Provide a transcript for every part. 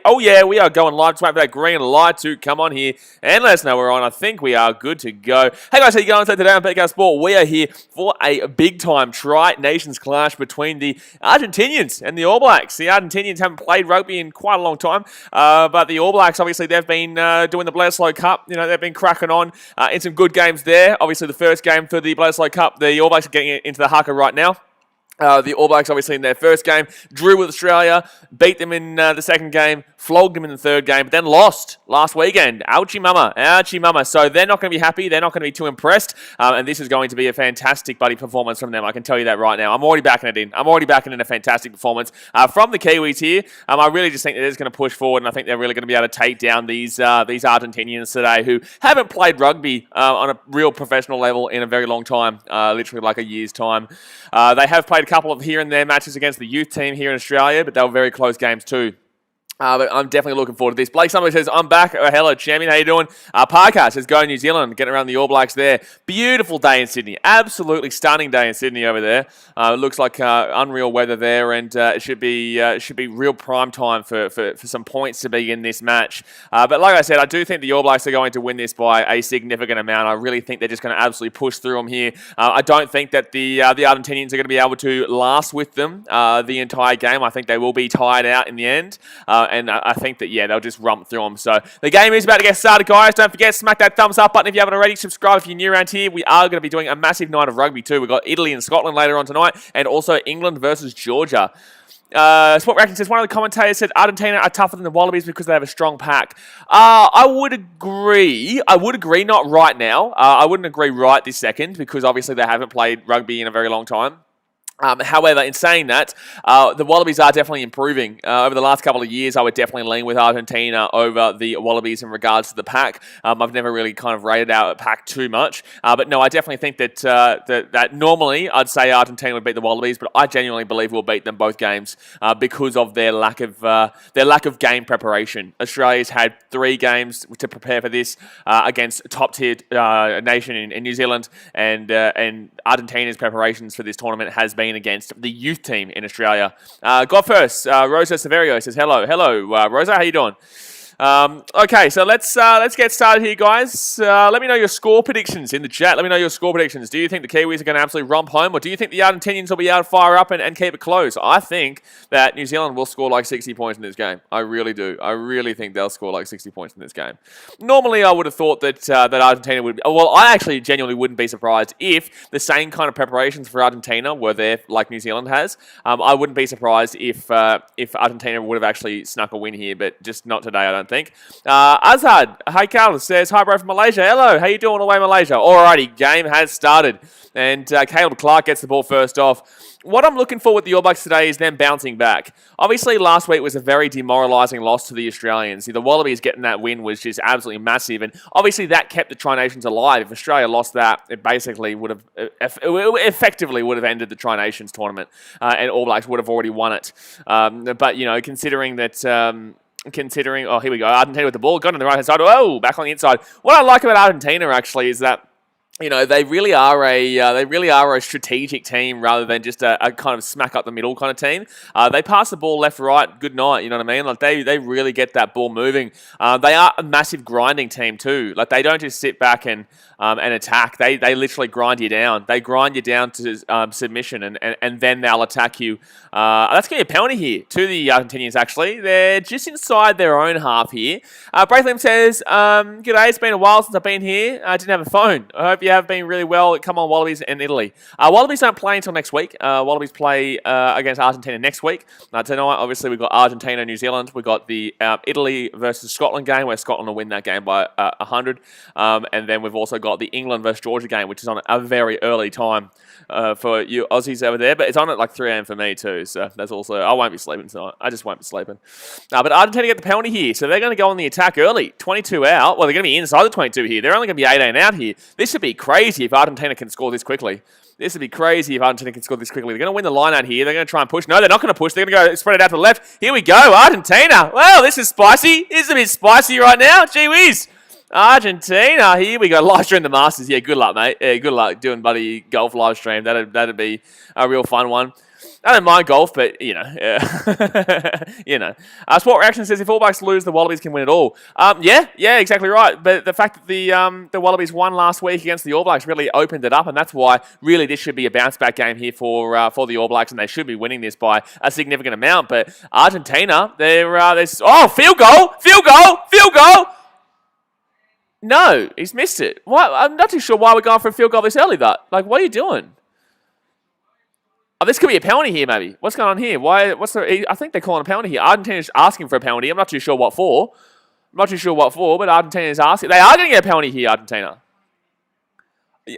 Oh yeah, we are going live. Just wait for that green light to come on here and let us know we're on. I think we are good to go. Hey guys, how you going? So today on BKR Sport, we are here for a big-time Tri-Nations clash between the Argentinians and the All Blacks. The Argentinians haven't played rugby in quite a long time, but the All Blacks, obviously, they've been doing the Bledisloe Cup. You know, they've been cracking on in some good games there. Obviously, the first game for the Bledisloe Cup, the All Blacks are getting into the haka right now. The All Blacks, obviously, in their first game, drew with Australia, beat them in the second game, flogged them in the third game, but then lost last weekend. Ouchie mama, ouchie mama. So they're not going to be happy. They're not going to be too impressed. And this is going to be a fantastic buddy performance from them. I can tell you that right now. I'm already backing it in. I'm already backing in a fantastic performance from the Kiwis here. I really just think that they're just going to push forward, and I think they're really going to be able to take down these Argentinians today who haven't played rugby on a real professional level in a very long time, literally like a year's time. They have played a couple of here and there matches against the youth team here in Australia, but they were very close games too. But I'm definitely looking forward to this. Blake somebody says, I'm back. Oh, hello, champion. How you doing? Parker says, go New Zealand. Getting around the All Blacks there. Beautiful day in Sydney. Absolutely stunning day in Sydney over there. It looks like unreal weather there, and it should be real prime time for some points to be in this match. But like I said, I do think the All Blacks are going to win this by a significant amount. I really think they're just going to absolutely push through them here. I don't think that the Argentinians are going to be able to last with them the entire game. I think they will be tired out in the end. And I think that, yeah, they'll just rump through them. So the game is about to get started, guys. Don't forget, smack that thumbs up button if you haven't already. Subscribe if you're new around here. We are going to be doing a massive night of rugby too. We've got Italy and Scotland later on tonight, and also England versus Georgia. Sport Reaction says, one of the commentators said Argentina are tougher than the Wallabies because they have a strong pack. I would agree. Not right now. I wouldn't agree right this second because obviously they haven't played rugby in a very long time. However, in saying that, the Wallabies are definitely improving. Over the last couple of years, I would definitely lean with Argentina over the Wallabies in regards to the pack. I've never really kind of rated our pack too much. But no, I definitely think that normally I'd say Argentina would beat the Wallabies, but I genuinely believe we'll beat them both games because of their lack of game preparation. Australia's had 3 games to prepare for this against a top-tier nation in New Zealand, and Argentina's preparations for this tournament has been against the youth team in Australia. God first, Rosa Severio says, hello, Rosa, how you doing? Okay, so let's get started here, guys. Let me know your score predictions in the chat. Let me know your score predictions. Do you think the Kiwis are going to absolutely romp home, or do you think the Argentinians will be able to fire up and keep it close? I think that New Zealand will score like 60 points in this game. I really do. I really think they'll score like 60 points in this game. Normally, I would have thought that Argentina would... Well, I actually genuinely wouldn't be surprised if the same kind of preparations for Argentina were there like New Zealand has. I wouldn't be surprised if Argentina would have actually snuck a win here, but just not today, I don't think. Azad, hi Carlos, says, hi bro from Malaysia. Hello, how you doing away Malaysia? Alrighty, game has started. And Caleb Clark gets the ball first off. What I'm looking for with the All Blacks today is them bouncing back. Obviously, last week was a very demoralising loss to the Australians. The Wallabies getting that win was just absolutely massive, and obviously that kept the Tri-Nations alive. If Australia lost that, it basically would have effectively would have ended the Tri-Nations tournament, and All Blacks would have already won it. But you know, considering, oh, here we go, Argentina with the ball, got on the right-hand side, oh, back on the inside. What I like about Argentina, actually, is that, you know, they really are a strategic team rather than just a kind of smack up the middle kind of team. They pass the ball left, right, good night, you know what I mean? Like, they really get that ball moving. They are a massive grinding team too. Like, they don't just sit back and attack. They literally grind you down. They grind you down to submission, and then they'll attack you. That's going to be a penalty here to the Argentinians, actually. They're just inside their own half here. Braithwaite says, g'day, it's been a while since I've been here. I didn't have a phone. I hope you have been really well. Come on, Wallabies and Italy. Wallabies don't play until next week. Wallabies play against Argentina next week. Tonight, obviously, we've got Argentina, New Zealand. We've got the Italy versus Scotland game, where Scotland will win that game by 100. And then we've also got the England versus Georgia game, which is on a very early time for you Aussies over there. But it's on at like 3 a.m. for me too. So that's also... I won't be sleeping tonight. I just won't be sleeping. But Argentina get the penalty here. So they're going to go on the attack early. 22 out. Well, they're going to be inside the 22 here. They're only going to be 18 out here. This would be crazy if Argentina can score this quickly. This would be crazy if Argentina can score this quickly. They're going to win the line out here. They're going to try and push. No, they're not going to push. They're going to go spread it out to the left. Here we go. Argentina. Well, this is spicy. This is a bit spicy right now. Gee whiz. Argentina. Here we go. Live stream the Masters. Yeah, good luck, mate. Yeah, good luck doing buddy golf live stream. That'd be a real fun one. I don't mind golf, but, you know. Sport Reaction says, if All Blacks lose, the Wallabies can win it all. Yeah, exactly right. But the fact that the Wallabies won last week against the All Blacks really opened it up, and that's why really this should be a bounce-back game here for the All Blacks, and they should be winning this by a significant amount. But Argentina, field goal! No, he's missed it. Why? I'm not too sure why we're going for a field goal this early, though. Like, what are you doing? Oh, this could be a penalty here, maybe. What's going on here? I think they're calling a penalty here. Argentina's asking for a penalty. I'm not too sure what for. But Argentina's asking. They are going to get a penalty here, Argentina.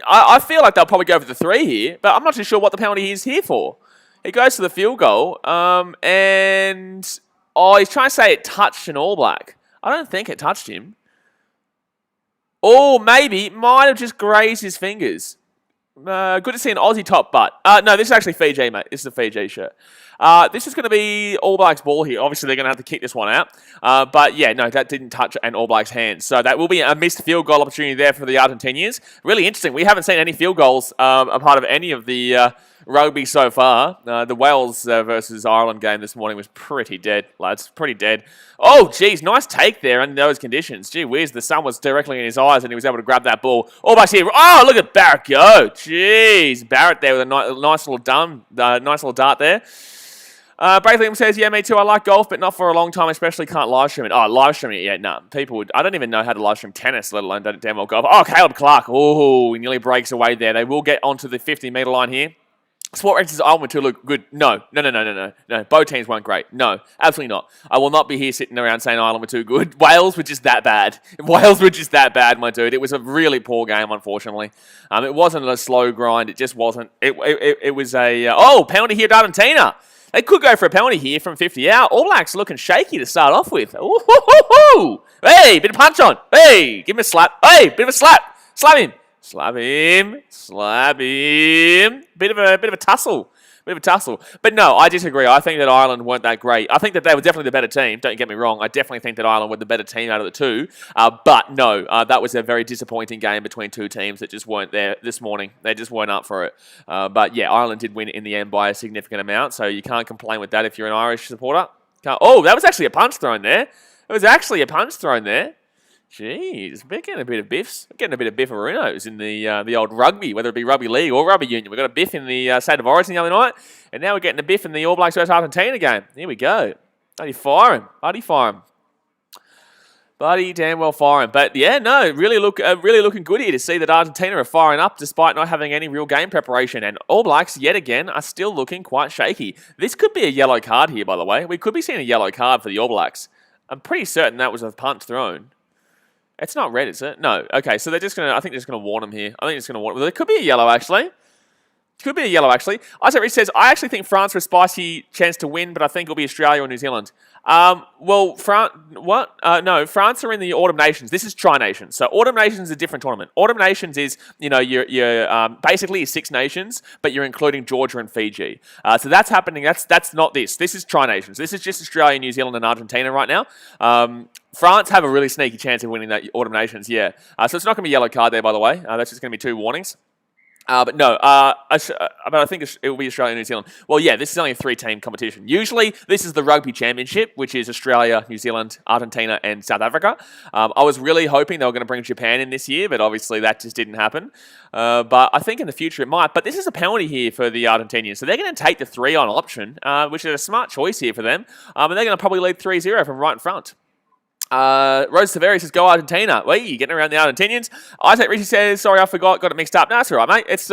I feel like they'll probably go for the 3 here, but I'm not too sure what the penalty is here for. He goes to the field goal, and he's trying to say it touched an All Black. I don't think it touched him. Oh, maybe. Might have just grazed his fingers. Good to see an Aussie top butt. No, this is actually Fiji, mate. This is a Fiji shirt. This is going to be All Blacks ball here. Obviously, they're going to have to kick this one out. But yeah, no, that didn't touch an All Blacks hand. So that will be a missed field goal opportunity there for the Argentinians. Really interesting. We haven't seen any field goals a part of any of the rugby so far. The Wales versus Ireland game this morning was pretty dead, lads. Pretty dead. Oh, geez, nice take there under those conditions. Gee whiz, the sun was directly in his eyes and he was able to grab that ball. All Blacks here. Oh, look at Barrett go. Jeez, Barrett there with a nice little dart there. Braitham says, yeah, me too. I like golf, but not for a long time, especially can't live stream it. Oh, live streaming it, yeah, no. People would, I don't even know how to live stream tennis, let alone damn well golf. Oh, Caleb Clark. Oh, he nearly breaks away there. They will get onto the 50-metre line here. Sport Rangers Ireland to look good. No. Both teams weren't great. No, absolutely not. I will not be here sitting around saying Ireland were too good. Wales were just that bad. My dude. It was a really poor game, unfortunately. It wasn't a slow grind. It just wasn't. It was a... penalty here to Argentina. They could go for a penalty here from 50 out. All Blacks looking shaky to start off with. Ooh. Hey, bit of punch on. Hey, give him a slap. Hey, bit of a slap. Slap him. Bit of a tussle. But no, I disagree. I think that Ireland weren't that great. I think that they were definitely the better team. Don't get me wrong. I definitely think that Ireland were the better team out of the two. But no, that was a very disappointing game between two teams that just weren't there this morning. They just weren't up for it. But yeah, Ireland did win in the end by a significant amount. So you can't complain with that if you're an Irish supporter. Oh, that was actually a punch thrown there. Jeez, we're getting a bit of biffs. We're getting a bit of bifferunos in the old rugby, whether it be rugby league or rugby union. We got a biff in the State of Origin the other night, and now we're getting a biff in the All Blacks versus Argentina game. Here we go. Bloody fire him. Bloody damn well fire him. But yeah, no, really looking good here to see that Argentina are firing up despite not having any real game preparation. And All Blacks, yet again, are still looking quite shaky. This could be a yellow card here, by the way. We could be seeing a yellow card for the All Blacks. I'm pretty certain that was a punch thrown. It's not red, is it? No. Okay, so I think they're just going to warn him here. Well, there could be a yellow, actually. Isaac Rich says, I actually think France are a spicy chance to win, but I think it'll be Australia or New Zealand. France are in the Autumn Nations. This is Tri-Nations. So Autumn Nations is a different tournament. Autumn Nations is, you're basically 6 nations, but you're including Georgia and Fiji. So that's happening. That's not this. This is Tri-Nations. This is just Australia, New Zealand, and Argentina right now. France have a really sneaky chance of winning that Autumn Nations, yeah. So it's not going to be a yellow card there, by the way. That's just going to be 2 warnings. But I think it will be Australia and New Zealand. Well, yeah, this is only a 3-team competition. Usually, this is the Rugby Championship, which is Australia, New Zealand, Argentina, and South Africa. I was really hoping they were going to bring Japan in this year, but obviously that just didn't happen. But I think in the future it might. But this is a penalty here for the Argentinians. So they're going to take the 3-on option, which is a smart choice here for them. And they're going to probably lead 3-0 from right in front. Rose Severi says, go Argentina. Wait, you getting around the Argentinians? Isaac Richie says, sorry, I forgot, got it mixed up. No, that's all right, mate. It's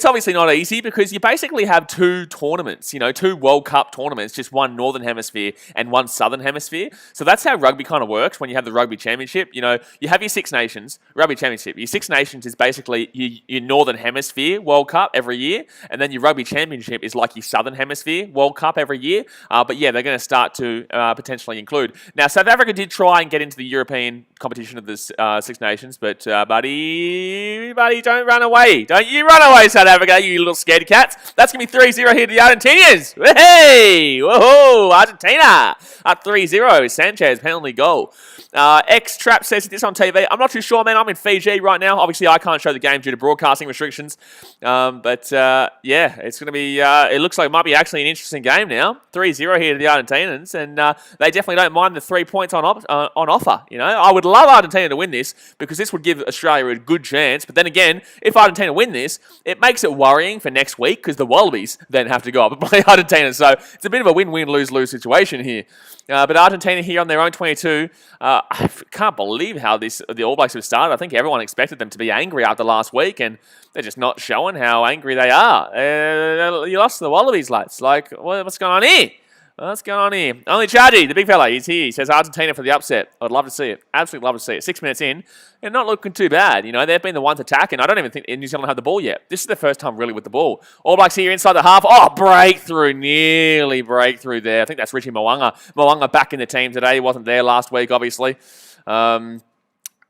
obviously not easy because you basically have 2 tournaments, 2 World Cup tournaments, just one Northern Hemisphere and one Southern Hemisphere. So that's how rugby kind of works when you have the Rugby Championship. You have your 6 nations, Rugby Championship. Your 6 nations is basically your Northern Hemisphere World Cup every year, and then your Rugby Championship is like your Southern Hemisphere World Cup every year. But yeah, they're going to start to potentially include. Now, South Africa did try try and get into the European competition of the Six Nations. But, buddy, don't run away. Don't you run away, South Africa, you little scaredy cats. That's going to be 3-0 here to the Argentinians. Hey! Whoa! Argentina! Up 3-0. Sanchez, penalty goal. X-Trap says this on TV. I'm not too sure, man. I'm in Fiji right now. Obviously, I can't show the game due to broadcasting restrictions. Yeah, it's going to be... it looks like it might be actually an interesting game now. 3-0 here to the Argentinians, and they definitely don't mind the 3 points on offer. You know, I would love Argentina to win this because this would give Australia a good chance. But then again, if Argentina win this, it makes it worrying for next week because the Wallabies then have to go up and play Argentina. So it's a bit of a win-win, lose-lose situation here. But Argentina here on their own 22. I can't believe how the All Blacks have started. I think everyone expected them to be angry after last week, and they're just not showing how angry they are. You lost to the Wallabies, lads. Like, what's going on here? What's going on here? Only Chargy, the big fella, he's here. He says Argentina for the upset. I'd love to see it. Absolutely love to see it. 6 minutes in, and not looking too bad. You know, they've been the ones attacking. I don't even think New Zealand had the ball yet. This is the first time really with the ball. All Blacks here inside the half. Oh, breakthrough. Nearly breakthrough there. I think that's Richie Mo'unga. Mo'unga back in the team today. He wasn't there last week, obviously.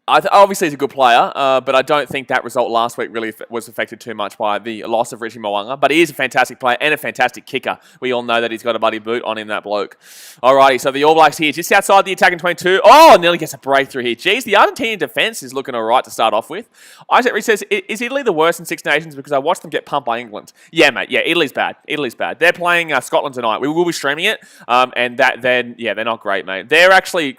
Obviously, he's a good player, but I don't think that result last week really was affected too much by the loss of Richie Mo'unga. But he is a fantastic player and a fantastic kicker. We all know that he's got a bloody boot on him, that bloke. Alrighty, so the All Blacks here, just outside the attacking 22. Oh, nearly gets a breakthrough here. Jeez, the Argentinian defence is looking all right to start off with. Isaac Reed says, is Italy the worst in Six Nations because I watched them get pumped by England? Yeah, mate. Yeah, Italy's bad. Italy's bad. They're playing Scotland tonight. We will be streaming it, and they're not great, mate. They're actually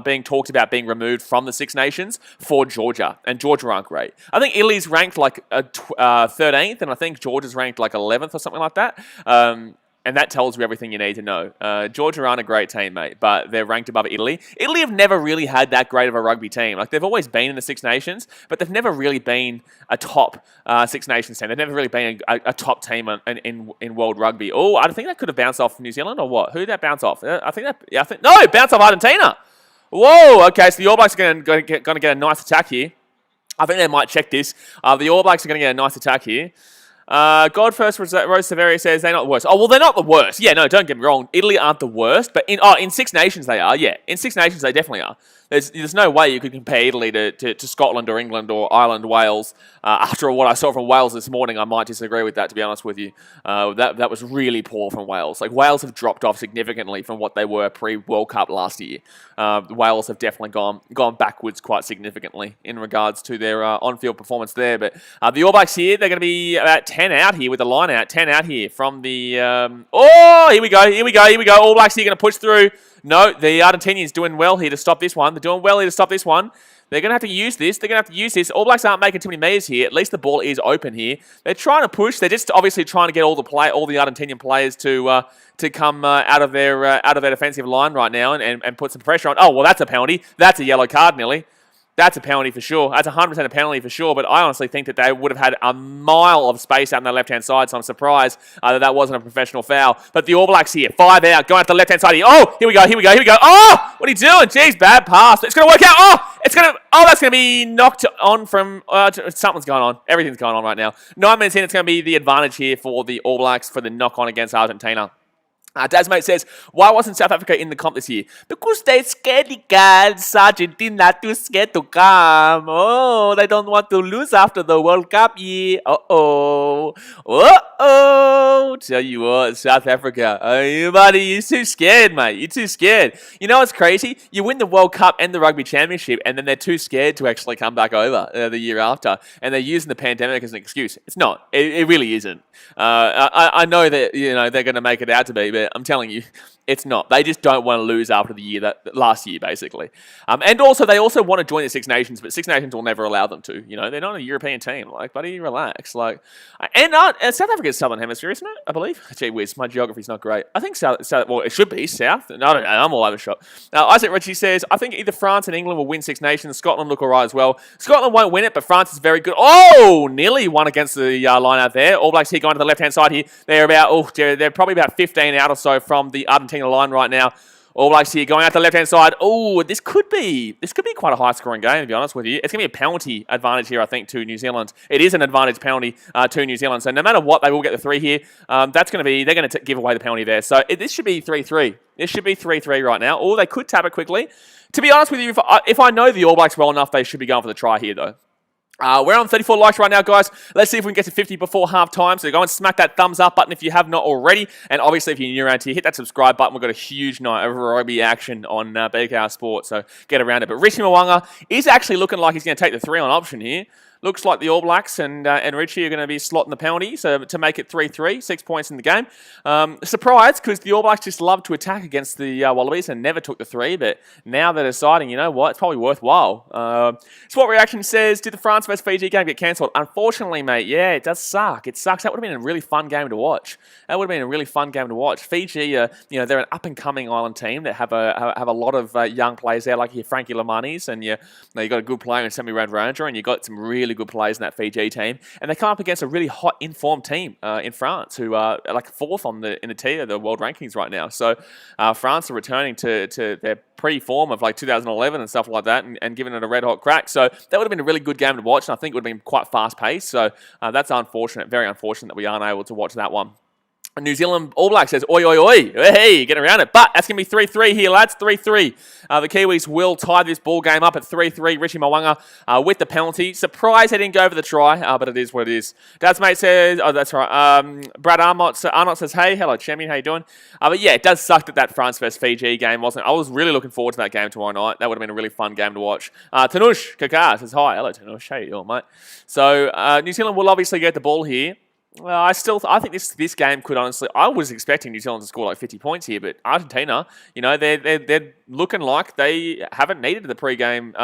being talked about being removed from the Six Nations for Georgia, and Georgia aren't great. I think Italy's ranked like 13th, and I think Georgia's ranked like 11th or something like that. And that tells you everything you need to know. Georgia aren't a great team, mate, but they're ranked above Italy. Italy have never really had that great of a rugby team. Like, they've always been in the Six Nations, but they've never really been a top Six Nations team. They've never really been a top team in world rugby. Oh, I think that could have bounced off New Zealand, or what? Who did that bounce off? No, it bounced off Argentina. Whoa, okay, so the All Blacks are going to get a nice attack here. I think they might check this. The All Blacks are going to get a nice attack here. God First Rose Severia says they're not the worst. Oh, well, they're not the worst. Yeah, no, don't get me wrong. Italy aren't the worst, but in Six Nations they are. Yeah, in Six Nations they definitely are. There's no way you could compare Italy to Scotland or England or Ireland, Wales. After what I saw from Wales this morning, I might disagree with that, to be honest with you. That was really poor from Wales. Like, Wales have dropped off significantly from what they were pre-World Cup last year. Wales have definitely gone backwards quite significantly in regards to their on-field performance there. But the All Blacks here, they're going to be about 10 out here with the line out. 10 out here from the... here we go. All Blacks here going to push through. No, the Argentinians doing well here to stop this one. They're doing well here to stop this one. They're going to have to use this. All Blacks aren't making too many meters here. At least the ball is open here. They're trying to push. They're just obviously trying to get all the Argentinian players to come out of their defensive line right now and put some pressure on. Oh, well, that's a penalty. That's a yellow card, nearly. That's a penalty for sure. That's 100% a penalty for sure, but I honestly think that they would have had a mile of space out on the left-hand side, so I'm surprised that wasn't a professional foul. But the All Blacks here, 5 out, going out the left-hand side here. Oh, here we go. Oh, what are you doing? Jeez, bad pass. It's going to work out. That's going to be knocked on from... something's going on. Everything's going on right now. 9 minutes in, it's going to be the advantage here for the All Blacks for the knock-on against Argentina. Dasmate says, why wasn't South Africa in the comp this year? Because they're scared, guys. Argentina too scared to come. Oh, they don't want to lose after the World Cup year. Tell you what, South Africa. Buddy, you're too scared, mate. You're too scared. You know what's crazy? You win the World Cup and the Rugby Championship, and then they're too scared to actually come back over the year after. And they're using the pandemic as an excuse. It's not. It really isn't. I know that they're going to make it out to be, but I'm telling you, it's not. They just don't want to lose after the year last year, basically. And also, they also want to join the Six Nations, but Six Nations will never allow them to. They're not a European team. Like, buddy, relax. Like, and South Africa's Southern Hemisphere, isn't it? I believe. Gee whiz, my geography's not great. I think South. Well, it should be South. I don't know. I'm all over the shop. Isaac Ritchie says, I think either France and England will win Six Nations. Scotland look all right as well. Scotland won't win it, but France is very good. Oh, nearly won against the line out there. All Blacks here going to the left-hand side here. They're probably about 15 out or so from the Argentina line right now. All Blacks here going out the left-hand side. Oh, this could be quite a high-scoring game, to be honest with you. It's going to be a penalty advantage here, I think, to New Zealand. It is an advantage penalty to New Zealand. So no matter what, they will get the 3 here. They're going to give away the penalty there. So this should be 3-3. This should be 3-3 right now. Or they could tap it quickly. To be honest with you, if I know the All Blacks well enough, they should be going for the try here, though. We're on 34 likes right now, guys. Let's see if we can get to 50 before half-time. So go and smack that thumbs up button if you have not already. And obviously, if you're new around here, hit that subscribe button. We've got a huge night of rugby action on BKR Sport, so get around it. But Richie Mo'unga is actually looking like he's going to take the 3-on option here. Looks like the All Blacks and Richie are going to be slotting the penalty to make it 3-3, 6 points in the game. Surprised, because the All Blacks just love to attack against the Wallabies and never took the 3, but now they're deciding, you know what, it's probably worthwhile. Sport Reaction says, did the France vs Fiji game get cancelled? Unfortunately, mate, yeah, it does suck. It sucks. That would have been a really fun game to watch. Fiji, they're an up-and-coming island team that have a lot of young players there, like your Frankie Lamanis, and you got a good player in Semi Radradra, and you got some really good players in that Fiji team, and they come up against a really hot, informed team in France, who are like 4th in the tier of the world rankings right now. So France are returning to their pre-form of like 2011 and stuff like that, and giving it a red hot crack. So that would have been a really good game to watch, and I think it would have been quite fast paced. So that's unfortunate, very unfortunate that we aren't able to watch that one. New Zealand All Black says, oi, oi, oi. Hey, get around it. But that's going to be 3-3 here, lads. 3-3. The Kiwis will tie this ball game up at 3-3. Richie Mo'unga with the penalty. Surprised he didn't go over the try, but it is what it is. Dad's mate says, oh, that's right. Brad Arnott says, hey, hello, champion. How you doing? But yeah, it does suck that France vs Fiji game wasn't. I was really looking forward to that game tomorrow night. That would have been a really fun game to watch. Tanush Kakar says, hi. Hello, Tanush. How you doing, mate? So New Zealand will obviously get the ball here. I think this game could honestly. I was expecting New Zealand to score like 50 points here, but Argentina, they're looking like they haven't needed the pre-game,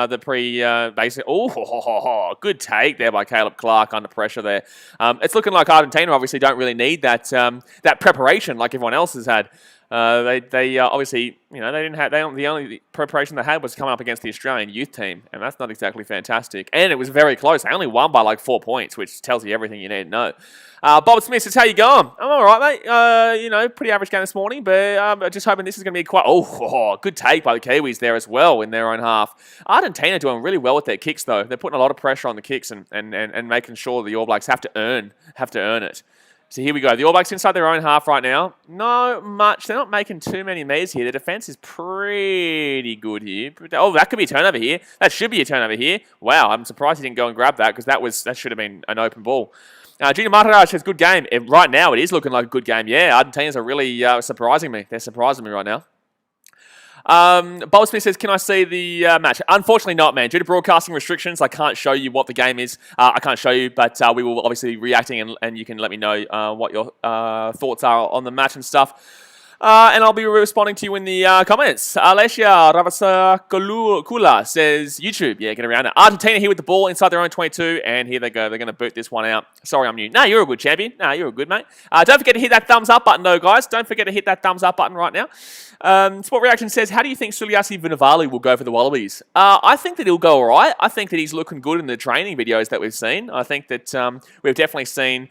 basic. Oh, good take there by Caleb Clark under pressure there. It's looking like Argentina obviously don't really need that preparation like everyone else has had. They obviously, they didn't have. The only preparation they had was coming up against the Australian youth team, and that's not exactly fantastic. And it was very close. They only won by like 4 points, which tells you everything you need to know. Bob Smith says, how you going? I'm all right, mate. Pretty average game this morning, but just hoping this is going to be quite... good take by the Kiwis there as well in their own half. Argentina doing really well with their kicks, though. They're putting a lot of pressure on the kicks and making sure the All Blacks have to earn it. So here we go. The All Blacks inside their own half right now. No much. They're not making too many meters here. The defense is pretty good here. Oh, that could be a turnover here. That should be a turnover here. Wow, I'm surprised he didn't go and grab that, because that should have been an open ball. Junior Mataraj says, good game. Right now, it is looking like a good game. Yeah, Argentinians are really surprising me. They're surprising me right now. Bob Smith says, can I see the match? Unfortunately not, man. Due to broadcasting restrictions, I can't show you what the game is. I can't show you, but we will obviously be reacting, and you can let me know what your thoughts are on the match and stuff. And I'll be responding to you in the comments. Alessia Ravasakula says, YouTube. Yeah, get around it. Argentina here with the ball inside their own 22, and here they go. They're going to boot this one out. Sorry, I'm new. No, you're a good champion. No, you're a good mate. Don't forget to hit that thumbs up button, though, guys. Don't forget to hit that thumbs up button right now. Sport Reaction says, how do you think Suliasi Vunivalu will go for the Wallabies? I think that he'll go all right. I think that he's looking good in the training videos that we've seen. I think that we've definitely seen...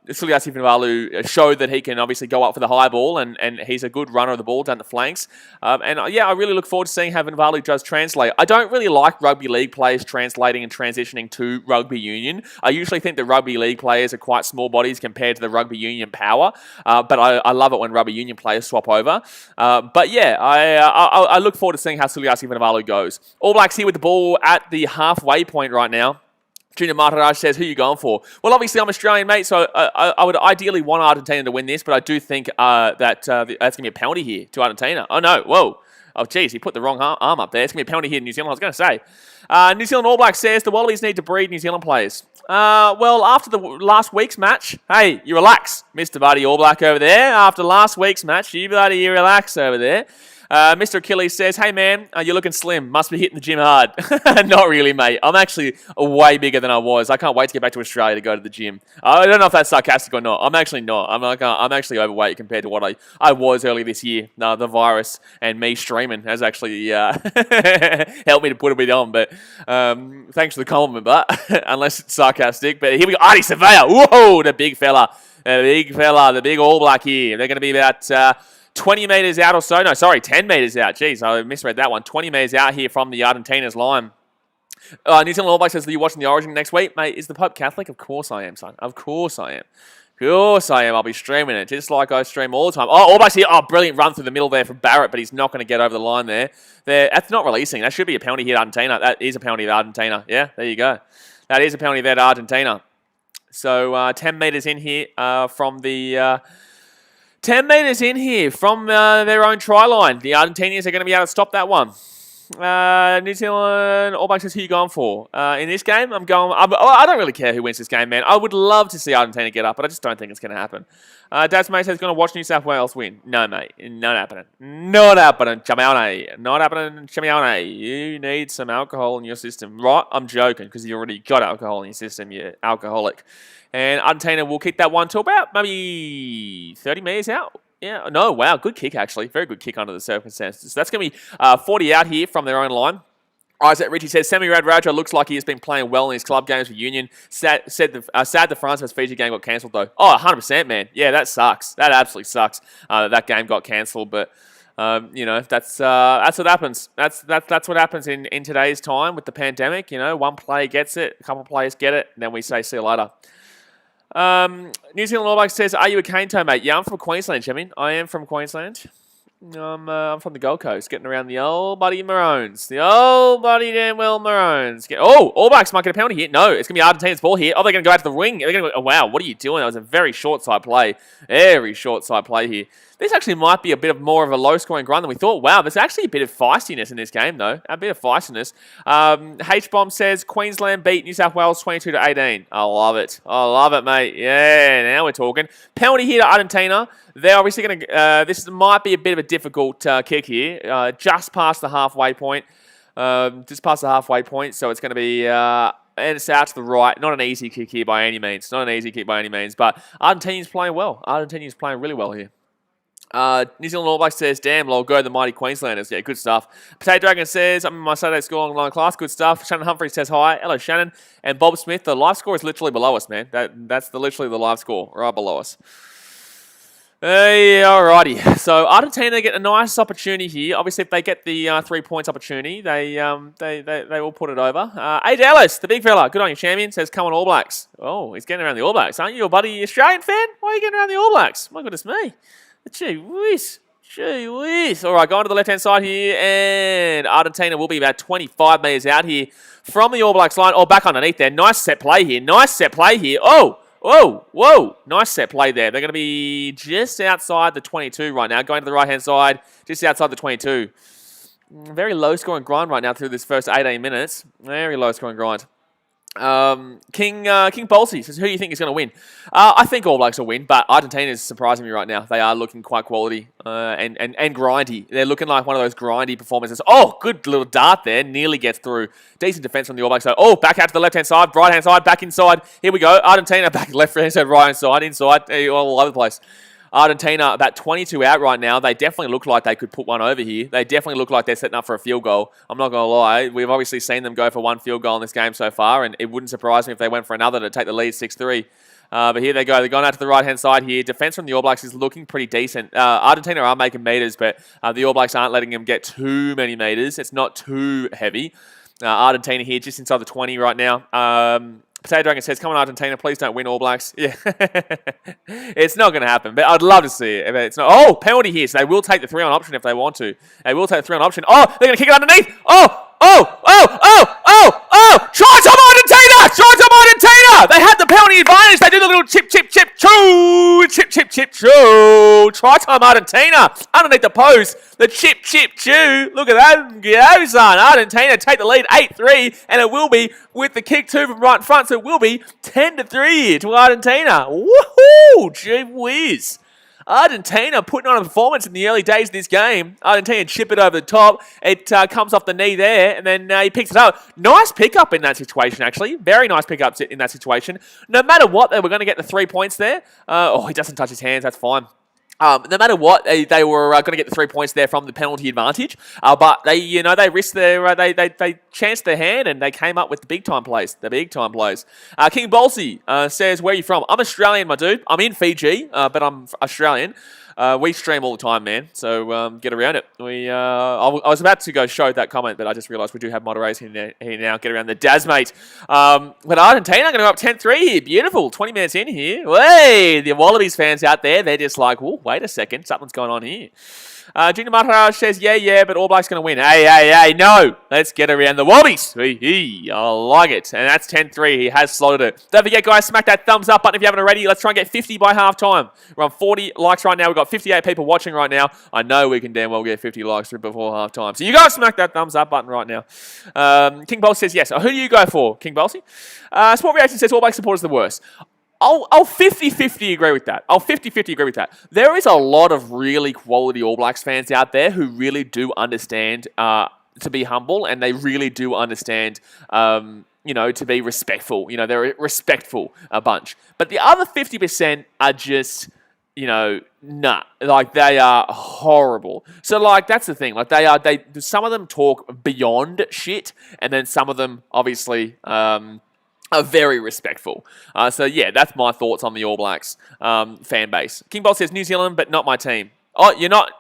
Suliasi Vunivalu showed that he can obviously go up for the high ball, and he's a good runner of the ball down the flanks. I really look forward to seeing how Vunivalu does translate. I don't really like rugby league players translating and transitioning to rugby union. I usually think the rugby league players are quite small bodies compared to the rugby union power, but I love it when rugby union players swap over. I look forward to seeing how Suliasi Vunivalu goes. All Blacks here with the ball at the halfway point right now. Junior Mataraj says, who are you going for? Well, obviously, I'm Australian, mate, so I would ideally want Argentina to win this, but I do think that's going to be a penalty here to Argentina. Oh, no. Whoa. Oh, geez, he put the wrong arm up there. It's going to be a penalty here in New Zealand, I was going to say. New Zealand All Blacks says the Wallabies need to breed New Zealand players. Well, after the last week's match, hey, you relax, Mr. Buddy All Black over there. After last week's match, you relax over there. Mr. Achilles says, hey man, you're looking slim. Must be hitting the gym hard. Not really, mate. I'm actually way bigger than I was. I can't wait to get back to Australia to go to the gym. I don't know if that's sarcastic or not. I'm actually not. I'm actually overweight compared to what I was earlier this year. The virus and me streaming has actually helped me to put a bit on. But thanks for the compliment, but unless it's sarcastic. But here we go. Artie Surveyor. Whoa, the big fella. The big All Black here. They're going to be about... 20 metres out or so. No, sorry, 10 metres out. Jeez, I misread that one. 20 metres out here from the Argentina's line. New Zealand All Blacks says, are you watching the Origin next week? Mate, is the Pope Catholic? Of course I am, son. Of course I am. Of course I am. I'll be streaming it, just like I stream all the time. Oh, All Blacks here. Oh, brilliant run through the middle there from Barrett, but he's not going to get over the line there. That's not releasing. That should be a penalty here at Argentina. That is a penalty at Argentina. Yeah, there you go. That is a penalty there at Argentina. So 10 metres in here from the... 10 metres in here from their own try line. The Argentinians are going to be able to stop that one. New Zealand All Blacks says, who are you going for? In this game, I don't really care who wins this game, man. I would love to see Argentina get up, but I just don't think it's going to happen. Dad's mate says, going to watch New South Wales win. No, mate. Not happening. Not happening, Chamione. Not happening, Chamione. You need some alcohol in your system. Right? I'm joking, because you already got alcohol in your system, you alcoholic. And Argentina will kick that one to about maybe 30 metres out. Yeah, no, wow, good kick, actually. Very good kick under the circumstances. So that's going to be 40 out here from their own line. Isaac Ritchie says, Semi Radradra looks like he has been playing well in his club games for Union. Sad the France vs Fiji game got cancelled, though. Oh, 100%, man. Yeah, that sucks. That absolutely sucks that game got cancelled, but... that's what happens. That's what happens in today's time with the pandemic. One player gets it, a couple of players get it, and then we say, see you later. New Zealand All Blacks says, are you a cane toe, mate? Yeah, I'm from Queensland, Jimmy. I am from Queensland. I'm from the Gold Coast, getting around the old buddy Maroons. The old buddy damn well Maroons. All Blacks might get a penalty here. No, it's going to be Argentina's ball here. Oh, they're going to go out to the wing. They're going to go, oh, wow, what are you doing? That was a very short side play. Very short side play here. This actually might be a bit more of a low-scoring grind than we thought. Wow, there's actually a bit of feistiness in this game, though. A bit of feistiness. H-Bomb says, Queensland beat New South Wales 22-18. I love it. I love it, mate. Yeah, now we're talking. Penalty here to Argentina. They're obviously going to... this might be a bit of a difficult kick here. Just past the halfway point. So it's going to be... and it's out to the right. Not an easy kick here by any means. But Argentina's playing well. Argentina's playing really well here. New Zealand All Blacks says, damn, lol, go the mighty Queenslanders. Yeah, good stuff. Potato Dragon says, I'm in my Saturday school online class. Good stuff. Shannon Humphrey says hi. Hello, Shannon. And Bob Smith, the live score is literally below us, man. That's literally the live score, right below us. Hey, alrighty. So Argentina get a nice opportunity here. Obviously, if they get the 3 points opportunity, they will put it over. AJ Ellis, the big fella, good on you, champion, says, come on, All Blacks. Oh, he's getting around the All Blacks. Aren't you a buddy Australian fan? Why are you getting around the All Blacks? My goodness me. Gee whiz. All right, going to the left-hand side here, and Argentina will be about 25 metres out here from the All Blacks line. Oh, back underneath there. Nice set play here. Oh, whoa. Nice set play there. They're going to be just outside the 22 right now, going to the right-hand side, just outside the 22. Very low-scoring grind right now through this first 18 minutes. Very low-scoring grind. King Bolsey says, who do you think is going to win? I think All Blacks will win, but Argentina is surprising me right now. They are looking quite quality and grindy. They're looking like one of those grindy performances. Oh, good little dart there. Nearly gets through. Decent defense from the All Blacks. So, oh, back out to the left-hand side, right-hand side, back inside. Here we go. Argentina back left-hand side, right-hand side, inside, all over the place. Argentina about 22 out right now. They definitely look like they could put one over here. They definitely look like they're setting up for a field goal. I'm not going to lie. We've obviously seen them go for one field goal in this game so far, and it wouldn't surprise me if they went for another to take the lead 6-3. But here they go. They're going out to the right-hand side here. Defense from the All Blacks is looking pretty decent. Argentina are making meters, but the All Blacks aren't letting them get too many meters. It's not too heavy. Argentina here just inside the 20 right now. Potato Dragon says, come on, Argentina, please don't win All Blacks. Yeah. It's not going to happen, but I'd love to see it. It's not. Oh, penalty here. So they will take the 3-on option if they want to. They will take the 3-on option. Oh, they're going to kick it underneath. Try time Argentina! They had the penalty advantage. They do the little chip, choo. Choo. Try time Argentina. Underneath the post. The chip, choo. Look at that. Go, son. Argentina take the lead 8-3. And it will be with the kick two from right in front. So it will be 10-3 to Argentina. Woohoo! Gee whiz. Argentina putting on a performance in the early days of this game. Argentina chip it over the top. It comes off the knee there, and then he picks it up. Nice pickup in that situation, actually. Very nice pickups in that situation. No matter what, they were going to get the 3 points there. He doesn't touch his hands. That's fine. No matter what, they were going to get the 3 points there from the penalty advantage. But they risked their, they chanced their hand and they came up with the big time plays. King Bolsey says, "Where are you from?" I'm Australian, my dude. I'm in Fiji, but I'm Australian. We stream all the time, man. So get around it. I was about to go show that comment, but I just realised we do have moderators here now. Get around the Daz, mate. But Argentina going to go up 10-3 here. Beautiful. 20 minutes in here. Hey, the Wallabies fans out there, they're just like, whoa, wait a second. Something's going on here. Junior Maharaj says, yeah, but All Blacks going to win. Hey, no. Let's get around the Wallabies. I like it. And that's 10-3. He has slotted it. Don't forget, guys, smack that thumbs up button if you haven't already. Let's try and get 50 by halftime. We're on 40 likes right now. We've got 58 people watching right now. I know we can damn well get 50 likes before halftime. So you guys smack that thumbs up button right now. King Bolt says, yes. Who do you go for, King Bolsey? Sport Reaction says, All Black supporters the worst. I'll 50-50 agree with that. I'll 50-50 agree with that. There is a lot of really quality All Blacks fans out there who really do understand to be humble, and they really do understand, to be respectful. They're a respectful bunch. But the other 50% are just, nah. Like, they are horrible. So, like, that's the thing. Like, some of them talk beyond shit, and then some of them, obviously, are very respectful. So, yeah, that's my thoughts on the All Blacks fan base. King Bolt says, New Zealand, but not my team. Oh, you're not...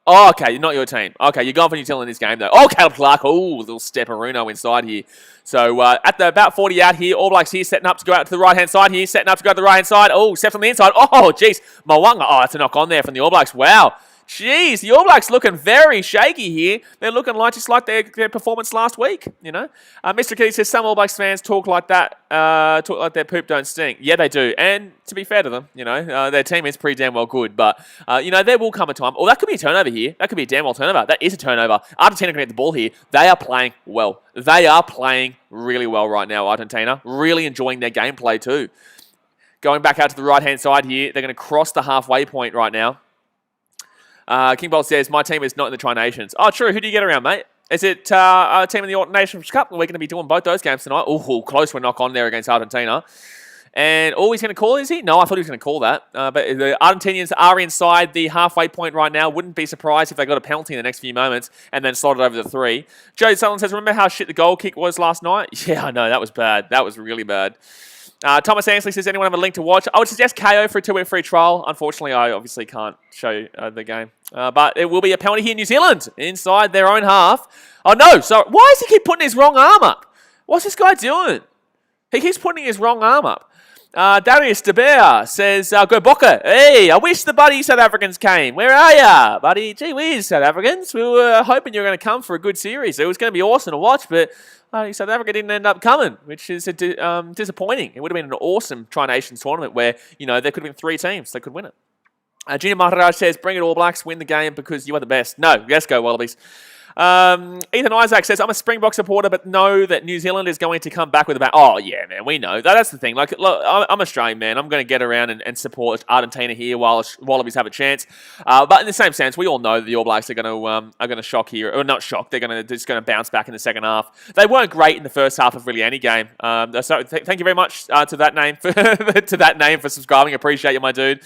Oh, okay, you're not your team. Okay, you're going for New Zealand in this game, though. Oh, Caleb Clark. Oh, little stepperuno inside here. So, at the about 40 out here, All Blacks here, setting up to go out to the right-hand side here, setting up to go to the right-hand side. Oh, steps on the inside. Oh, jeez. Mwanga. Oh, that's a knock on there from the All Blacks. Wow. Jeez, the All Blacks looking very shaky here. They're looking like just like their performance last week, Mr. Kitty says some All Blacks fans talk like that, talk like their poop don't stink. Yeah, they do. And to be fair to them, their team is pretty damn well good. But, there will come a time. Oh, that could be a turnover here. That could be a damn well turnover. That is a turnover. Argentina can get the ball here. They are playing well. They are playing really well right now, Argentina. Really enjoying their gameplay too. Going back out to the right-hand side here. They're going to cross the halfway point right now. King Bolt says, my team is not in the Tri-Nations. Oh, true. Who do you get around, mate? Is it a team in the Autumn Nations Cup? We're going to be doing both those games tonight. Oh, close one knock on there against Argentina. And, he's going to call, is he? No, I thought he was going to call that. But the Argentinians are inside the halfway point right now. Wouldn't be surprised if they got a penalty in the next few moments and then slotted over the 3. Joe Sutherland says, remember how shit the goal kick was last night? Yeah, I know. That was bad. That was really bad. Thomas Ansley says, anyone have a link to watch? I would suggest KO for a 2-week free trial. Unfortunately, I obviously can't show you the game. But it will be a penalty here in New Zealand inside their own half. Oh, no. So why does he keep putting his wrong arm up? What's this guy doing? He keeps putting his wrong arm up. Darius De Beer says, go Boca. Hey, I wish the buddy South Africans came. Where are ya, buddy? Gee whiz, South Africans. We were hoping you were going to come for a good series. It was going to be awesome to watch, but South Africa didn't end up coming, which is disappointing. It would have been an awesome Tri-Nations tournament where, there could have been 3 teams that could win it. Junior Maharaj says, bring it All Blacks, win the game because you are the best. No, let's go Wallabies. Ethan Isaac says, I'm a Springbok supporter, but know that New Zealand is going to come back with a bang. Oh, yeah, man, we know. That's the thing. Like, look, I'm Australian, man. I'm going to get around and support Argentina here while Wallabies have a chance. But in the same sense, we all know that the All Blacks are going to shock here. Or not shock. They're just going to bounce back in the second half. They weren't great in the first half of really any game. So thank you very much to that name for subscribing. Appreciate you, my dude.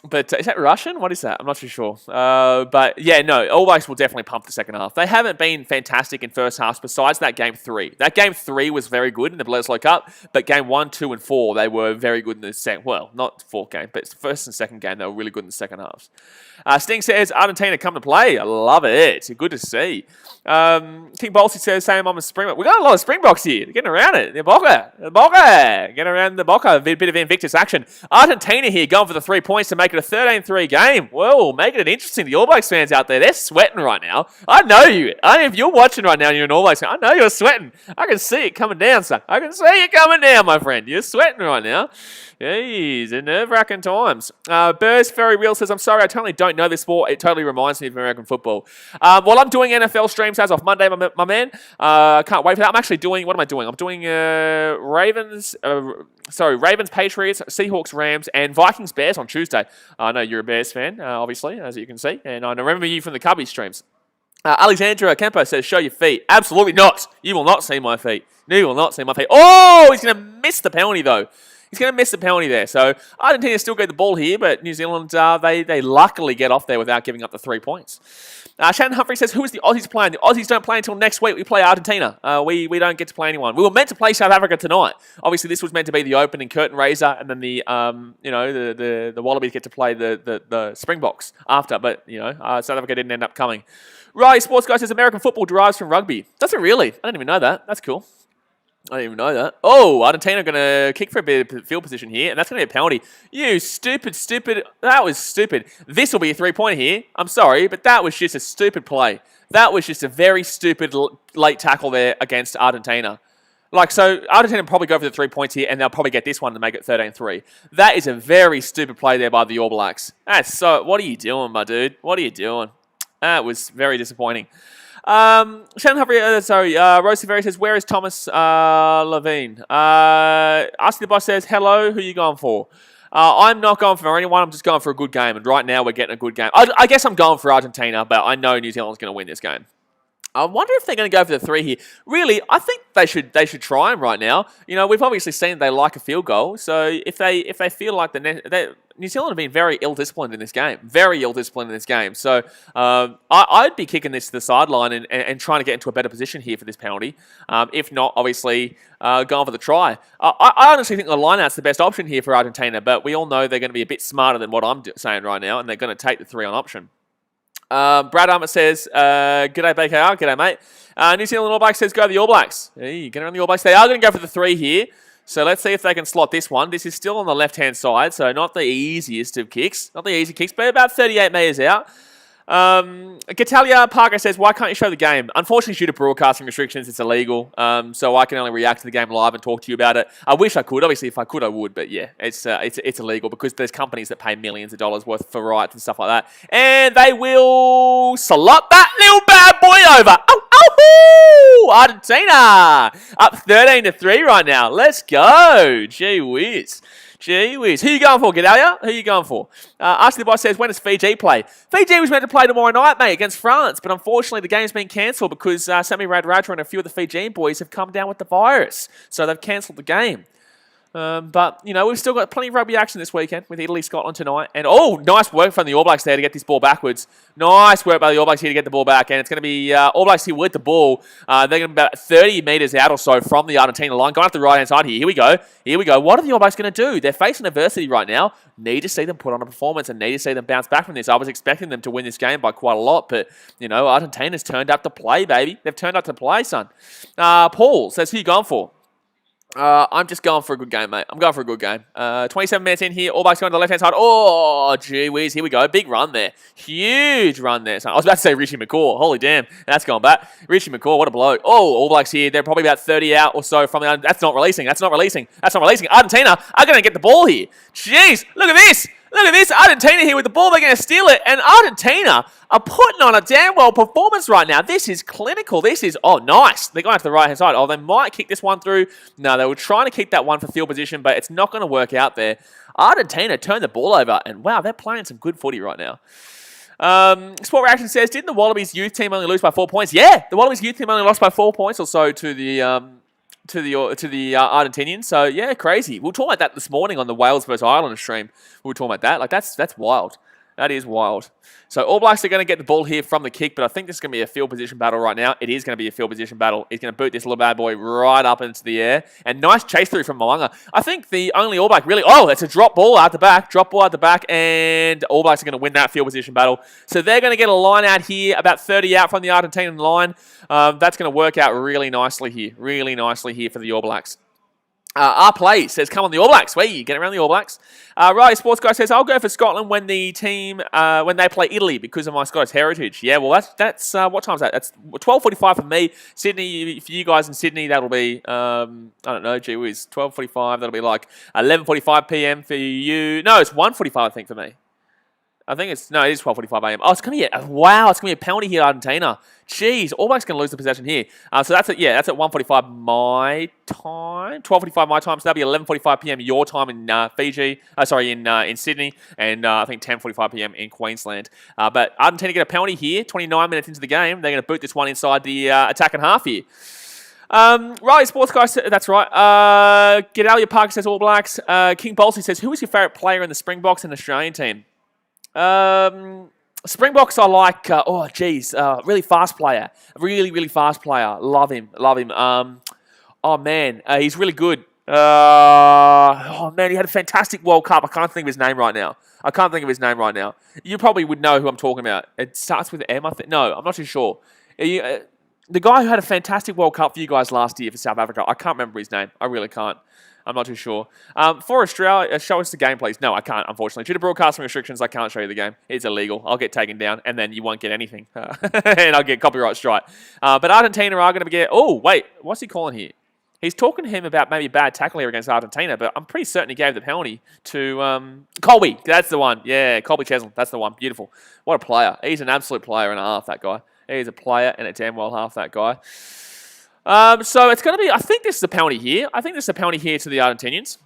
But is that Russian? What is that? I'm not too sure. But yeah, no, All Blacks will definitely pump the second half. They haven't been fantastic in first halves besides that game 3. That game 3 was very good in the Bledisloe Cup, but game 1, 2, and 4, they were very good in the second. Well, not fourth game, but first and second game, they were really good in the second halves. Sting says, Argentina come to play. I love it. Good to see. King Bolsey says, same I'm a Springbok. We've got a lot of Springboks here. They're getting around it. The Boca. Getting around the Boca. A bit of Invictus action. Argentina here going for the 3 points to make it a 13-3 game. Whoa, making it interesting. The All Blacks fans out there, they're sweating right now. I know you. If you're watching right now and you're an All Blacks fan, I know you're sweating. I can see it coming down, son. I can see it coming down, my friend. You're sweating right now. Jeez, in nerve-wracking times. Burrs Ferry Wheel says, I'm sorry, I totally don't know this sport. It totally reminds me of American football. Well, I'm doing NFL streams as of Monday, my man. Can't wait for that. I'm actually doing, what am I doing? I'm doing Ravens, Patriots, Seahawks, Rams, and Vikings, Bears on Tuesday. I know you're a Bears fan, obviously, as you can see. And I remember you from the Cubby streams. Alexandra Kempo says, show your feet. Absolutely not. You will not see my feet. You will not see my feet. Oh, he's going to miss the penalty, though. He's going to miss the penalty there. So Argentina still get the ball here, but New Zealand, they luckily get off there without giving up the 3 points. Shannon Humphrey says, who is the Aussies playing? The Aussies don't play until next week. We play Argentina. We don't get to play anyone. We were meant to play South Africa tonight. Obviously, this was meant to be the opening curtain raiser, and then the Wallabies get to play the Springboks after. But South Africa didn't end up coming. Right, Sports Guy says American football derives from rugby. Does it really? I didn't even know that. That's cool. I didn't even know that. Oh, Argentina are going to kick for a bit of field position here, and that's going to be a penalty. You stupid. That was stupid. This will be a 3-pointer here. I'm sorry, but that was just a stupid play. That was just a very stupid late tackle there against Argentina. So Argentina will probably go for the 3 points here, and they'll probably get this one to make it 13-3. That is a very stupid play there by the All Blacks. What are you doing, my dude? What are you doing? That was very disappointing. Shannon Humphrey, Rosie Ferry says, where is Thomas Levine? Ask the Boss says, hello, who are you going for? I'm not going for anyone, I'm just going for a good game, and right now we're getting a good game. I guess I'm going for Argentina, but I know New Zealand's going to win this game. I wonder if they're going to go for the 3 here. Really, I think they should try them right now. We've obviously seen they like a field goal, so if they feel like New Zealand have been very ill-disciplined in this game. Very ill-disciplined in this game. So I'd be kicking this to the sideline and trying to get into a better position here for this penalty. If not, obviously, going for the try. I honestly think the line-out's the best option here for Argentina, but we all know they're going to be a bit smarter than what I'm saying right now, and they're going to take the 3 on option. Brad Armour says, g'day BKR, g'day mate. New Zealand All Blacks says, go the All Blacks. Hey, get around the All Blacks. They are going to go for the 3 here. So let's see if they can slot this one. This is still on the left-hand side, so not the easiest of kicks. Not the easy kicks, but about 38 metres out. Gatalia Parker says, why can't you show the game? Unfortunately, due to broadcasting restrictions, it's illegal. So I can only react to the game live and talk to you about it. I wish I could. Obviously, if I could, I would. But yeah, it's illegal because there's companies that pay millions of dollars worth for rights and stuff like that. And they will slot that little bad boy over. Oh, Argentina up 13-3 right now. Let's go. Gee whiz. Gee whiz. Who you going for, Gedalia? Who you going for? Ask the Boss says, when does Fiji play? Fiji was meant to play tomorrow night, mate, against France, but unfortunately the game's been cancelled because Sami Radradra and a few of the Fijian boys have come down with the virus. So they've cancelled the game. But, we've still got plenty of rugby action this weekend with Italy, Scotland tonight. And, nice work from the All Blacks there to get this ball backwards. Nice work by the All Blacks here to get the ball back. And it's going to be All Blacks here with the ball. They're going to be about 30 metres out or so from the Argentina line. Going up the right-hand side here. Here we go. What are the All Blacks going to do? They're facing adversity right now. Need to see them put on a performance and need to see them bounce back from this. I was expecting them to win this game by quite a lot. But, Argentina's turned up to play, baby. They've turned up to play, son. Paul says, who you going for? I'm just going for a good game, mate. I'm going for a good game. 27 minutes in here. All Blacks going to the left-hand side. Oh, gee whiz. Here we go. Big run there. Huge run there. So I was about to say Richie McCaw. Holy damn. That's gone back. Richie McCaw, what a bloke. Oh, All Blacks here. They're probably about 30 out or so from the... That's not releasing. Argentina are going to get the ball here. Jeez. Look at this. Argentina here with the ball. They're going to steal it. And Argentina are putting on a damn well performance right now. This is clinical. Nice. They're going to the right-hand side. They might kick this one through. No, they were trying to keep that one for field position, but it's not going to work out there. Argentina turned the ball over, and wow, they're playing some good footy right now. Sport Reaction says, didn't the Wallabies youth team only lose by 4 points? Yeah, the Wallabies youth team only lost by 4 points or so to the Argentinians. So yeah, crazy. We were talking about that this morning on the Wales versus Ireland stream. We were talking about that. That's wild. That is wild. So All Blacks are going to get the ball here from the kick, but I think this is going to be a field position battle right now. It is going to be a field position battle. He's going to boot this little bad boy right up into the air. And nice chase through from Mo'unga. I think the only All Black really... Oh, it's a drop ball out the back. And All Blacks are going to win that field position battle. So they're going to get a line out here, about 30 out from the Argentinian line. That's going to work out really nicely here for the All Blacks. Our play says, come on the All Blacks. Wait, get around the All Blacks. Right, Sports Guy says, I'll go for Scotland when the team, when they play Italy because of my Scottish heritage. Yeah, well, that's what time is that? That's 12:45 for me. Sydney, for you guys in Sydney, that'll be, I don't know, gee whiz, 12:45. That'll be like 11:45 p.m. for you. No, it's 1:45, I think, for me. It is 12:45 a.m. Oh, it's going to be a penalty here, Argentina. Jeez, All Blacks going to lose the possession here. So that's at 1:45 my time, 12:45 my time. So that'll be 11:45 p.m. your time in in Sydney, and I think 10:45 p.m. in Queensland. But Argentina get a penalty here, 29 minutes into the game. They're going to boot this one inside the attacking half here. Riley Sports Guy, that's right. Gedalia Parker says All Blacks. King Bolsey says, who is your favourite player in the Springboks and Australian team? Springboks I like, really fast player. Really fast player. Love him. He's really good. He had a fantastic World Cup. I can't think of his name right now. You probably would know who I'm talking about. It starts with M, I think. No, I'm not too sure. The guy who had a fantastic World Cup for you guys last year for South Africa. I can't remember his name. I really can't. I'm not too sure. For Australia, show us the game, please. No, I can't, unfortunately. Due to broadcasting restrictions, I can't show you the game. It's illegal. I'll get taken down, and then you won't get anything. And I'll get copyright strike. But Argentina are going to get... Oh, wait. What's he calling here? He's talking to him about maybe bad tackle here against Argentina, but I'm pretty certain he gave the penalty to Colby. That's the one. Yeah, Colby Cheslin. That's the one. Beautiful. What a player. He's an absolute player and a half, that guy. He's a player and a damn well half, that guy. So it's going to be, I think this is a penalty here. to the Argentinians.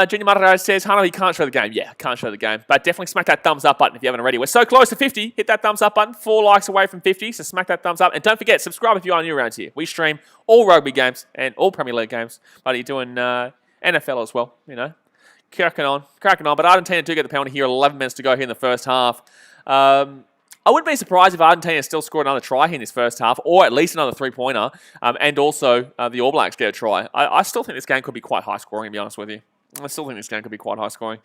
Junior Martinez says, Hano, he can't show the game. Yeah, can't show the game. But definitely smack that thumbs up button if you haven't already. We're so close to 50. Hit that thumbs up button. 4 likes away from 50. So smack that thumbs up. And don't forget, subscribe if you are new around here. We stream all rugby games and all Premier League games. But you're doing NFL as well, you know. Cracking on. But Argentina do get the penalty here. 11 minutes to go here in the first half. I wouldn't be surprised if Argentina still scored another try here in this first half, or at least another three-pointer, and also the All Blacks get a try. I still think this game could be quite high-scoring, to be honest with you. I still think this game could be quite high-scoring.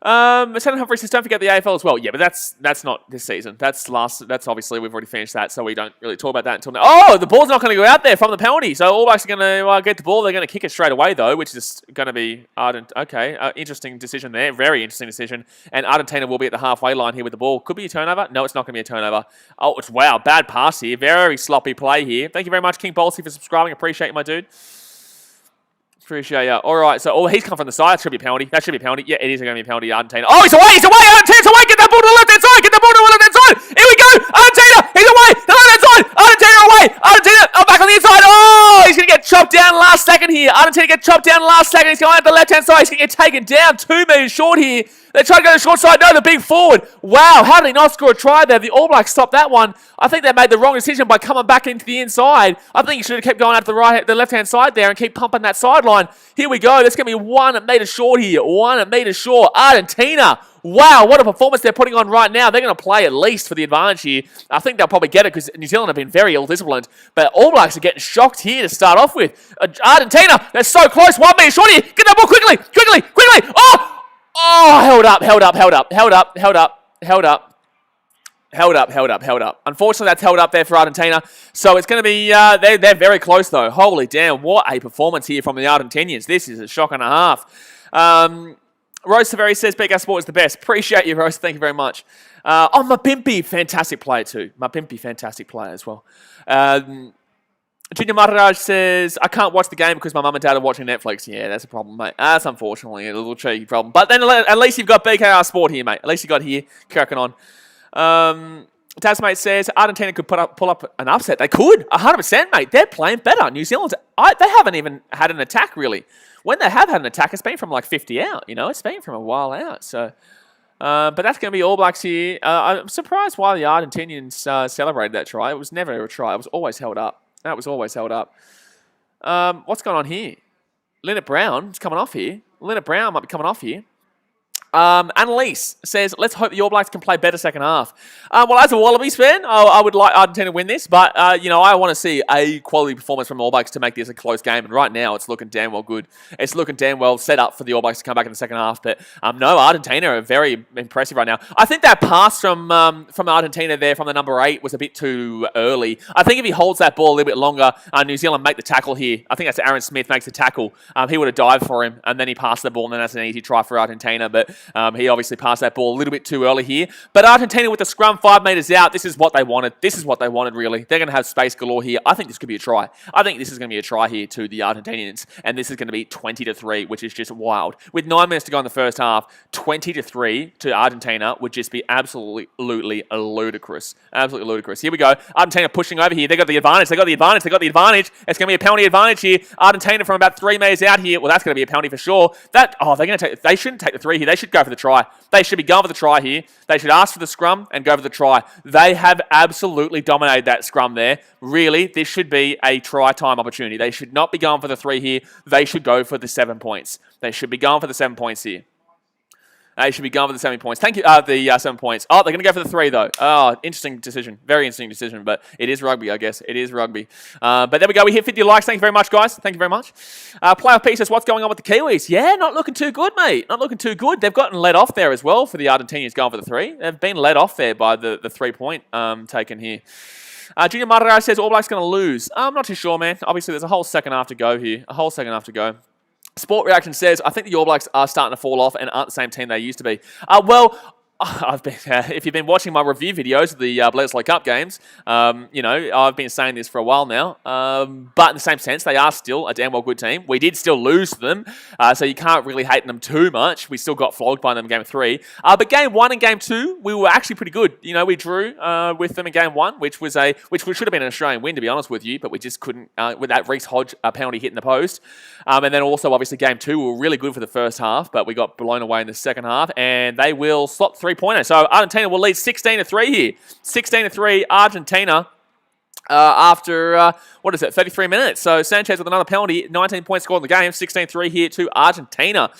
Senator Humphrey says, don't forget the AFL as well. Yeah, but that's not this season. That's obviously, we've already finished that, so we don't really talk about that until now. Oh, the ball's not going to go out there from the penalty. So All Blacks are going to get the ball. They're going to kick it straight away, though, which is going to be ardent. Okay, interesting decision there. Very interesting decision. And Argentina will be at the halfway line here with the ball. Could be a turnover. No, it's not going to be a turnover. Oh, wow, bad pass here. Very sloppy play here. Thank you very much, King Bolsey, for subscribing. Appreciate you, my dude. Appreciate you. All right, so he's come from the side. That should be a penalty. Yeah, it is going to be a penalty, Argentina. Oh, he's away! Argentina's away! Get that ball to the left-hand side! Here we go! Argentina! He's away! The left-hand side! Argentina away! Argentina back on the inside! Oh, he's going to get chopped down last second here. Argentina get chopped down last second. He's going out the left-hand side. He's going to get taken down 2 meters short here. They try to go to the short side. No, the big forward. Wow, how did he not score a try there? The All Blacks stopped that one. I think they made the wrong decision by coming back into the inside. I think he should have kept going out to the left-hand side there and keep pumping that sideline. Here we go. That's going to be 1 meter short here. 1 meter short. Argentina. Wow, what a performance they're putting on right now. They're going to play at least for the advantage here. I think they'll probably get it because New Zealand have been very ill-disciplined. But All Blacks are getting shocked here to start off with. Argentina, they're so close. 1 meter short here. Get that ball quickly. Oh, held up. Unfortunately, that's held up there for Argentina. So it's going to be, they're very close though. Holy damn, what a performance here from the Argentinians. This is a shock and a half. Rose Severi says, BKR Sport is the best. Appreciate you, Rose. Thank you very much. Mapimpi, fantastic player too. Mapimpi, fantastic player as well. Junior Maharaj says, I can't watch the game because my mum and dad are watching Netflix. Yeah, that's a problem, mate. That's unfortunately a little cheeky problem. But then at least you've got BKR Sport here, mate. At least you got here, cracking on. Tasmate says, Argentina could pull up an upset. They could, 100%, mate. They're playing better. New Zealand's, they haven't even had an attack, really. When they have had an attack, it's been from like 50 out, you know. It's been from a while out, so... but that's going to be All Blacks here. I'm surprised why the Argentinians celebrated that try. It was never a try. It was always held up. That was always held up. What's going on here? Leonard Brown is coming off here. Leonard Brown might be coming off here. Annalise says, let's hope the All Blacks can play better second half. Well, as a Wallabies fan, I would like Argentina to win this, but, I want to see a quality performance from the All Blacks to make this a close game, and right now it's looking damn well good. It's looking damn well set up for the All Blacks to come back in the second half, but, no, Argentina are very impressive right now. I think that pass from Argentina there, from the number 8, was a bit too early. I think if he holds that ball a little bit longer, New Zealand make the tackle here. I think that's Aaron Smith makes the tackle. He would have dived for him, and then he passed the ball, and then that's an easy try for Argentina, but he obviously passed that ball a little bit too early here. But Argentina with the scrum 5 meters out, this is what they wanted. This is what they wanted, really. They're going to have space galore here. I think this could be a try. I think this is going to be a try here to the Argentinians, and this is going to be 20-3, which is just wild. With 9 minutes to go in the first half, 20-3 to Argentina would just be absolutely ludicrous. Absolutely ludicrous. Here we go. Argentina pushing over here. They got the advantage. It's going to be a penalty advantage here. Argentina from about 3 meters out here. Well, that's going to be a penalty for sure. They shouldn't take the 3 here. They should should go for the try. They should be going for the try here. They should ask for the scrum and go for the try. They have absolutely dominated that scrum there. Really, this should be a try time opportunity. They should not be going for the 3 here. They should go for the 7 points. They should be going for the 7 points here. They should be going for the 7 points. Thank you. The 7 points. Oh, they're going to go for the 3, though. Oh, interesting decision. Very interesting decision, but it is rugby, I guess. It is rugby. But there we go. We hit 50 likes. Thank you very much, guys. Thank you very much. Playoff P says, what's going on with the Kiwis? Yeah, not looking too good, mate. Not looking too good. They've gotten let off there as well for the Argentinians going for the 3. They've been let off there by the 3-point taken here. Junior Martira says, All Blacks going to lose. I'm not too sure, man. Obviously, there's a whole second half to go here. A whole second half to go. Sport Reaction says, I think the All Blacks are starting to fall off and aren't the same team they used to be. Well, if you've been watching my review videos of the Bledisloe Cup games, you know, I've been saying this for a while now. But in the same sense, they are still a damn well good team. We did still lose to them, so you can't really hate them too much. We still got flogged by them in Game 3. But Game 1 and Game 2, we were actually pretty good. You know, we drew with them in Game 1, which should have been an Australian win, to be honest with you, but we just couldn't, with that Reece Hodge penalty hitting the post. And then also, obviously, Game 2, we were really good for the first half, but we got blown away in the second half, and they will slot 3-pointer. So Argentina will lead 16-3 here. 16-3 Argentina after, 33 minutes. So Sanchez with another penalty, 19 points scored in the game, 16-3 here to Argentina.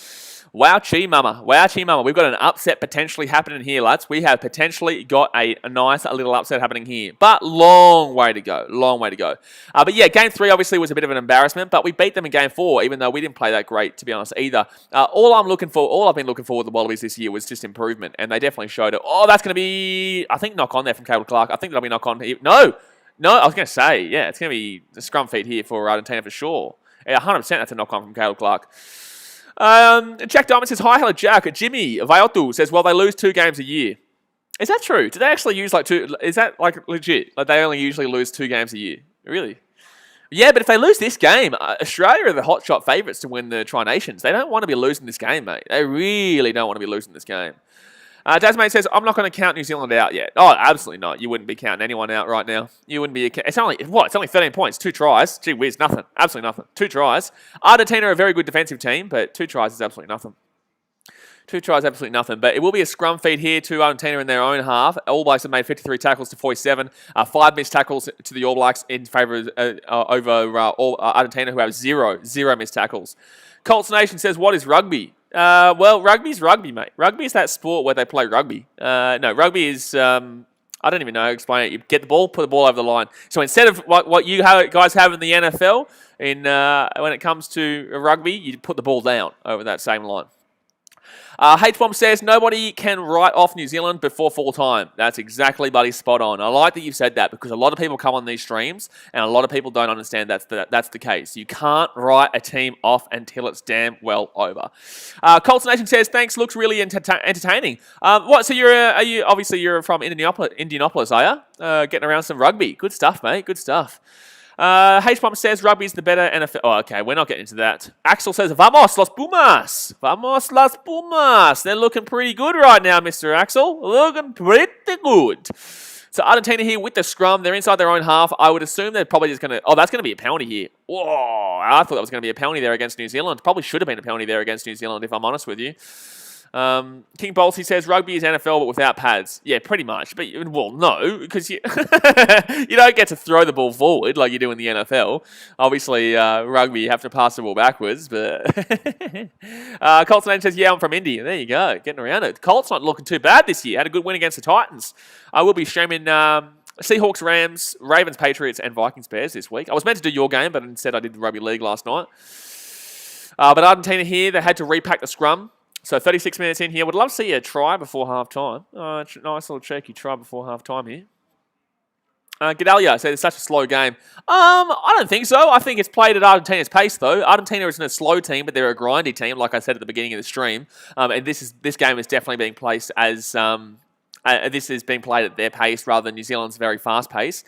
Wow, chi mama. Wow, chi mama. We've got an upset potentially happening here, lads. We have potentially got a nice little upset happening here. But long way to go. Long way to go. But yeah, Game 3 obviously was a bit of an embarrassment, but we beat them in Game 4, even though we didn't play that great, to be honest, either. All I've been looking for with the Wallabies this year was just improvement, and they definitely showed it. Oh, that's going to be, I think, knock on there from Cable Clark. I think that'll be knock on here. No, I was going to say, yeah, it's going to be the scrum feed here for Argentina for sure. Yeah, 100% that's a knock on from Cable Clark. Jack Diamond says, hi, hello, Jack. Jimmy Vaiotu says, well, they lose 2 games a year. Is that true? Do they actually use like 2? Is that like legit? Like they only usually lose 2 games a year? Really? Yeah, but if they lose this game, Australia are the hotshot favourites to win the Tri-Nations. They don't want to be losing this game, mate. They really don't want to be losing this game. Dasmate says, I'm not going to count New Zealand out yet. Oh, absolutely not. You wouldn't be counting anyone out right now. You wouldn't be. It's only 13 points, 2 tries. Gee whiz, nothing. Absolutely nothing. 2 tries. Argentina are a very good defensive team, but 2 tries is absolutely nothing. 2 tries, absolutely nothing. But it will be a scrum feed here to Argentina in their own half. All Blacks have made 53 tackles to 47. 5 missed tackles to the All Blacks in favour over Argentina, who have 0 missed tackles. Colts Nation says, what is rugby? Well, rugby's rugby, mate. Rugby is that sport where they play rugby. No, rugby is, I don't even know how to explain it. You get the ball, put the ball over the line. So instead of what you guys have in the NFL, when it comes to rugby, you put the ball down over that same line. H-Bomb says, nobody can write off New Zealand before full time. That's exactly, buddy, spot on. I like that you've said that because a lot of people come on these streams and a lot of people don't understand that's the case. You can't write a team off until it's damn well over. Colts Nation says, thanks, looks really entertaining. So you're from Indianapolis, are you? Getting around some rugby. Good stuff, mate. Good stuff. H-Pump says rugby's the better NFL. Oh, okay, we're not getting into that. Axel says, Vamos, los Pumas. Vamos, los Pumas. They're looking pretty good right now, Mr. Axel. Looking pretty good. So Argentina here with the scrum. They're inside their own half. I would assume they're probably just going to... Oh, that's going to be a penalty here. Whoa, I thought that was going to be a penalty there against New Zealand. Probably should have been a penalty there against New Zealand, if I'm honest with you. King Bolsey says rugby is NFL but without pads. Yeah, pretty much. But well, no, because you you don't get to throw the ball forward like you do in the NFL. Obviously, rugby you have to pass the ball backwards. But Colts name says, yeah, I'm from Indy. There you go, getting around it. Colts not looking too bad this year. Had a good win against the Titans. I will be streaming Seahawks, Rams, Ravens, Patriots, and Vikings Bears this week. I was meant to do your game, but instead I did the rugby league last night. But Argentina here, they had to repack the scrum. So 36 minutes in here. Would love to see a try before half-time. Nice little cheeky try before half-time here. Gedalia said it's such a slow game. I don't think so. I think it's played at Argentina's pace, though. Argentina isn't a slow team, but they're a grindy team, like I said at the beginning of the stream. And this game is definitely being placed as... this is being played at their pace rather than New Zealand's very fast pace.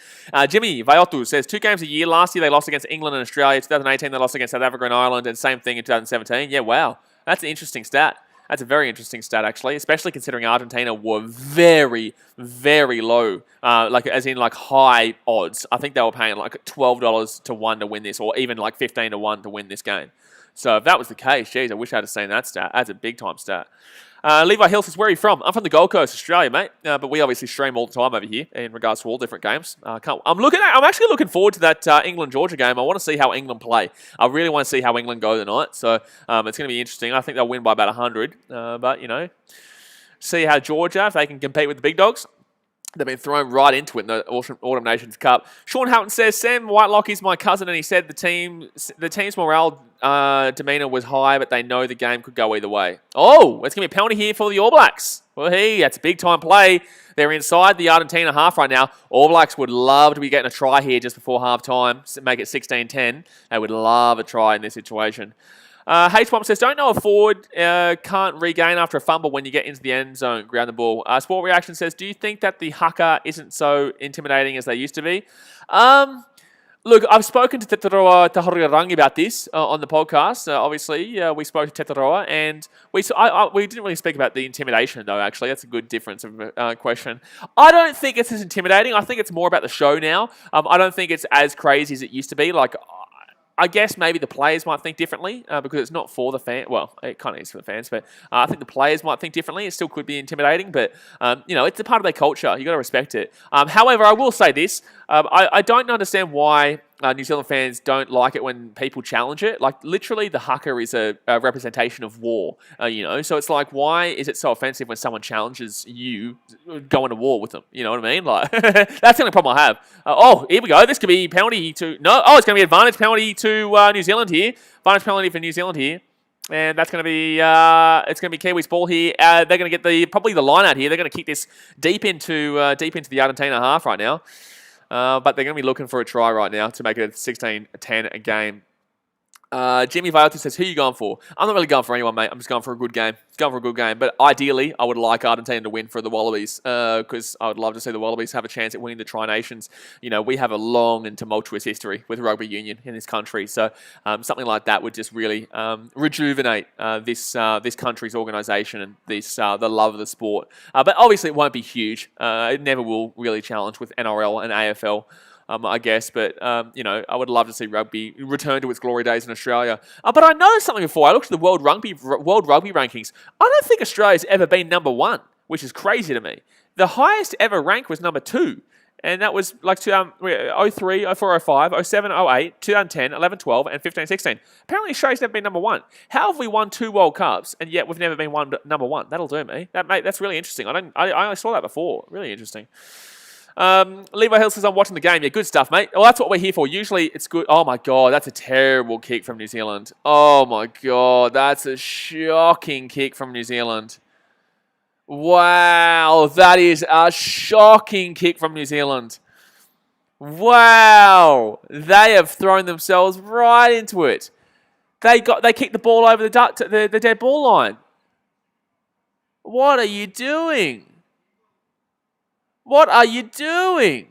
Jimmy Vaiotu says 2 games a year. Last year they lost against England and Australia. 2018 they lost against South Africa and Ireland, and same thing in 2017. Yeah, wow. That's an interesting stat. That's a very interesting stat, actually, especially considering Argentina were very, very low, as in high odds. I think they were paying like $12 to 1 to win this, or even like 15 to 1 to win this game. So if that was the case, geez, I wish I had seen that stat. That's a big-time stat. Levi Hill says, where are you from? I'm from the Gold Coast, Australia, mate. But we obviously stream all the time over here in regards to all different games. I'm actually looking forward to that England-Georgia game. I want to see how England play. I really want to see how England go tonight. So it's going to be interesting. I think they'll win by about 100. But, see how Georgia, if they can compete with the big dogs. They've been thrown right into it in the Autumn Nations Cup. Sean Houghton says, Sam Whitelock is my cousin, and he said the team's morale demeanour was high, but they know the game could go either way. Oh, it's going to be a penalty here for the All Blacks. Well, that's a big-time play. They're inside the Argentina half right now. All Blacks would love to be getting a try here just before half-time, make it 16-10. They would love a try in this situation. H-Womp says, don't know a forward can't regain after a fumble when you get into the end zone, ground the ball. Sport Reaction says, do you think that the haka isn't so intimidating as they used to be? Look, I've spoken to Tetaroa Tahorirangi about this on the podcast. Obviously, we spoke to Tetaroa, and we didn't really speak about the intimidation, though, actually. That's a good difference of question. I don't think it's as intimidating. I think it's more about the show now. I don't think it's as crazy as it used to be. Like, I guess maybe the players might think differently because it's not for the fans. Well, it kind of is for the fans, but I think the players might think differently. It still could be intimidating, but, it's a part of their culture. You've got to respect it. However, I will say this. I don't understand why New Zealand fans don't like it when people challenge it. Like, literally, the haka is a representation of war, So it's like, why is it so offensive when someone challenges you going to war with them? You know what I mean? Like, that's the only problem I have. Here we go. This could be penalty to... No, it's going to be advantage penalty to New Zealand here. Advantage penalty for New Zealand here. And that's going to be it's going to be Kiwis ball here. They're going to get probably the line out here. They're going to kick this deep into the Argentina half right now. But they're going to be looking for a try right now to make it 16-10 a game. Jimmy Viotti says, who are you going for? I'm not really going for anyone, mate. I'm just going for a good game. But ideally, I would like Argentina to win for the Wallabies because I would love to see the Wallabies have a chance at winning the Tri-Nations. We have a long and tumultuous history with rugby union in this country. So something like that would just really rejuvenate this country's organisation and the love of the sport. But obviously, it won't be huge. It never will really challenge with NRL and AFL. I guess, but, I would love to see rugby return to its glory days in Australia. But I noticed something before. I looked at the World Rugby rankings. I don't think Australia's ever been number 1, which is crazy to me. The highest ever rank was number 2, and that was like 03, 04, 05, 07, 08, 2010, 11, 12, and 15, 16. Apparently, Australia's never been number 1. How have we won 2 World Cups, and yet we've never been number 1? That'll do me. That's really interesting. I only saw that before. Really interesting. Levi Hill says, I'm watching the game. Yeah, good stuff, mate. Well, that's what we're here for. Usually it's good. Oh, my God. That's a terrible kick from New Zealand. Oh, my God. That's a shocking kick from New Zealand. Wow. That is a shocking kick from New Zealand. Wow. They have thrown themselves right into it. They kicked the ball over the dead ball line. What are you doing? What are you doing?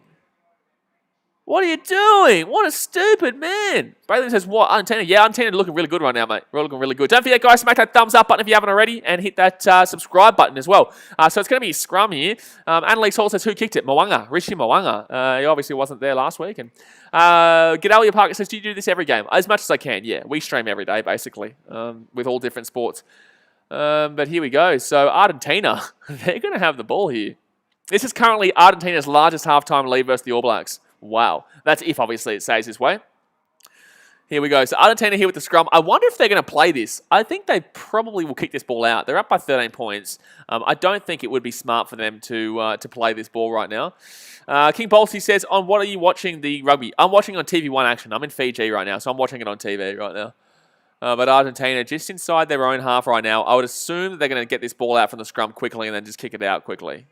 What are you doing? What a stupid man. Braylon says, what? Argentina? Yeah, Argentina looking really good right now, mate. We're looking really good. Don't forget, guys, smack that thumbs up button if you haven't already and hit that subscribe button as well. So it's going to be scrum here. Annalise Hall says, who kicked it? Rishi Mo'unga. He obviously wasn't there last week. And Gedalia Parker says, do you do this every game? As much as I can, yeah. We stream every day, basically, with all different sports. But here we go. So Argentina, they're going to have the ball here. This is currently Argentina's largest halftime lead versus the All Blacks. Wow. That's if, obviously, it stays this way. Here we go. So Argentina here with the scrum. I wonder if they're going to play this. I think they probably will kick this ball out. They're up by 13 points. I don't think it would be smart for them to play this ball right now. King Bolsey says, on what are you watching the rugby? I'm watching on TV1 Action. I'm in Fiji right now, so I'm watching it on TV right now. But Argentina just inside their own half right now. I would assume that they're going to get this ball out from the scrum quickly and then just kick it out quickly.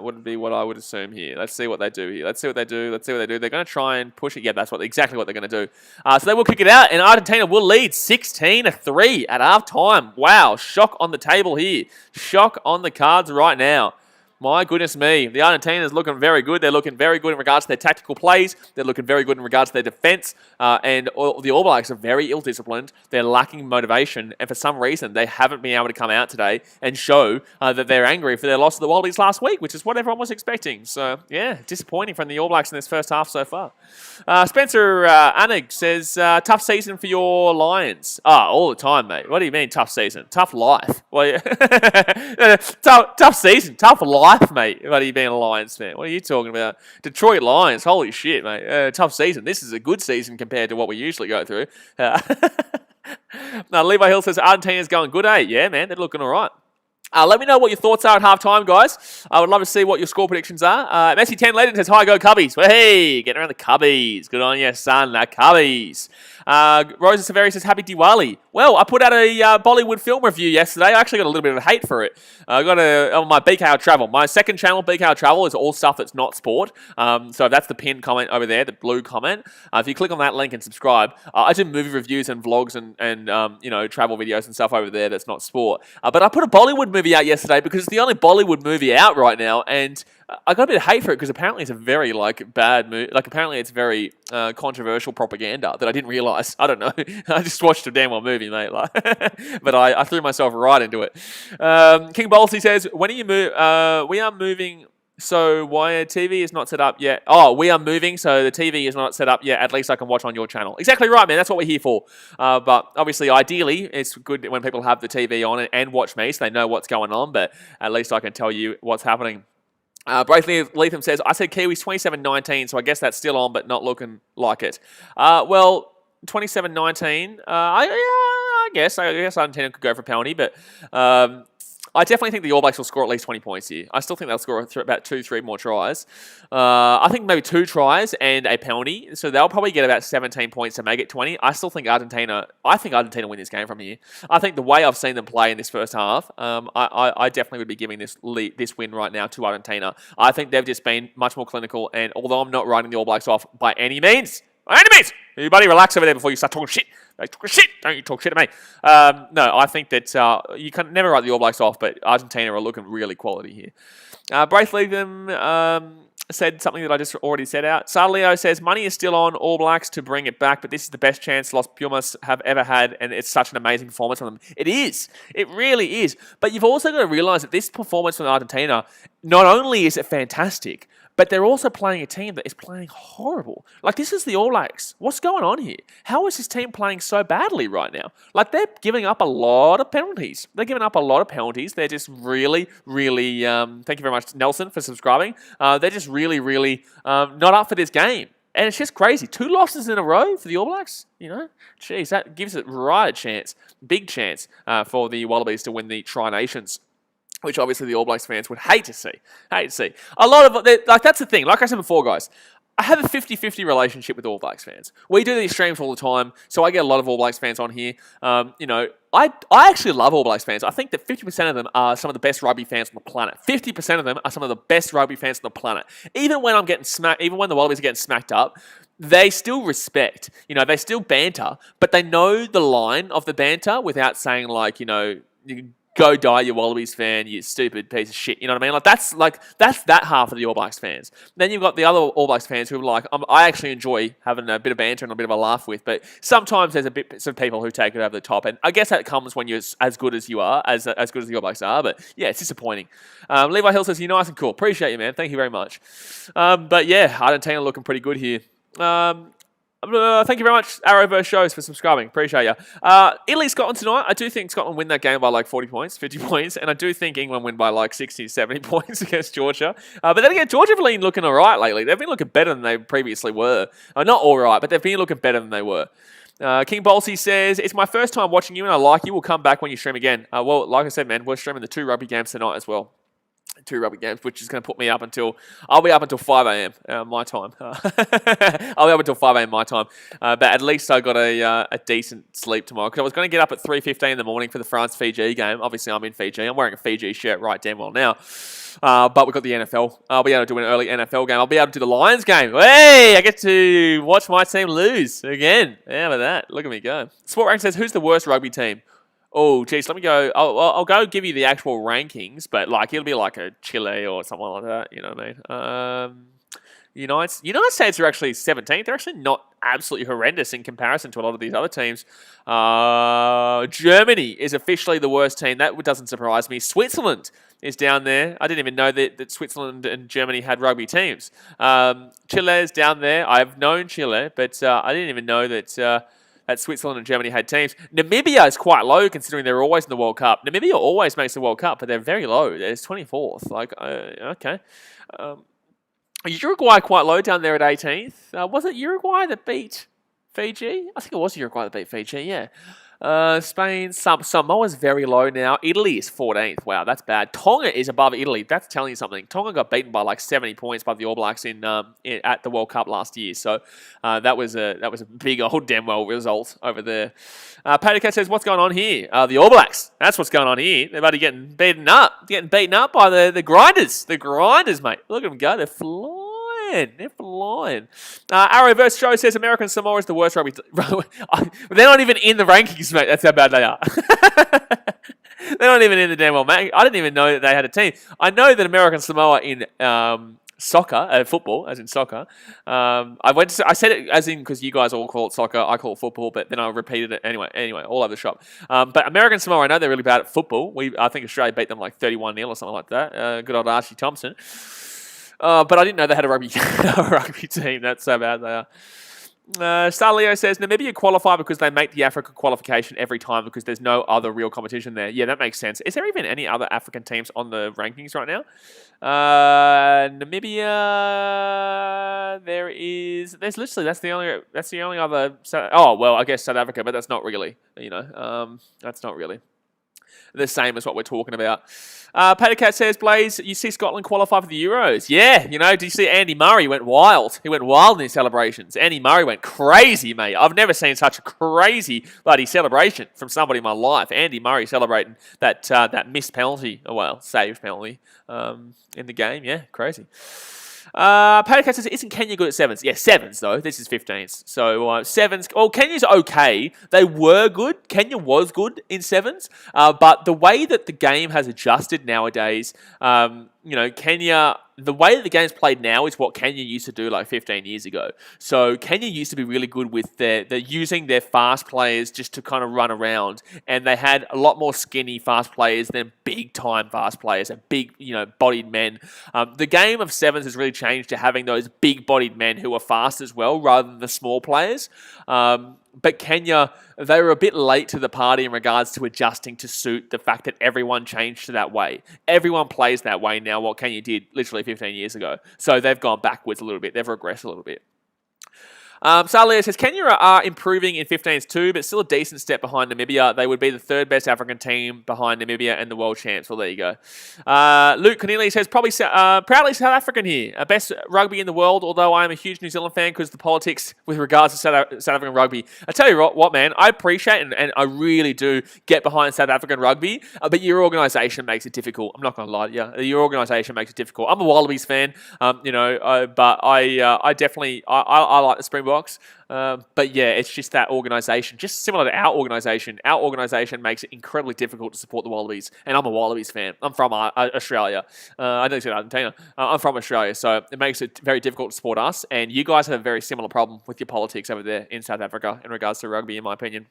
Wouldn't be what I would assume here. Let's see what they do here. Let's see what they do. They're going to try and push it. Yeah, that's exactly what they're going to do. So they will kick it out, and Argentina will lead 16-3 at half time. Wow, shock on the table here. Shock on the cards right now. My goodness me. The Argentina's looking very good. They're looking very good in regards to their tactical plays. They're looking very good in regards to their defense. And the All Blacks are very ill-disciplined. They're lacking motivation. And for some reason, they haven't been able to come out today and show that they're angry for their loss to the Wallabies last week, which is what everyone was expecting. So, yeah, disappointing from the All Blacks in this first half so far. Spencer Anig says, tough season for your Lions. All the time, mate. What do you mean tough season? Tough life. Well, yeah. tough season. Tough life. Mate, what are you being a Lions fan? What are you talking about? Detroit Lions, holy shit, mate. Tough season. This is a good season compared to what we usually go through. Now, Levi Hill says, Argentina's going good, eh? Yeah, man, they're looking all right. Let me know what your thoughts are at halftime, guys. I would love to see what your score predictions are. Messi 10 Legend says, hi, go Cubbies. Well, hey, getting around the Cubbies. Good on you, son. The Cubbies. Rosa Severi says, happy Diwali. Well, I put out a Bollywood film review yesterday. I actually got a little bit of hate for it. I got on my BKR Travel. My second channel, BKR Travel, is all stuff that's not sport. So that's the pinned comment over there, the blue comment. If you click on that link and subscribe, I do movie reviews and vlogs and travel videos and stuff over there that's not sport. But I put a Bollywood movie out yesterday because it's the only Bollywood movie out right now, and I got a bit of hate for it because apparently it's a very bad movie. Apparently it's very controversial propaganda that I didn't realize. I don't know. I just watched a damn well movie, mate. But I threw myself right into it. King Bolsey says, when are you we are moving. So why TV is not set up yet? Oh, we are moving, so the TV is not set up yet. At least I can watch on your channel. Exactly right, man. That's what we're here for. But obviously, ideally, it's good when people have the TV on and watch me so they know what's going on. But at least I can tell you what's happening. Braithwaite Leatham says, I said Kiwis 27-19, so I guess that's still on, but not looking like it. Well, 27-19, I guess Argentina could go for a penalty, but I definitely think the All Blacks will score at least 20 points here. I still think they'll score about 2-3 more tries. I think maybe 2 tries and a penalty, so they'll probably get about 17 points to make it 20. I still think Argentina win this game from here. I think the way I've seen them play in this first half, I definitely would be giving this win right now to Argentina. I think they've just been much more clinical, and although I'm not writing the All Blacks off by any means, everybody relax over there before you start talking shit. Don't you talk shit to me. No, I think that you can never write the All Blacks off, but Argentina are looking really quality here. Braithwaite said something that I just already said out. Sarleo says, money is still on All Blacks to bring it back, but this is the best chance Los Pumas have ever had, and it's such an amazing performance from them. It is. It really is. But you've also got to realise that this performance from Argentina, not only is it fantastic, but they're also playing a team that is playing horrible. This is the All Blacks. What's going on here? How is this team playing so badly right now? They're giving up a lot of penalties. They're They're just really, really, thank you very much, Nelson, for subscribing. They're just really, really not up for this game. And it's just crazy. 2 losses in a row for the All Blacks. Jeez, that gives it right a chance, big chance for the Wallabies to win the Tri-Nations, which obviously the All Blacks fans would hate to see. A lot of that's the thing. Like I said before, guys, I have a 50-50 relationship with All Blacks fans. We do these streams all the time, so I get a lot of All Blacks fans on here. I actually love All Blacks fans. I think that 50% of them are some of the best rugby fans on the planet. 50% of them are some of the best rugby fans on the planet. Even when I'm getting smacked, even when the Wallabies are getting smacked up, they still respect. They still banter, but they know the line of the banter without saying you go die, you Wallabies fan, you stupid piece of shit. You know what I mean? That's that half of the All Blacks fans. Then you've got the other All Blacks fans who are I actually enjoy having a bit of banter and a bit of a laugh with, but sometimes there's a bit some people who take it over the top, and I guess that comes when you're as good as you are, as good as the All Blacks are. But yeah, it's disappointing. Levi Hill says, you're nice and cool. Appreciate you, man. Thank you very much. But yeah, Argentina looking pretty good here. Thank you very much, Arrowverse Shows, for subscribing. Appreciate you. Italy, Scotland tonight. I do think Scotland win that game by 40 points, 50 points, and I do think England win by 60, 70 points against Georgia. But then again, Georgia have been looking all right lately. They've been looking better than they previously were. Not all right, but they've been looking better than they were. King Bolsey says, it's my first time watching you and I like you. We'll come back when you stream again. Well, like I said, man, we're streaming the 2 rugby games tonight as well. 2 rugby games, which is going to put me up until... I'll be up until 5 a.m. My time. I'll be up until 5 a.m. my time. But at least I got a decent sleep tomorrow. Because I was going to get up at 3:15 in the morning for the France-Fiji game. Obviously, I'm in Fiji. I'm wearing a Fiji shirt right damn well now. But we've got the NFL. I'll be able to do an early NFL game. I'll be able to do the Lions game. Hey, I get to watch my team lose again. How about that? Look at me go. Sport Rank says, who's the worst rugby team? Oh, geez, let me go. I'll go give you the actual rankings, but like it'll be like a Chile or something like that. You know what I mean? United States are actually 17th. They're actually not absolutely horrendous in comparison to a lot of these other teams. Germany is officially the worst team. That doesn't surprise me. Switzerland is down there. I didn't even know that Switzerland and Germany had rugby teams. Chile is down there. I've known Chile, but I didn't even know that Switzerland and Germany had teams. Namibia is quite low considering they're always in the World Cup. Namibia always makes the World Cup, but they're very low. It's 24th. Okay. Uruguay quite low down there at 18th. Was it Uruguay that beat Fiji? I think it was Uruguay that beat Fiji, yeah. Spain, Samoa's very low now. Italy is 14th. Wow, that's bad. Tonga is above Italy. That's telling you something. Tonga got beaten by like 70 points by the All Blacks at the World Cup last year. So that was a big old damn well result over there. Patacat says, what's going on here? The All Blacks. That's what's going on here. They're about to getting beaten up by the Grinders. The Grinders, mate. Look at them go. They're flying. They're flying. Arrowverse Show says American Samoa is the worst rugby. They're not even in the rankings, mate. That's how bad they are. They're not even in the damn well, mate. I didn't even know that they had a team. I know that American Samoa in soccer, football, as in soccer. I said it as in because you guys all call it soccer, I call it football, but then I repeated it anyway, all over the shop. But American Samoa, I know they're really bad at football. I think Australia beat them like 31-0 or something like that. Good old Archie Thompson. But I didn't know they had a rugby team. That's so bad they are. Starleo says, Namibia qualify because they make the Africa qualification every time because there's no other real competition there. Yeah, that makes sense. Is there even any other African teams on the rankings right now? Namibia, there's literally, that's the only other, I guess South Africa, but that's not really, that's not really the same as what we're talking about. Patacat says, Blaze, you see Scotland qualify for the Euros. Yeah, did you see Andy Murray? He went wild. He went wild in his celebrations. Andy Murray went crazy, mate. I've never seen such a crazy bloody celebration from somebody in my life. Andy Murray celebrating that missed penalty, saved penalty in the game. Yeah, crazy. Patacat says, isn't Kenya good at sevens? Yeah, sevens, though. This is 15s. So, sevens. Well, Kenya's okay. They were good. Kenya was good in sevens. But the way that the game has adjusted nowadays, Kenya, the way that the game's played now is what Kenya used to do like 15 years ago. So Kenya used to be really good with they're using their fast players just to kind of run around, and they had a lot more skinny fast players than big time fast players and big, bodied men. The game of sevens has really changed to having those big bodied men who are fast as well, rather than the small players. But Kenya, they were a bit late to the party in regards to adjusting to suit the fact that everyone changed to that way. Everyone plays that way now, what Kenya did literally 15 years ago. So they've gone backwards a little bit. They've regressed a little bit. Salio says, Kenya are improving in 15s too, but still a decent step behind Namibia. They would be the third best African team behind Namibia and the world champs. Well, there you go. Luke Cornelius says, proudly South African here. Best rugby in the world, although I am a huge New Zealand fan because the politics with regards to South African rugby. I tell you what, man, I appreciate and I really do get behind South African rugby, but your organisation makes it difficult. I'm not going to lie to you. Your organisation makes it difficult. I'm a Wallabies fan, but I definitely like the Springboks. But yeah, it's just that organisation, just similar to our organisation. Our organisation makes it incredibly difficult to support the Wallabies, and I'm a Wallabies fan. I'm from Australia. I don't say Argentina. I'm from Australia, so it makes it very difficult to support us. And you guys have a very similar problem with your politics over there in South Africa in regards to rugby, in my opinion.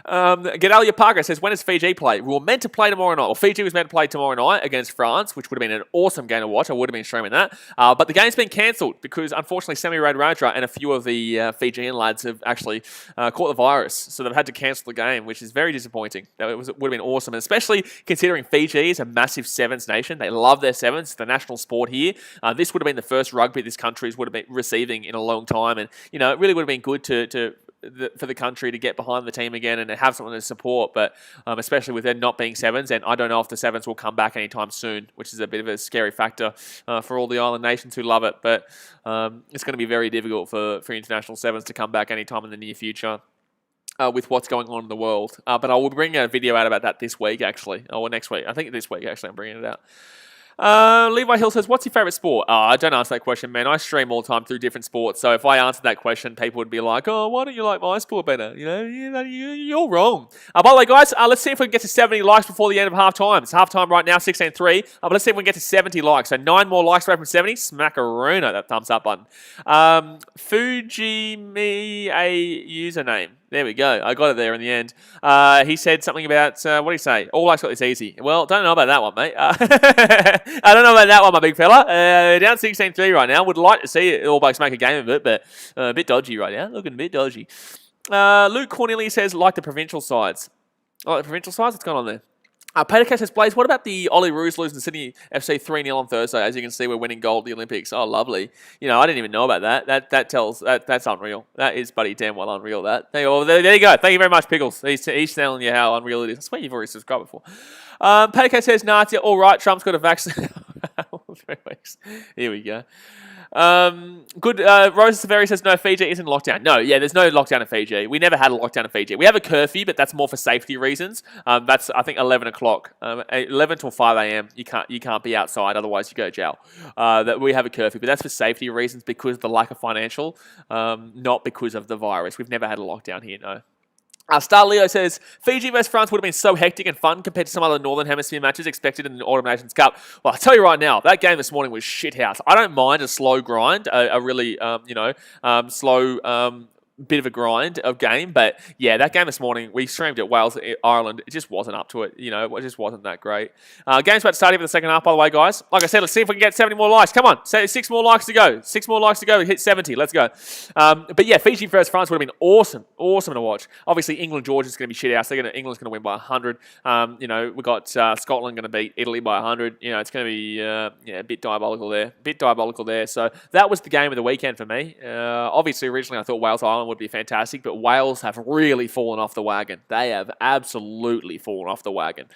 Gedalia Parker says, when does Fiji play? We were meant to play tomorrow night. Well, Fiji was meant to play tomorrow night against France, which would have been an awesome game to watch. I would have been streaming that. But the game's been cancelled because, unfortunately, Semi Radradra and a few of the Fijian lads have actually caught the virus. So they've had to cancel the game, which is very disappointing. It would have been awesome, especially considering Fiji is a massive sevens nation. They love their sevens. It's the national sport here. This would have been the first rugby this country would have been receiving in a long time. And, it really would have been good for the country to get behind the team again and have something to support, but especially with there not being sevens, and I don't know if the sevens will come back anytime soon, which is a bit of a scary factor for all the island nations who love it, but it's going to be very difficult for international sevens to come back anytime in the near future. With what's going on in the world. But I will bring a video out about that this week, actually, or next week. I think this week, actually, I'm bringing it out. Levi Hill says, what's your favourite sport? Oh, I don't answer that question, man. I stream all the time through different sports. So if I answered that question, people would be like, oh, why don't you like my sport better? You're wrong. By the way, guys, let's see if we can get to 70 likes before the end of half-time. It's half-time right now, 16-3. But let's see if we can get to 70 likes. So 9 more likes away from 70. Smackarooner, that thumbs up button. Fujimi a username. There we go. I got it there in the end. He said something about, what did he say? All Blacks got this easy. Well, don't know about that one, mate. I don't know about that one, my big fella. Down 16-3 right now. Would like to see it, All Blacks make a game of it, but a bit dodgy right now. Looking a bit dodgy. Luke Cornelius says, like the provincial sides. Like the provincial sides? What's going on there? Peter says, Blaze, what about the Ollie Roos losing to Sydney FC 3-0 on Thursday? As you can see, we're winning gold at the Olympics. Oh, lovely. I didn't even know about that. That's unreal. That is bloody damn well unreal, that. There you go. Thank you very much, Pickles. He's telling you how unreal it is. I swear you've already subscribed before. Peter says, nah, it's all right. Trump's got a vaccine. 3 weeks. Here we go. Good. Rosa Severi says, no, Fiji isn't lockdown. No, yeah, there's no lockdown in Fiji. We never had a lockdown in Fiji. We have a curfew, but that's more for safety reasons. That's, I think, 11 o'clock. 11 till 5 a.m. You can't be outside, otherwise you go to jail. That we have a curfew, but that's for safety reasons because of the lack of financial, not because of the virus. We've never had a lockdown here, no. Star Leo says, Fiji vs France would have been so hectic and fun compared to some other Northern Hemisphere matches expected in the Autumn Nations Cup. Well, I'll tell you right now, that game this morning was shithouse. I don't mind a slow grind, a really, slow bit of a grind of game. But, yeah, that game this morning, we streamed it, Wales, Ireland. It just wasn't up to it. It just wasn't that great. Game's about to start here for the second half, by the way, guys. Like I said, let's see if we can get 70 more likes. Come on, 6 more likes to go. 6 more likes to go. Hit 70. Let's go. But, yeah, Fiji versus France would have been awesome. Awesome to watch. Obviously, England, Georgia is going to be shit house. England's going to win by 100. We've got Scotland going to beat Italy by 100. It's going to be a bit diabolical there. So that was the game of the weekend for me. Obviously, originally I thought Wales, Ireland would be fantastic, but Wales have really fallen off the wagon. They have absolutely fallen off the wagon.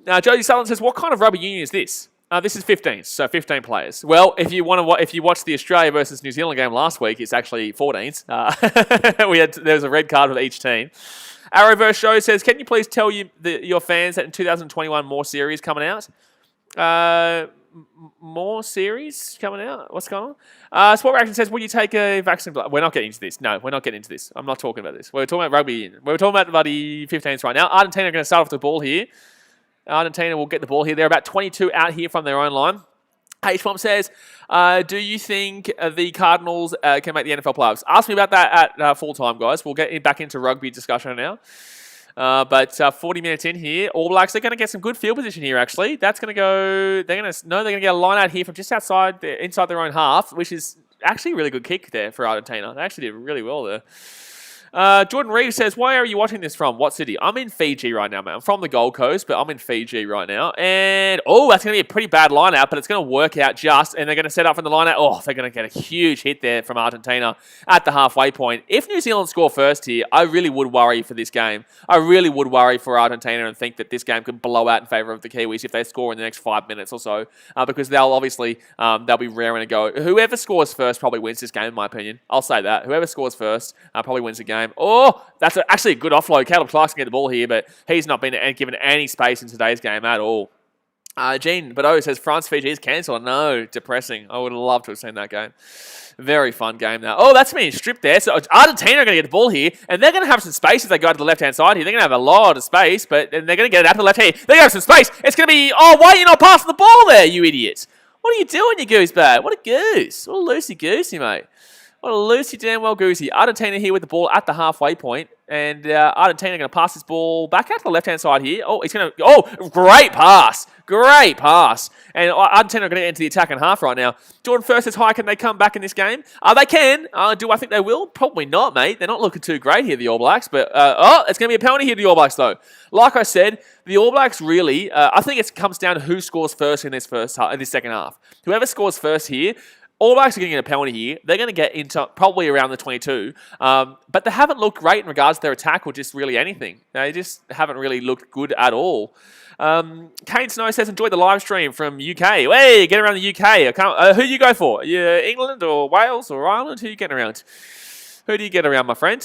Now, Josie Sutherland says, what kind of rugby union is this? This is 15, so 15 players. Well, if you watched the Australia versus New Zealand game last week, it's actually 14s. There was a red card with each team. Arrowverse Show says, can you please tell your fans that in 2021 more series coming out? More series coming out? What's going on? Sport Reaction says, will you take a vaccine? We're not getting into this. No, we're not getting into this. I'm not talking about this. We're talking about rugby union. We're talking about the bloody 15s right now. Argentina are going to start off the ball here. Argentina will get the ball here. They're about 22 out here from their own line. H-Bomb says, do you think the Cardinals can make the NFL playoffs? Ask me about that at full time, guys. We'll get back into rugby discussion now. But 40 minutes in here, All Blacks, they're going to get some good field position here, actually. That's going to go, they're going to get a line out here from just outside, inside their own half, which is actually a really good kick there for Argentina. They actually did really well there. Jordan Reeves says, why are you watching this from? What city? I'm in Fiji right now, man. I'm from the Gold Coast, but I'm in Fiji right now. And, that's going to be a pretty bad line-out, but it's going to work out just. And they're going to set up from the line-out. Oh, they're going to get a huge hit there from Argentina at the halfway point. If New Zealand score first here, I really would worry for this game. I really would worry for Argentina and think that this game could blow out in favour of the Kiwis if they score in the next 5 minutes or so. Because they'll be raring to go. Whoever scores first probably wins this game, in my opinion. I'll say that. Whoever scores first probably wins the game. Oh, that's actually a good offload. Caleb Clark's going to get the ball here, but he's not been given any space in today's game at all. Gene Badeau says France-Fiji is cancelled. No, depressing. I would love to have seen that game. Very fun game now. Oh, that's being stripped there. So Argentina are going to get the ball here, and they're going to have some space if they go to the left-hand side here. They're going to have a lot of space, but they're going to get it out to the left here. They're going to have some space. It's going to be, why are you not passing the ball there, you idiot? What are you doing, you goosebag? What a goose. What a loosey-goosey, mate. What a loosey damn well goosey. Argentina here with the ball at the halfway point. And Argentina are going to pass this ball back out to the left-hand side here. Great pass. Great pass. And Argentina are going to get into the attacking half right now. Jordan First says, hi, can they come back in this game? They can. Do I think they will? Probably not, mate. They're not looking too great here, the All Blacks. But, it's going to be a penalty here to the All Blacks, though. Like I said, the All Blacks really, I think it comes down to who scores first in this second half. Whoever scores first here, All Blacks are going to get a penalty here. They're going to get into probably around the 22. But they haven't looked great in regards to their attack or just really anything. They just haven't really looked good at all. Kane Snow says, enjoy the live stream from UK. Hey, get around the UK. Who do you go for? England or Wales or Ireland? Who are you getting around? Who do you get around, my friend?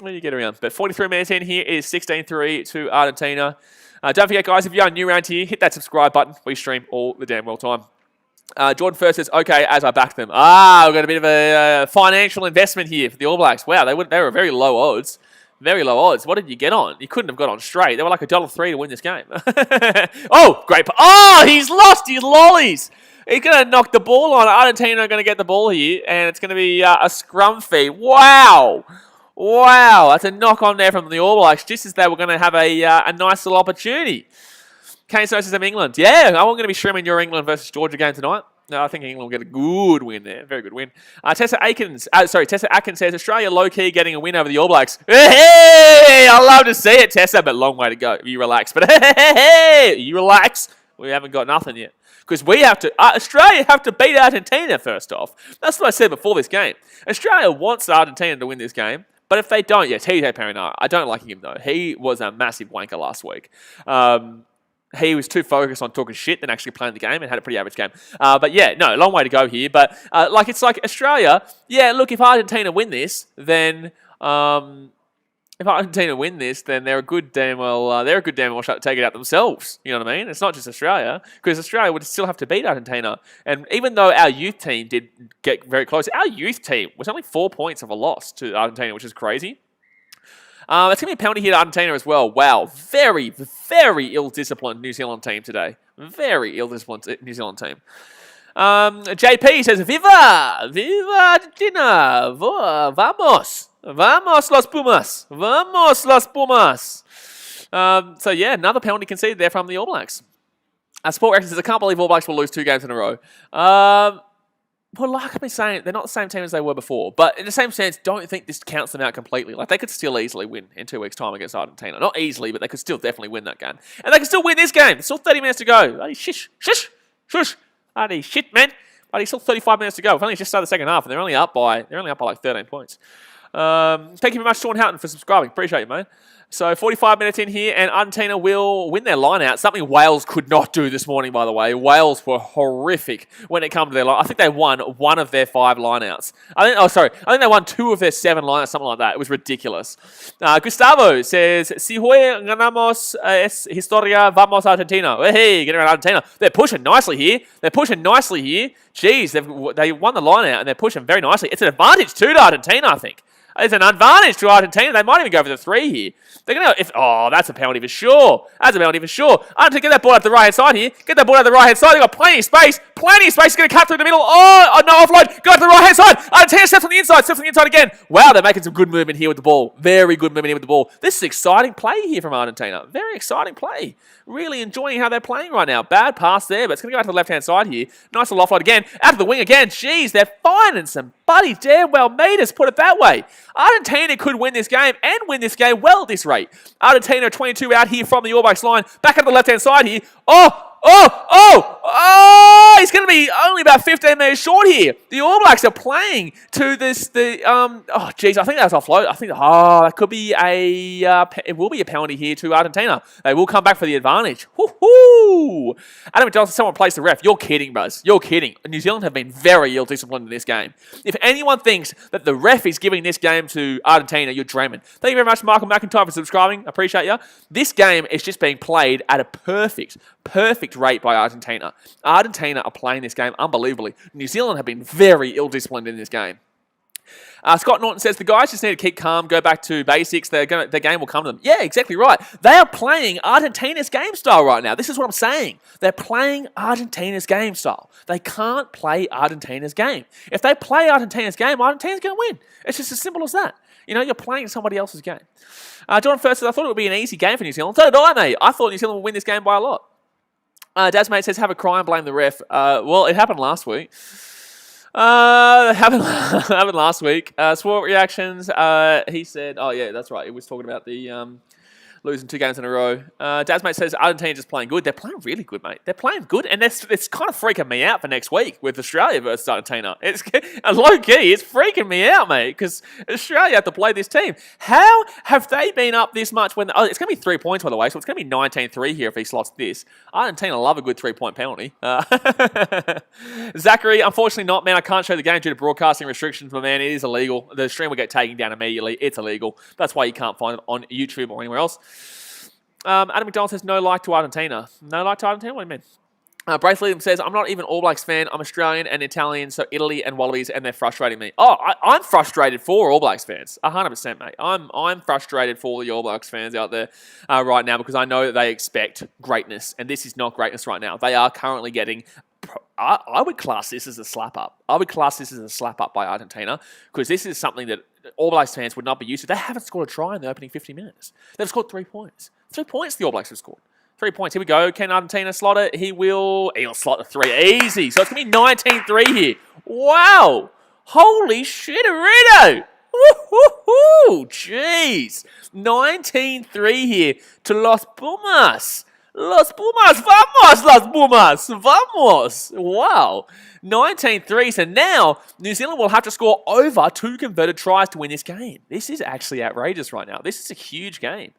When you get around. But 43 minutes in here is 16-3 to Argentina. Don't forget, guys, if you are new around here, hit that subscribe button. We stream all the damn well time. Jordan first says, okay, as I back them. We've got a bit of a financial investment here for the All Blacks. Wow, they were very low odds. Very low odds. What did you get on? You couldn't have got on straight. They were like $1.03 to win this game. Oh, great. He's lost his lollies. He's going to knock the ball on. Argentina are going to get the ball here, and it's going to be a scrum feed. Wow. Wow. That's a knock on there from the All Blacks, just as they were going to have a nice little opportunity. Kane says I'm England. Yeah, I'm going to be streaming your England versus Georgia game tonight. No, I think England will get a good win there. Very good win. Tessa Atkins says, Australia low-key getting a win over the All Blacks. Hey, I love to see it, Tessa, but long way to go. You relax. But hey, you relax. We haven't got nothing yet. Because Australia have to beat Argentina first off. That's what I said before this game. Australia wants Argentina to win this game. But if they don't, TJ Perry, I don't like him though. He was a massive wanker last week. He was too focused on talking shit than actually playing the game and had a pretty average game. But yeah, no, long way to go here. But it's like Australia. Yeah, look, if Argentina win this, then they're a good damn well shot to take it out themselves. You know what I mean? It's not just Australia, because Australia would still have to beat Argentina. And even though our youth team did get very close, our youth team was only 4 points of a loss to Argentina, which is crazy. It's going to be a penalty here to Argentina as well. Wow. Very, very ill-disciplined New Zealand team today. Very ill-disciplined New Zealand team. JP says, Viva! Viva Argentina! Vamos! Vamos los Pumas! Vamos los Pumas! So yeah, another penalty conceded there from the All Blacks. Sport Reaction says, I can't believe All Blacks will lose 2 games in a row. Well, like I've been saying, they're not the same team as they were before. But in the same sense, don't think this counts them out completely. Like, they could still easily win in 2 weeks' time against Argentina. Not easily, but they could still definitely win that game. And they can still win this game. There's still 30 minutes to go. Bloody shush. Bloody shit, man. Bloody still 35 minutes to go. We've only just started the second half, and they're only up by like 13 points. Thank you very much, Sean Houghton, for subscribing. Appreciate you, mate. So 45 minutes in here, and Argentina will win their line out. Something Wales could not do this morning, by the way. Wales were horrific when it came to their line. I think they won 1 of their 5 lineouts. I think they won 2 of their 7 lineouts, something like that. It was ridiculous. Gustavo says, Si hoy ganamos es historia, vamos Argentina. Hey, get around Argentina. They're pushing nicely here. Jeez, they won the line out, and they're pushing very nicely. It's an advantage too to Argentina, I think. It's an advantage to Argentina. They might even go for the 3 here. They're going to... that's a penalty for sure. Argentina, get that ball out the right-hand side here. They've got plenty of space. It's going to cut through the middle. No, offload. Go to the right-hand side. Argentina steps on the inside again. Wow, they're making some good movement here with the ball. Very good movement here with the ball. This is exciting play here from Argentina. Very exciting play. Really enjoying how they're playing right now. Bad pass there, but it's going to go out to the left-hand side here. Nice little offload again. Out to the wing again. Jeez, they're finding some bloody damn well meters, put it that way. Argentina could win this game and win this game well at this rate. Argentina 22 out here from the All Blacks line. Back up the left-hand side here. He's going to be only about 15 meters short here. The All Blacks are playing to this, I think that was offload. I think, that could be it will be a penalty here to Argentina. They will come back for the advantage. Woohoo! Adam Johnson, someone placed the ref. You're kidding, bros. You're kidding. New Zealand have been very ill-disciplined in this game. If anyone thinks that the ref is giving this game to Argentina, you're dreaming. Thank you very much, Michael McIntyre, for subscribing. I appreciate you. This game is just being played at a perfect rate by Argentina. Argentina are playing this game unbelievably. New Zealand have been very ill-disciplined in this game. Scott Norton says, the guys just need to keep calm, go back to basics. Their game will come to them. Yeah, exactly right. They are playing Argentina's game style right now. This is what I'm saying. They're playing Argentina's game style. They can't play Argentina's game. If they play Argentina's game, Argentina's going to win. It's just as simple as that. You're playing somebody else's game. John First says, I thought it would be an easy game for New Zealand. So did I, mate. I thought New Zealand would win this game by a lot. Dasmate says, have a cry and blame the ref. Well, it happened last week. Happened last week. Sport Reactions, he said, oh yeah, that's right. He was talking about the losing 2 games in a row. Dasmate says Argentina just playing good. They're playing really good, mate. They're playing good, and it's kind of freaking me out for next week with Australia versus Argentina. It's low key. It's freaking me out, mate, because Australia have to play this team. How have they been up this much when... Oh, it's going to be 3 points, by the way, so it's going to be 19-3 here if he slots this. Argentina love a good 3-point penalty. Zachary, unfortunately not, man. I can't show the game due to broadcasting restrictions, but man, it is illegal. The stream will get taken down immediately. It's illegal. That's why you can't find it on YouTube or anywhere else. Adam McDonald says, no like to Argentina. No like to Argentina? What do you mean? Brace Liam says, I'm not even All Blacks fan. I'm Australian and Italian, so Italy and Wallabies, and they're frustrating me. Oh, I'm frustrated for All Blacks fans. 100%, mate. I'm frustrated for the All Blacks fans out there right now because I know that they expect greatness, and this is not greatness right now. They are currently getting... I would class this as a slap-up. I would class this as a slap-up by Argentina because this is something that All Blacks fans would not be used to. They haven't scored a try in the opening 50 minutes. They've scored 3 points. 3 points the All Blacks have scored. 3 points. Here we go. Can Argentina slot it? He'll slot the 3. Easy. So it's going to be 19-3 here. Wow. Holy shit-a-rito. Woo-hoo-hoo. Jeez. 19-3 here to Los Pumas. Los Pumas, vamos, Los Pumas, vamos. Wow. 19-3. So now New Zealand will have to score over 2 converted tries to win this game. This is actually outrageous right now. This is a huge game.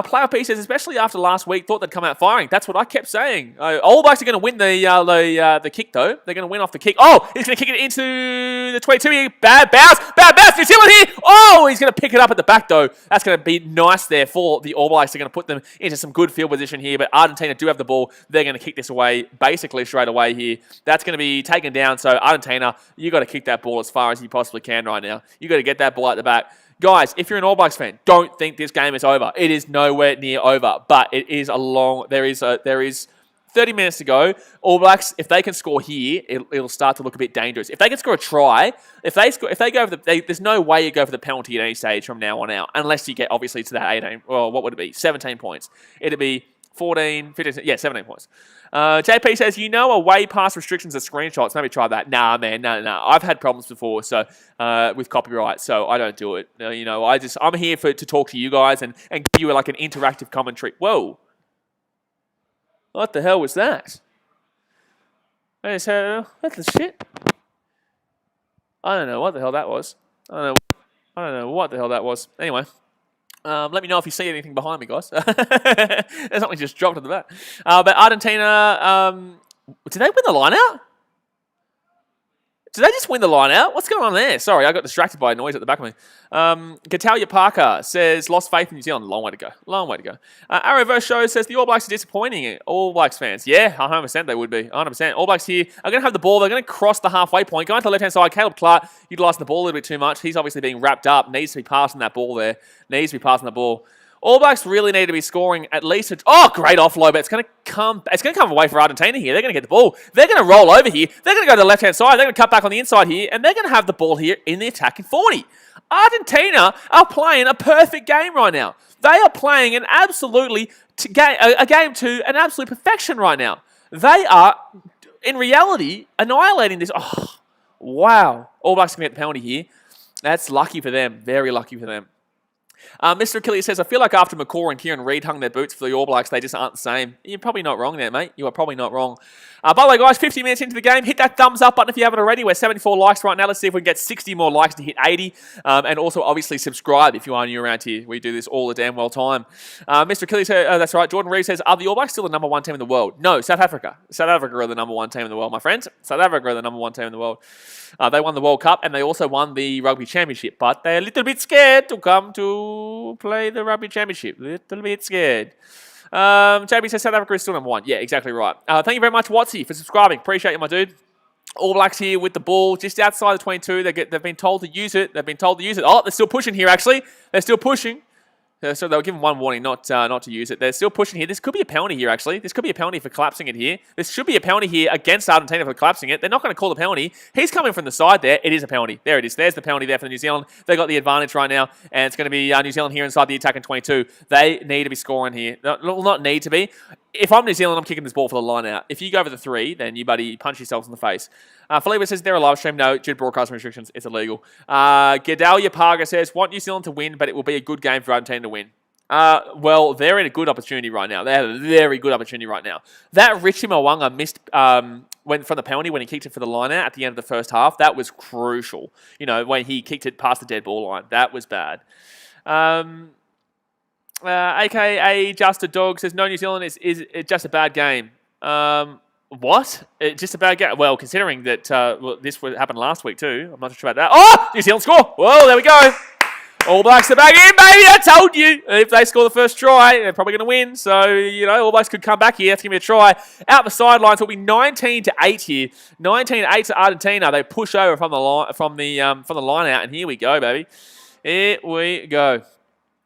Player P says, especially after last week, thought they'd come out firing. That's what I kept saying. All Blacks are going to win the kick, though. They're going to win off the kick. Oh, he's going to kick it into the 22 here. Bad bounce. Bad bounce. New Zealand here. Oh, he's going to pick it up at the back, though. That's going to be nice there for the All Blacks. They're going to put them into some good field position here, but Argentina do have the ball. They're going to kick this away basically straight away here. That's going to be taken down. So Argentina, you got to kick that ball as far as you possibly can right now. You got to get that ball at the back. Guys, if you're an All Blacks fan, don't think this game is over. It is nowhere near over, but it is there is 30 minutes to go. All Blacks, if they can score here, it'll start to look a bit dangerous. If they can score a try, if they go for there's no way you go for the penalty at any stage from now on out, unless you get obviously to that 18. Well, what would it be? 17 points. It'd be 14, 15, 17 points. JP says, a way past restrictions are screenshots. Maybe try that. Nah, man, no. I've had problems before, so with copyright, so I don't do it. I'm here to talk to you guys and give you like an interactive commentary. Whoa. What the hell was that? What the shit? I don't know what the hell that was. I don't know what the hell that was. Anyway. Let me know if you see anything behind me, guys. There's something just dropped at the back. But Argentina, did they win the line out? Did they just win the line out? What's going on there? Sorry, I got distracted by a noise at the back of me. Gatalia Parker says, lost faith in New Zealand. Long way to go. Long way to go. Arrowverse Show says, the All Blacks are disappointing. All Blacks fans. Yeah, 100% they would be. 100%. All Blacks here are going to have the ball. They're going to cross the halfway point. Going to the left-hand side. Caleb Clark utilising the ball a little bit too much. He's obviously being wrapped up. Needs to be passing that ball there. Needs to be passing the ball. All Blacks really need to be scoring at least... great offload, but it's going to come away for Argentina here. They're going to get the ball. They're going to roll over here. They're going to go to the left-hand side. They're going to cut back on the inside here, and they're going to have the ball here in the attacking 40. Argentina are playing a perfect game right now. They are playing an absolutely a game to an absolute perfection right now. They are, in reality, annihilating this. Oh, wow. All Blacks can get the penalty here. That's lucky for them. Very lucky for them. Mr. Achilles says, I feel like after McCaw and Kieran Reid hung their boots for the All Blacks, they just aren't the same. You're probably not wrong there, mate. You are probably not wrong. By the way, guys, 50 minutes into the game, hit that thumbs up button if you haven't already. We're 74 likes right now. Let's see if we can get 60 more likes to hit 80. And also, obviously, subscribe if you are new around here. We do this all the damn well time. Mr. Achilles says, that's right. Jordan Reeves says, are the All Blacks still the number 1 team in the world? No, South Africa. South Africa are the number 1 team in the world, my friends. South Africa are the number 1 team in the world. They won the World Cup and they also won the Rugby Championship, but they're a little bit scared to come to play the Rugby Championship. Little bit scared. JB says South Africa is still number 1. Yeah, exactly right. Thank you very much, Watsy, for subscribing. Appreciate you, my dude. All Blacks here with the ball just outside the 22. They've been told to use it. Oh, they're still pushing here, actually. They're still pushing. So they were given one warning not to use it. They're still pushing here. This could be a penalty here, actually. This could be a penalty for collapsing it here. This should be a penalty here against Argentina for collapsing it. They're not going to call the penalty. He's coming from the side there. It is a penalty. There it is. There's the penalty there for New Zealand. They got the advantage right now, and it's going to be New Zealand here inside the attacking 22. They need to be scoring here. Not need to be. If I'm New Zealand, I'm kicking this ball for the line out. If you go for the 3, then you punch yourselves in the face. Felipe says they're a live stream. No, due to broadcasting restrictions, it's illegal. Gedalia Parga says, want New Zealand to win, but it will be a good game for Argentina to win. Well, they're in a good opportunity right now. They have a very good opportunity right now. That Richie Mwanga missed went from the penalty when he kicked it for the line out at the end of the first half. That was crucial. When he kicked it past the dead ball line. That was bad. AKA Just a Dog says, no, New Zealand is just a bad game. What? Just a bad game? Well, considering that this happened last week too. I'm not sure about that. Oh! New Zealand score! Whoa, there we go. All Blacks are back in, baby! I told you! If they score the first try, they're probably going to win. So, All Blacks could come back here. That's going to be a try. Out the sidelines, it'll be 19-8 here. 19-8 to Argentina. They push over from the line out, and here we go, baby. Here we go.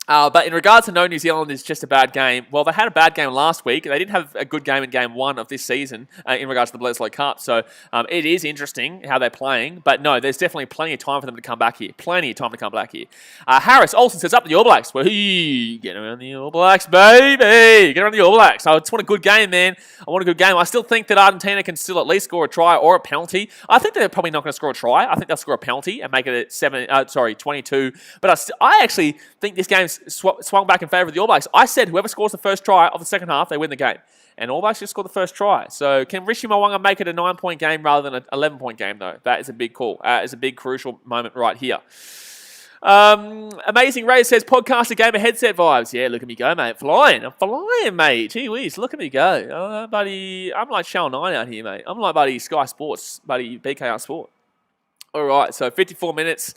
But in regards to no New Zealand is just a bad game, well, they had a bad game last week. They didn't have a good game in game 1 of this season in regards to the Bledisloe Cup. So it is interesting how they're playing. But no, there's definitely plenty of time for them to come back here. Plenty of time to come back here. Harris Olsen says, up the All Blacks. Well, get around the All Blacks, baby. Get around the All Blacks. I just want a good game, man. I want a good game. I still think that Argentina can still at least score a try or a penalty. I think they're probably not going to score a try. I think they'll score a penalty and make it 22. But I actually think this game's swung back in favour of the All Blacks. I said whoever scores the first try of the second half, they win the game. And All Blacks just scored the first try. So can Richie Mwanga make it a 9-point game rather than an 11-point game, though? That is a big call. It's a big, crucial moment right here. Amazing Ray says, podcaster gamer headset vibes. Yeah, look at me go, mate. I'm flying, mate. Gee whiz, look at me go. Buddy, I'm like Channel 9 out here, mate. I'm like buddy Sky Sports, buddy BKR Sport. All right, so 54 minutes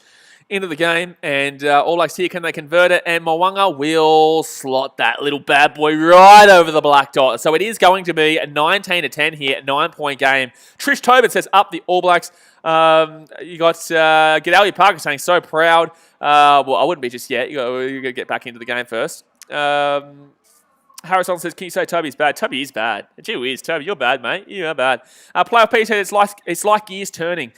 into the game, and All Blacks here, can they convert it? And Mwanga will slot that little bad boy right over the black dot. So it is going to be a 19-10 here, a 9-point game. Trish Tobin says, up the All Blacks. You got Gedalia Parker saying, so proud. Well, I wouldn't be just yet. You got to get back into the game first. Harrison says, can you say Toby's bad? Toby is bad. Gee whiz, Toby, you're bad, mate. You are bad. Player P said, it's like gears turning.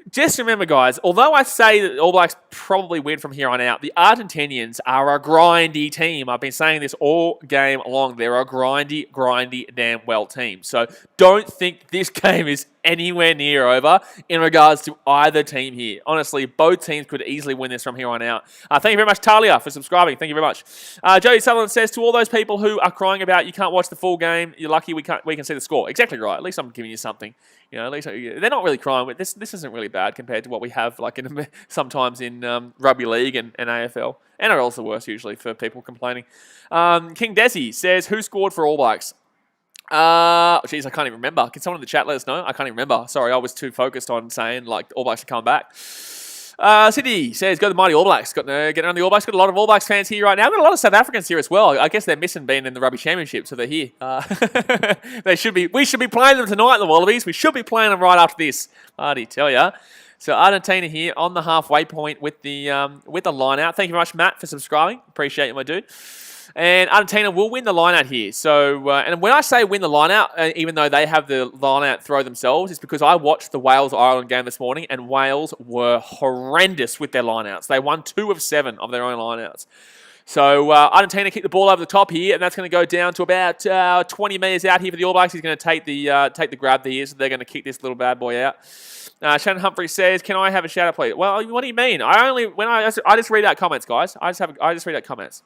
Just remember, guys, although I say that All Blacks probably win from here on out, the Argentinians are a grindy team. I've been saying this all game long. They're a grindy, damn well team. So don't think this game is anywhere near over in regards to either team here. Honestly, both teams could easily win this from here on out. Thank you very much, Talia, for subscribing. Thank you very much. Jody Sutherland says, to all those people who are crying about you can't watch the full game, you're lucky we can see the score. Exactly right. At least I'm giving you something. At least they're not really crying. This isn't really bad compared to what we have sometimes in rugby league and AFL. NRL's the worst usually for people complaining. King Desi says, who scored for All Blacks? Geez, I can't even remember. Can someone in the chat let us know? I can't even remember. Sorry, I was too focused on saying All Blacks are coming back. Sydney says, go to the mighty All Blacks. Get around the All Blacks. Got a lot of All Blacks fans here right now. Got a lot of South Africans here as well. I guess they're missing being in the Rugby Championship, so they're here. We should be playing them tonight, the Wallabies. We should be playing them right after this. Bloody tell ya. So Argentina here on the halfway point with the line out. Thank you very much, Matt, for subscribing. Appreciate you, my dude. And Argentina will win the line-out here. So, and when I say win the line-out, even though they have the line-out throw themselves, it's because I watched the Wales-Ireland game this morning, and Wales were horrendous with their line-outs. They won 2 of 7 of their own line-outs. So, Argentina kick the ball over the top here, and that's going to go down to about 20 metres out here for the All Blacks. He's going to take the grab here, so they're going to kick this little bad boy out. Shannon Humphrey says, "Can I have a shout-out, please?" Well, what do you mean? I just read out comments, guys. I just read out comments.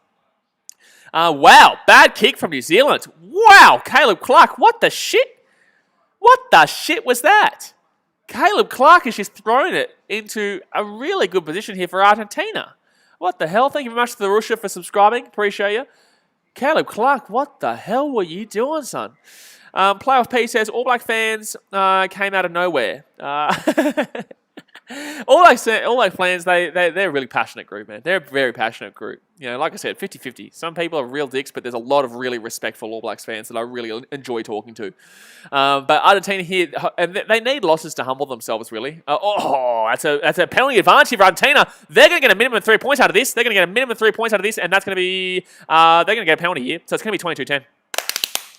Wow, bad kick from New Zealand. Wow, Caleb Clark, what the shit? What the shit was that? Caleb Clark has just thrown it into a really good position here for Argentina. What the hell? Thank you very much to the Russia for subscribing. Appreciate you. Caleb Clark, what the hell were you doing, son? Playoff P says, All Black fans came out of nowhere. All Black fans, they're a really passionate group, man. They're a very passionate group. Like I said, 50-50. Some people are real dicks, but there's a lot of really respectful All Blacks fans that I really enjoy talking to. But Argentina here, and they need losses to humble themselves, really. That's a penalty advantage here for Argentina. They're going to get a minimum of 3 points out of this. They're going to get a minimum of 3 points out of this, and that's going to be, they're going to get a penalty here. So it's going to be 22-10.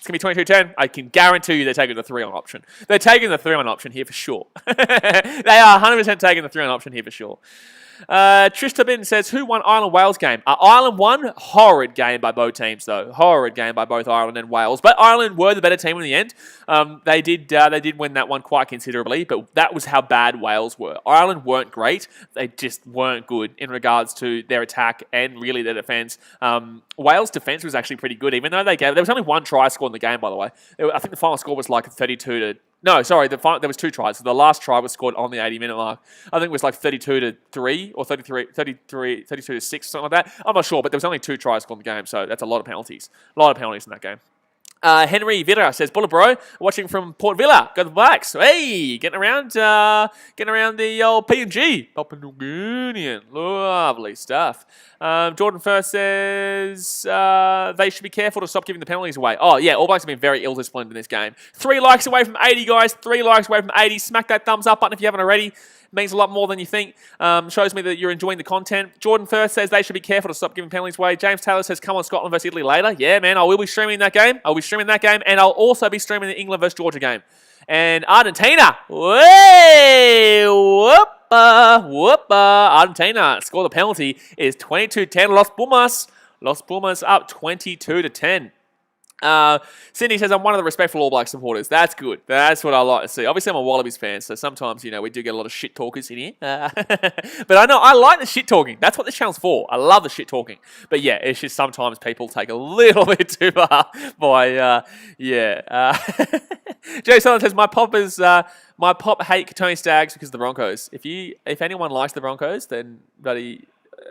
It's going to be 22-10. I can guarantee you they're taking the 3-on option. They're taking the 3-on option here for sure. They are 100% taking the 3-on option here for sure. Trish Tabin says, who won Ireland-Wales game? Ireland won. Horrid game by both teams, though. Horrid game by both Ireland and Wales. But Ireland were the better team in the end. They did win that one quite considerably, but that was how bad Wales were. Ireland weren't great. They just weren't good in regards to their attack and really their defence. Wales' defence was actually pretty good, even though there was only one try scored in the game, by the way. I think the final score was like 32 to... No, sorry, there was 2 tries. So the last try was scored on the 80-minute mark. I think it was like 32-3 or 32-6, something like that. I'm not sure, but there was only 2 tries scored in the game, so that's a lot of penalties. A lot of penalties in that game. Henry Villa says, Bulla bro, watching from Port Villa. Go the Blacks. Hey, getting around the old PNG. Papua New Guinean. Lovely stuff. Jordan First says they should be careful to stop giving the penalties away. Oh, yeah, All Blacks have been very ill-disciplined in this game. 3 likes away from 80, guys. 3 likes away from 80. Smack that thumbs up button if you haven't already. Means a lot more than you think. Shows me that you're enjoying the content. Jordan First says they should be careful to stop giving penalties away. James Taylor says, come on, Scotland versus Italy later. Yeah, man, I will be streaming that game. I'll be streaming that game, and I'll also be streaming the England versus Georgia game. And Argentina. Way, whoopa. Argentina score the penalty is 22-10. Los Pumas. Los Pumas up 22-10. Cindy says, I'm one of the respectful All Black supporters. That's good. That's what I like to see. Obviously, I'm a Wallabies fan, so sometimes, we do get a lot of shit talkers in here. But I know, I like the shit talking. That's what this channel's for. I love the shit talking. But yeah, it's just sometimes people take a little bit too far by, Jay Sullivan says, my pop hate Katoni Staggs because of the Broncos. If anyone likes the Broncos, then bloody...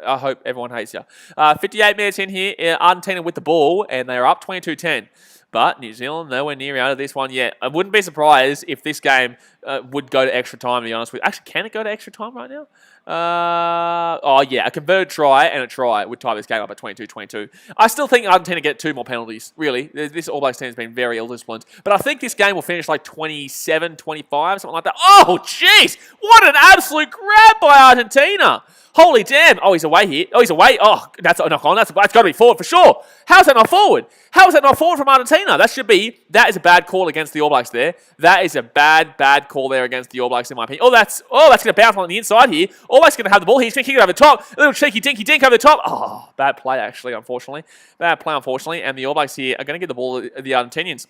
I hope everyone hates you. 58 minutes in here, Argentina with the ball, and they are up 22-10. But New Zealand nowhere near out of this one yet. I wouldn't be surprised if this game would go to extra time, to be honest with you. Actually, can it go to extra time right now? A converted try and a try would tie this game up at 22-22. I still think Argentina get 2 more penalties, really. This All Blacks team has been very ill-disciplined. But I think this game will finish like 27-25, something like that. Oh, jeez! What an absolute grab by Argentina! Holy damn. Oh, he's away here. Oh, he's away. Oh, that's a knock on. That's got to be forward for sure. How's that not forward? How is that not forward from Argentina? That is a bad call against the All Blacks there. That is a bad call there against the All Blacks in my opinion. That's going to bounce on the inside here. All Blacks going to have the ball here. He's going to kick it over the top. A little cheeky dinky dink over the top. Oh, bad play actually, unfortunately. And the All Blacks here are going to get the ball to the Argentinians.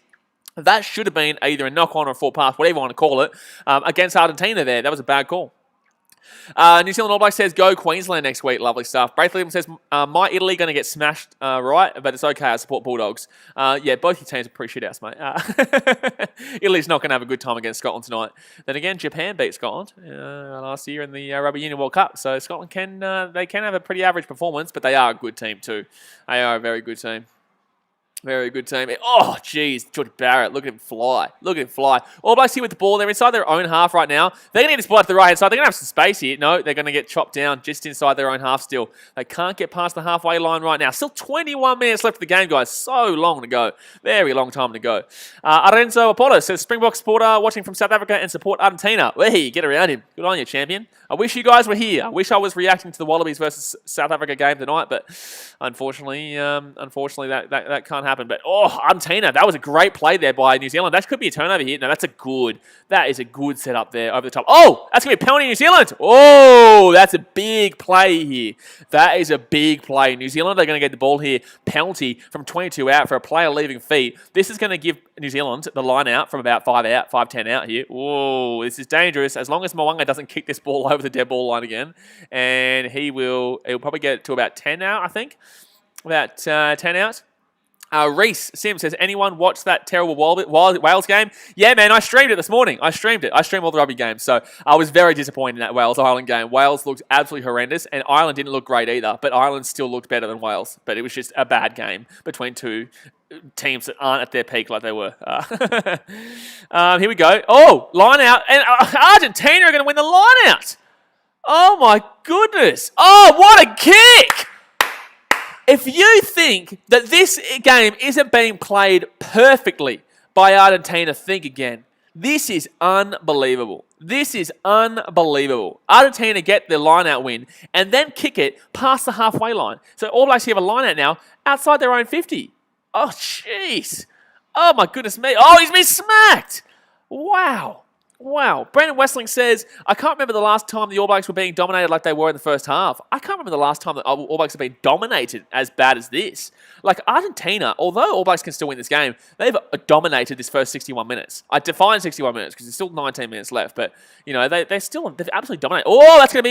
That should have been either a knock on or a full pass, whatever you want to call it, against Argentina there. That was a bad call. New Zealand All Blacks says, go Queensland next week. Lovely stuff. Braithwaite says, my Italy going to get smashed, right? But it's okay. I support Bulldogs. Both your teams are pretty shit house, mate. Italy's not going to have a good time against Scotland tonight. Then again, Japan beat Scotland last year in the Rugby Union World Cup. So Scotland can have a pretty average performance, but they are a good team too. They are a very good team. Very good team. Oh, jeez. George Barrett. Look at him fly. All Blacks here with the ball. They're inside their own half right now. They're going to get this ball to the right-hand side. They're going to have some space here. No, they're going to get chopped down just inside their own half still. They can't get past the halfway line right now. Still 21 minutes left of the game, guys. So long to go. Very long time to go. Arenzo Apollo says, Springbok supporter watching from South Africa and support Argentina. Hey, get around him. Good on you, champion. I wish you guys were here. I wish I was reacting to the Wallabies versus South Africa game tonight, but unfortunately, that can't happen. But, Argentina, that was a great play there by New Zealand. That could be a turnover here. No, that is a good setup there over the top. Oh, that's going to be a penalty New Zealand. Oh, that's a big play here. That is a big play. New Zealand are going to get the ball here. Penalty from 22 out for a player leaving feet. This is going to give New Zealand the line out from about 5-10 out here. Whoa, this is dangerous. As long as Mwanga doesn't kick this ball over the dead ball line again. And he'll probably get it to about 10 out, I think. About 10 out. Reese Sim says, anyone watch that terrible Wales game? Yeah, man, I streamed it this morning. I streamed all the rugby games. So I was very disappointed in that Wales-Ireland game. Wales looked absolutely horrendous, and Ireland didn't look great either. But Ireland still looked better than Wales. But it was just a bad game between two teams that aren't at their peak like they were. Here we go. Oh, line out. And Argentina are going to win the line out. Oh, my goodness. Oh, what a kick. If you think that this game isn't being played perfectly by Argentina, think again. This is unbelievable. Argentina get the line-out win and then kick it past the halfway line. So All Blacks have a line-out now outside their own 50. Oh, jeez. Oh, my goodness me. Oh, he's been smacked. Wow. Wow. Brandon Westling says, I can't remember the last time the All Blacks were being dominated like they were in the first half. I can't remember the last time the All Blacks have been dominated as bad as this. Like Argentina, although All Blacks can still win this game, they've dominated this first 61 minutes. I define 61 minutes because there's still 19 minutes left, but you know they've absolutely dominated. Oh, that's gonna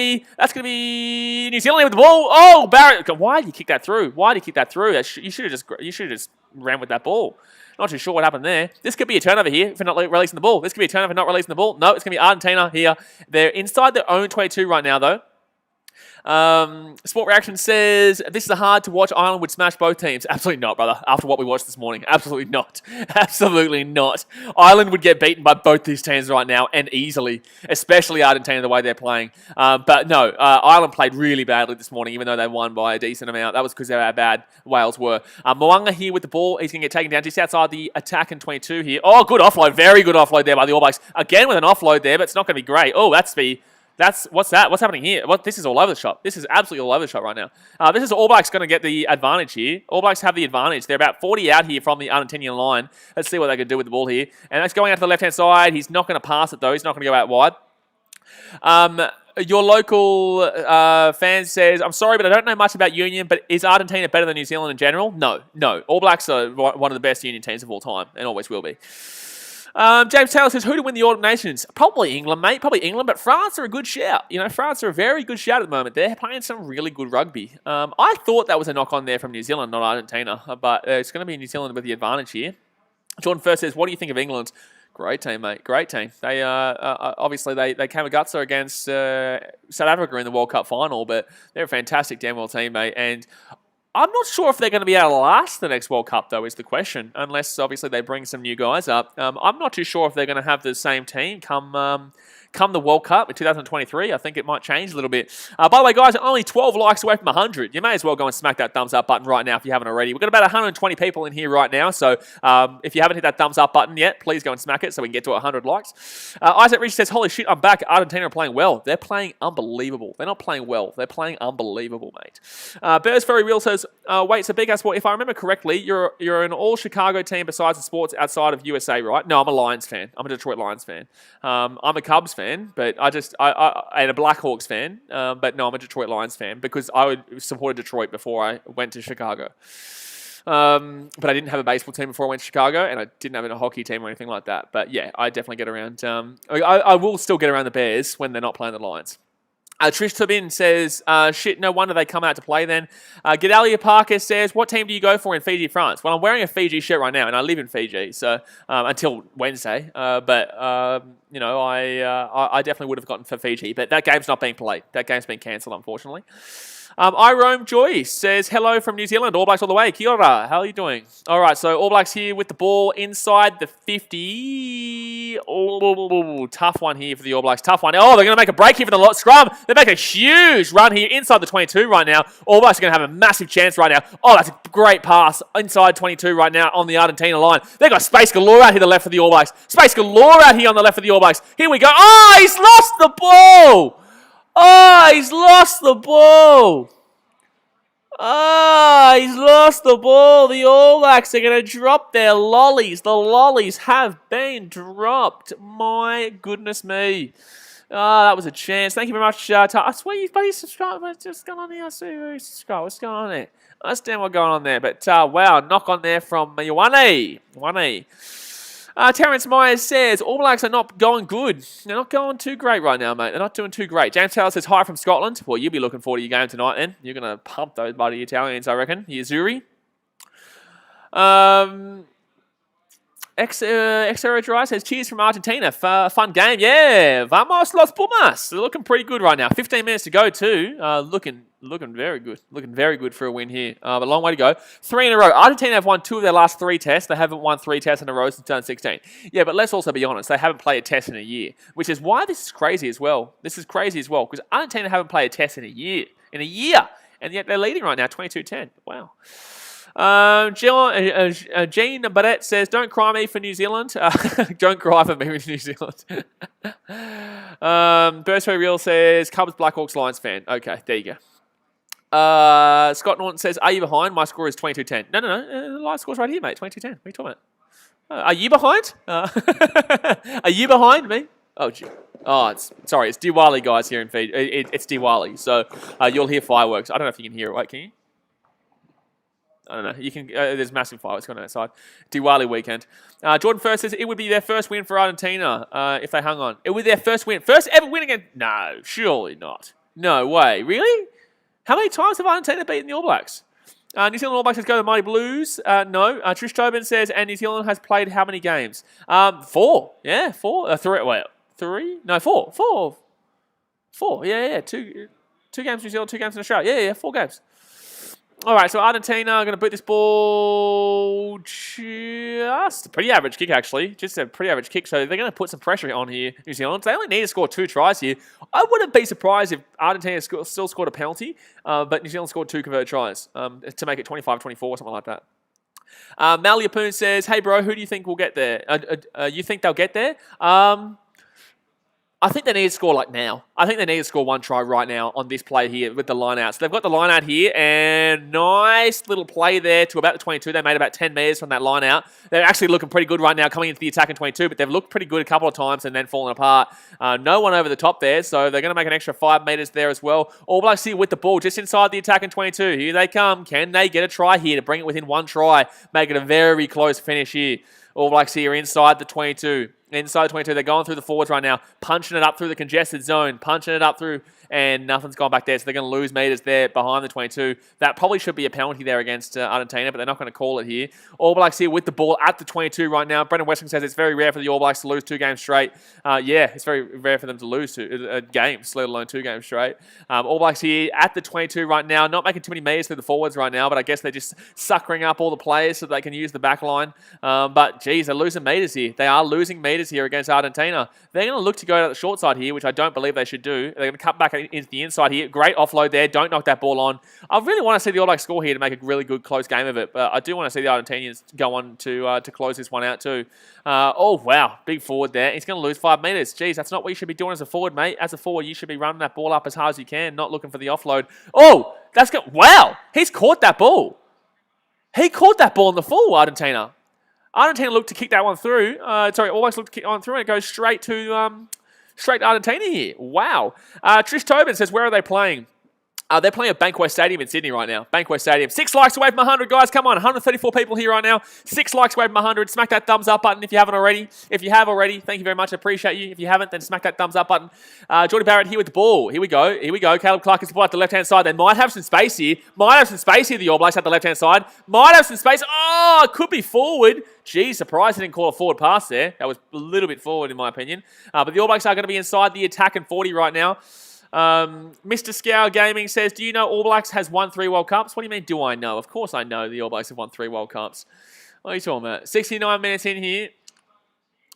be New Zealand with the ball. Oh, Barrett, why did you kick that through? Why did you kick that through? You should have just ran with that ball. Not too sure what happened there. This could be a turnover here for not releasing the ball. This could be a turnover for not releasing the ball. No, it's going to be Argentina here. They're inside their own 22 right now, though. Sport Reaction says, this is a hard to watch. Ireland would smash both teams. Absolutely not, brother. After what we watched this morning. Absolutely not. Absolutely not. Ireland would get beaten by both these teams right now, and easily. Especially Argentina, the way they're playing. But no, Ireland played really badly this morning, even though they won by a decent amount. That was because of how bad Wales were. Moanga here with the ball. He's going to get taken down just outside the attack in 22 here. Oh, good offload. Very good offload there by the All Blacks. Again with an offload there, but it's not going to be great. Oh, what's that? What's happening here? This is all over the shop. This is absolutely all over the shop right now. This is All Blacks going to get the advantage here. All Blacks have the advantage. They're about 40 out here from the Argentinian line. Let's see what they can do with the ball here. And that's going out to the left-hand side. He's not going to pass it, though. He's not going to go out wide. Your local fan says, I'm sorry, but I don't know much about Union, but is Argentina better than New Zealand in general? No. All Blacks are one of the best Union teams of all time, and always will be. James Taylor says, who to win the Autumn Nations? Probably England, mate. Probably England, but France are a good shout. You know, France are a very good shout at the moment. They're playing some really good rugby. I thought that was a knock on there from New Zealand, not Argentina, but it's going to be New Zealand with the advantage here. Jordan First says, what do you think of England? Great team, mate. Great team. They obviously they came a gutser against South Africa in the World Cup final, but they're a fantastic damn well team, mate. And I'm not sure if they're going to be able to last the next World Cup, though, is the question. Unless, obviously, they bring some new guys up. I'm not too sure if they're going to have the same team come the World Cup in 2023. I think it might change a little bit. By the way, guys, only 12 likes away from 100. You may as well go and smack that thumbs up button right now if you haven't already. We've got about 120 people in here right now, so if you haven't hit that thumbs up button yet, please go and smack it so we can get to 100 likes. Isaac Rich says, holy shit, I'm back. Argentina are playing well. They're playing unbelievable. They're not playing well. They're playing unbelievable, mate. Bears Very Real says, wait, so Big Ass Sport, if I remember correctly, you're an all-Chicago team besides the sports outside of USA, right? No, I'm a Lions fan. I'm a Detroit Lions fan. I'm a Cubs fan. But and a Blackhawks fan, but no, I'm a Detroit Lions fan because I supported Detroit before I went to Chicago. But I didn't have a baseball team before I went to Chicago, and I didn't have a hockey team or anything like that. But yeah, I definitely get around. I will still get around the Bears when they're not playing the Lions. Trish Tubin says, shit, no wonder they come out to play then. Gedalia Parker says, what team do you go for in Fiji, France? Well, I'm wearing a Fiji shirt right now, and I live in Fiji, so until Wednesday. But you know, I definitely would have gotten for Fiji, but that game's not being played. That game's been cancelled, unfortunately. I Roam Joyce says, hello from New Zealand, All Blacks all the way. Kia ora, how are you doing? All right, so All Blacks here with the ball inside the 50. Oh, tough one here for the All Blacks, tough one. Oh, they're going to make a break here for the scrum. They make a huge run here inside the 22 right now. All Blacks are going to have a massive chance right now. Oh, that's a great pass inside 22 right now on the Argentina line. They've got space galore out here to the left of the All Blacks. Space galore out here on the left of the All Blacks. Here we go. Oh, he's lost the ball. Oh, he's lost the ball. He's lost the ball. The All Blacks are going to drop their lollies. The lollies have been dropped. My goodness me. That was a chance. Thank you very much. I swear you've subscribed. What's just going on here? I see you subscribe. What's going on there? I understand what's going on there. But, wow, knock on there from Ioane. Terrence Myers says, All Blacks are not going good. They're not going too great right now, mate. They're not doing too great. James Taylor says, hi from Scotland. Well, you'll be looking forward to your game tonight, then. You're going to pump those bloody Italians, I reckon. Yazuri. Dry says, cheers from Argentina. Fun game. Yeah. Vamos los Pumas. They're looking pretty good right now. 15 minutes to go, too. Looking very good. Looking very good for a win here. But a long way to go. 3 in a row. Argentina have won 2 of their last 3 tests. They haven't won 3 tests in a row since 2016. Yeah, but let's also be honest. They haven't played a test in a year, which is why this is crazy as well. This is crazy as well because Argentina haven't played a test in a year. And yet they're leading right now, 22-10. Wow. Jean Barrett says, don't cry me for New Zealand. Don't cry for me with New Zealand. Burst Very Real says, Cubs, Blackhawks, Lions fan. Okay, there you go. Scott Norton says, are you behind? My score is 22-10. No. The live score's right here, mate. 22-10. What are you talking about? Are you behind? Are you behind me? Oh, gee. Oh, it's Diwali, guys, here in Fiji. It's Diwali, so you'll hear fireworks. I don't know if you can hear it. Wait, can you? I don't know. You can. There's massive fireworks going on outside. Diwali weekend. Jordan First says it would be their first win for Argentina if they hung on. It would be their first win. First ever win again? No, surely not. No way. Really? How many times have Argentina beaten the All Blacks? New Zealand All Blacks says go the Mighty Blues. No. Trish Tobin says, and New Zealand has played how many games? 4. Yeah, 4. 3. Wait, 3? No, 4. 4. 4. Yeah. 2 games New Zealand, 2 games in Australia. Yeah, 4 games. All right, so Argentina are going to boot this ball just a pretty average kick, actually. Just a pretty average kick, so they're going to put some pressure on here, New Zealand. They only need to score 2 tries here. I wouldn't be surprised if Argentina still scored a penalty, but New Zealand scored 2 converted tries to make it 25-24 or something like that. Mal Yapoon says, hey, bro, who do you think will get there? You think they'll get there? I think they need to score like now. I think they need to score 1 try right now on this play here with the line out. So they've got the line out here, and nice little play there to about the 22. They made about 10 metres from that line out. They're actually looking pretty good right now coming into the attack in 22, but they've looked pretty good a couple of times and then fallen apart. No one over the top there, so they're going to make an extra 5 metres there as well. All Blacks here with the ball just inside the attack in 22. Here they come. Can they get a try here to bring it within 1 try? Make it a very close finish here. All Blacks here inside the 22. Inside the 22, they're going through the forwards right now, punching it up through the congested zone, punching it up through, and nothing's gone back there, so they're going to lose meters there behind the 22. That probably should be a penalty there against Argentina, but they're not going to call it here. All Blacks here with the ball at the 22 right now. Brendan Westling says it's very rare for the All Blacks to lose 2 games straight. Yeah, it's very rare for them to lose games, let alone 2 games straight. All Blacks here at the 22 right now, not making too many meters through the forwards right now, but I guess they're just suckering up all the players so they can use the back line. But, geez, they're losing meters here. They are losing meters here against Argentina. They're going to look to go to the short side here, which I don't believe they should do. They're going to cut back into the inside here. Great offload there. Don't knock that ball on. I really want to see the All Blacks score here to make a really good close game of it, but I do want to see the Argentinians go on to close this one out too. Oh, wow. Big forward there. He's going to lose 5 meters. Jeez, that's not what you should be doing as a forward, mate. As a forward, you should be running that ball up as hard as you can, not looking for the offload. Oh, that's good. Wow. He's caught that ball. He caught that ball in the full, Argentina. Argentina looked to kick that one through. All Blacks looked to kick on through, and it goes straight to Argentina here. Wow. Trish Tobin says, where are they playing? They're playing at Bankwest Stadium in Sydney right now. Bankwest Stadium. 6 likes away from 100, guys. Come on, 134 people here right now. 6 likes away from 100. Smack that thumbs up button if you haven't already. If you have already, thank you very much. I appreciate you. If you haven't, then smack that thumbs up button. Jordy Barrett here with the ball. Here we go. Caleb Clark is the ball at the left-hand side. They might have some space here. The All Blacks at the left-hand side. Might have some space. Oh, it could be forward. Gee, surprised they didn't call a forward pass there. That was a little bit forward in my opinion. But the All Blacks are going to be inside the attack in 40 right now. Mr. Scour Gaming says, do you know All Blacks has won 3 World Cups? What do you mean, do I know? Of course I know the All Blacks have won 3 World Cups. What are you talking about? 69 minutes in here.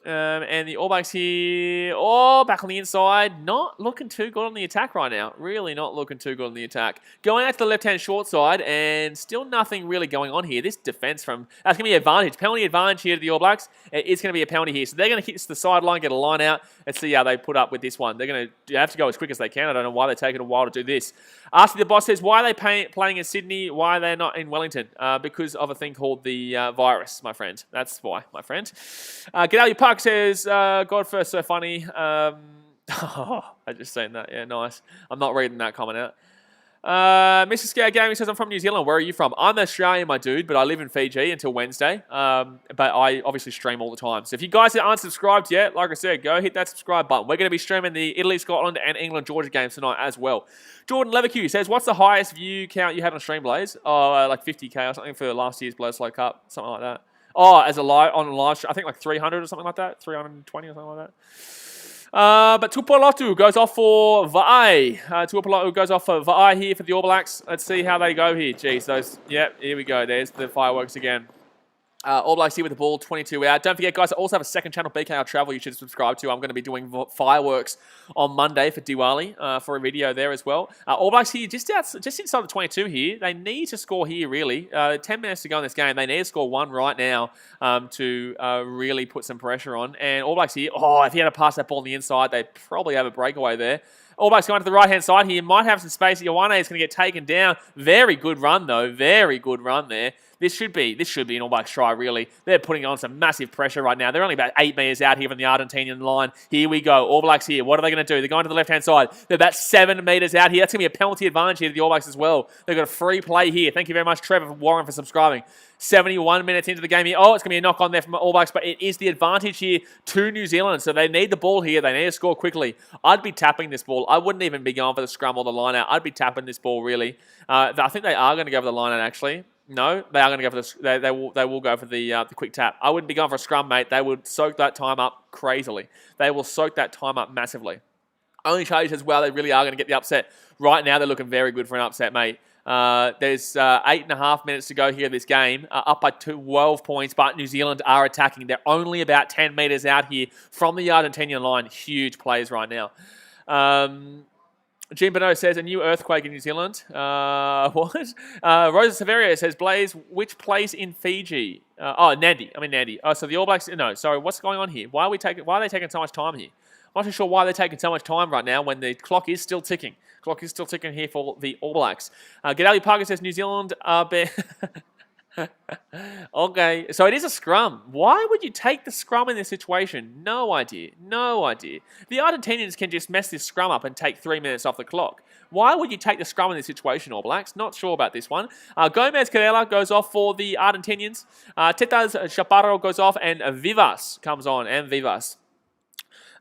And the All Blacks here, back on the inside. Not looking too good on the attack right now. Really not looking too good on the attack. Going out to the left-hand short side, and still nothing really going on here. This defense that's going to be an advantage. Penalty advantage here to the All Blacks. It's going to be a penalty here. So they're going to hit the sideline, get a line out, and see how they put up with this one. They're going to have to go as quick as they can. I don't know why they're taking a while to do this. Asking the boss says, why are they playing in Sydney? Why are they not in Wellington? Because of a thing called the virus, my friend. That's why, my friend. G'day Park says, God first, so funny. I just seen that. Yeah, nice. I'm not reading that comment out. Mr. Scout Gaming says, I'm from New Zealand. Where are you from? I'm Australian, my dude, but I live in Fiji until Wednesday. But I obviously stream all the time. So if you guys aren't subscribed yet, like I said, go hit that subscribe button. We're going to be streaming the Italy, Scotland, and England, Georgia games tonight as well. Jordan Leverque says, what's the highest view count you had on Stream Blaze? Like 50k or something for last year's Blaze Slow Cup, something like that. As a live stream, I think like 300 or something like that, 320 or something like that. But Tupolotu goes off for Va'i. Tupolotu goes off for Va'i here for the All Blacks. Let's see how they go here. Jeez, here we go. There's the fireworks again. All Blacks here with the ball, 22 out. Don't forget, guys, I also have a second channel, BKR Travel, you should subscribe to. I'm going to be doing fireworks on Monday for Diwali for a video there as well. All Blacks here, just inside the 22 here. They need to score here, really. 10 minutes to go in this game. They need to score 1 right now to really put some pressure on. And All Blacks here, if he had to pass that ball on the inside, they'd probably have a breakaway there. All Blacks going to the right-hand side here. Might have some space. Ioane is going to get taken down. Very good run, though. Very good run there. This should be an All Blacks try, really. They're putting on some massive pressure right now. They're only about 8 metres out here from the Argentinian line. Here we go. All Blacks here. What are they going to do? They're going to the left-hand side. They're about 7 metres out here. That's going to be a penalty advantage here to the All Blacks as well. They've got a free play here. Thank you very much, Trevor Warren, for subscribing. 71 minutes into the game here. Oh, it's going to be a knock on there from All Blacks, but it is the advantage here to New Zealand. So they need the ball here. They need to score quickly. I'd be tapping this ball. I wouldn't even be going for the scrum or the line out. I'd be tapping this ball, really. I think they are going to go for the line out, actually. No, they are going to go for the. They will go for the quick tap. I wouldn't be going for a scrum, mate. They would soak that time up crazily. They will soak that time up massively. Only charges as well. They really are going to get the upset. Right now, they're looking very good for an upset, mate. There's 8.5 minutes to go here in this game, up by 12 points, but New Zealand are attacking. They're only about 10 metres out here from the Argentinian line. Huge plays right now. Jim Bonneau says, a new earthquake in New Zealand. What? Rosa Severia says, Blaze, which place in Fiji? Nandi. Nandi. Oh, so the All Blacks... No, sorry, what's going on here? Why are they taking so much time here? I'm not too sure why they're taking so much time right now when the clock is still ticking. Clock is still ticking here for the All Blacks. Gedali Parker says, New Zealand are... Okay, so it is a scrum. Why would you take the scrum in this situation? No idea. No idea. The Argentinians can just mess this scrum up and take 3 minutes off the clock. Why would you take the scrum in this situation, All Blacks? Not sure about this one. Gomez Carella goes off for the Argentinians. Tetas Chaparro goes off and Vivas comes on. And Vivas.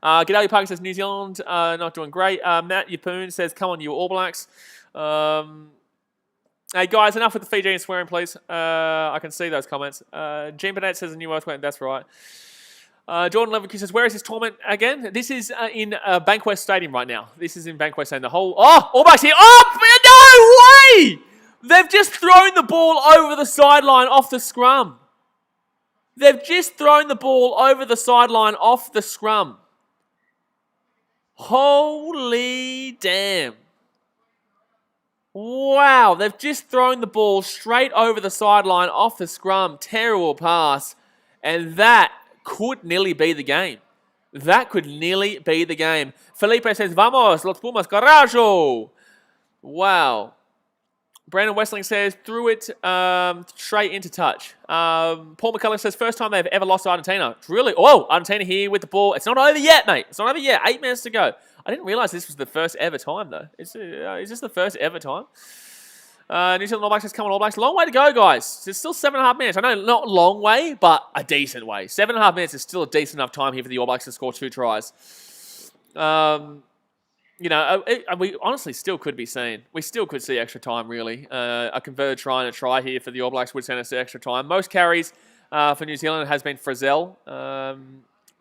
Gedali Parker says, New Zealand not doing great. Matt Yapoon says, come on, you All Blacks. Hey guys, enough with the Fijian swearing, please. I can see those comments. Jean Burnett says a new earthquake. That's right. Jordan Leverkusen says, where is this tournament again? This is in Bankwest Stadium right now. This is in Bankwest Stadium. All Blacks here. Oh, no way! They've just thrown the ball over the sideline off the scrum. They've just thrown the ball over the sideline off the scrum. Holy damn. Wow, they've just thrown the ball straight over the sideline off the scrum. Terrible pass. And that could nearly be the game. That could nearly be the game. Felipe says, Vamos, los Pumas, carajo. Wow. Brandon Westling says, threw it straight into touch. Paul McCullough says, first time they've ever lost to Argentina. It's really, Argentina here with the ball. It's not over yet, mate. It's not over yet. 8 minutes to go. I didn't realise this was the first ever time, though. Is this the first ever time? New Zealand All Blacks says, come on, All Blacks. Long way to go, guys. There's still 7.5 minutes. I know, not a long way, but a decent way. 7.5 minutes is still a decent enough time here for the All Blacks to score 2 tries. We honestly still could be seeing. We still could see extra time, really. A converted try and a try here for the All Blacks would send us to extra time. Most carries for New Zealand has been Frizzell.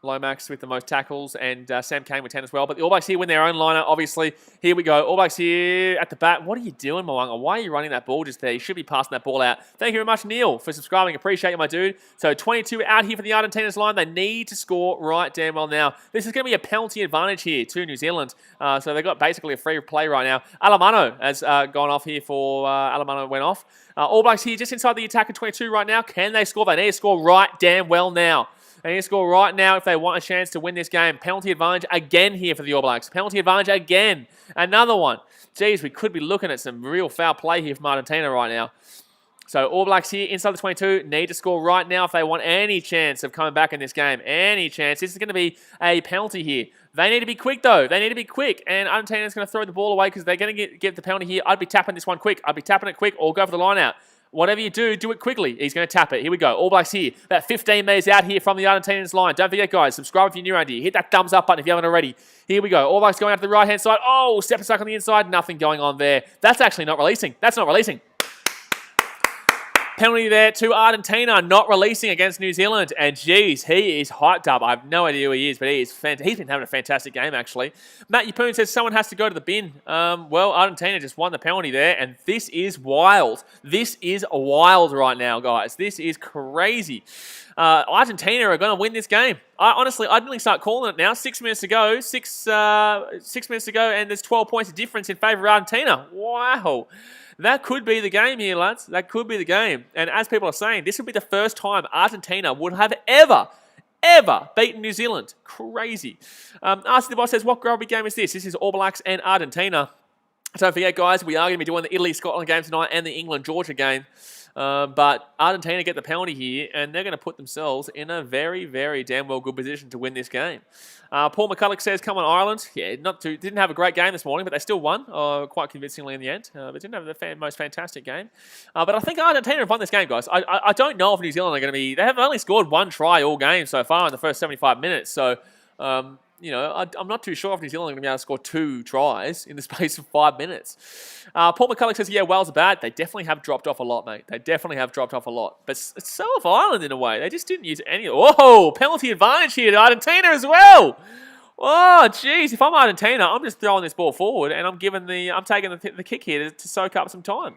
Lomax with the most tackles, and Sam Cane with 10 as well. But the All Blacks here win their own liner, obviously. Here we go. All Blacks here at the bat. What are you doing, Moanga? Why are you running that ball just there? You should be passing that ball out. Thank you very much, Neil, for subscribing. Appreciate you, my dude. So 22 out here for the Argentina's line. They need to score right damn well now. This is going to be a penalty advantage here to New Zealand. So they've got basically a free play right now. Alamano has gone off here for... Alamano went off. All Blacks here just inside the attack at 22 right now. Can they score? They need to score right damn well now. They need to score right now if they want a chance to win this game. Penalty advantage again here for the All Blacks. Penalty advantage again. Another one. Jeez, we could be looking at some real foul play here from Argentina right now. So All Blacks here inside the 22 need to score right now if they want any chance of coming back in this game. Any chance. This is going to be a penalty here. They need to be quick, though. They need to be quick. And Argentina's going to throw the ball away because they're going to get the penalty here. I'd be tapping this one quick. I'd be tapping it quick or go for the line out. Whatever you do, do it quickly. He's going to tap it. Here we go. All Blacks here. About 15 metres out here from the Argentinians line. Don't forget, guys, subscribe if you're new around here. Hit that thumbs up button if you haven't already. Here we go. All Blacks going out to the right-hand side. Oh, step stuck on the inside. Nothing going on there. That's actually not releasing. That's not releasing. Penalty there to Argentina, not releasing against New Zealand. And geez, he is hyped up. I have no idea who he is, but he's been having a fantastic game, actually. Matt Yapoon says someone has to go to the bin. Well, Argentina just won the penalty there, and this is wild. This is wild right now, guys. This is crazy. Argentina are going to win this game. Honestly, I'd really start calling it now. 6 minutes to go. 6 minutes to go, and there's 12 points of difference in favour of Argentina. Wow. That could be the game here, lads. That could be the game. And as people are saying, this would be the first time Argentina would have ever ever beaten New Zealand. Crazy. Ask the boss says, what rugby game is this? This is All Blacks and Argentina. Don't forget, guys, we are going to be doing the Italy-Scotland game tonight and the England-Georgia game. But Argentina get the penalty here, and they're going to put themselves in a very, very damn well good position to win this game. Paul McCulloch says, come on, Ireland. Yeah, didn't have a great game this morning, but they still won quite convincingly in the end. But didn't have the most fantastic game. But I think Argentina have won this game, guys. I don't know if New Zealand are going to be... They have only scored one try all game so far in the first 75 minutes. So... I'm not too sure if New Zealand are going to be able to score 2 tries in the space of 5 minutes. Paul McCulloch says, yeah, Wales are bad. They definitely have dropped off a lot, mate. They definitely have dropped off a lot. But so have Ireland in a way. They just didn't use any... Whoa, penalty advantage here to Argentina as well. Oh, jeez. If I'm Argentina, I'm just throwing this ball forward and I'm taking the kick here to soak up some time.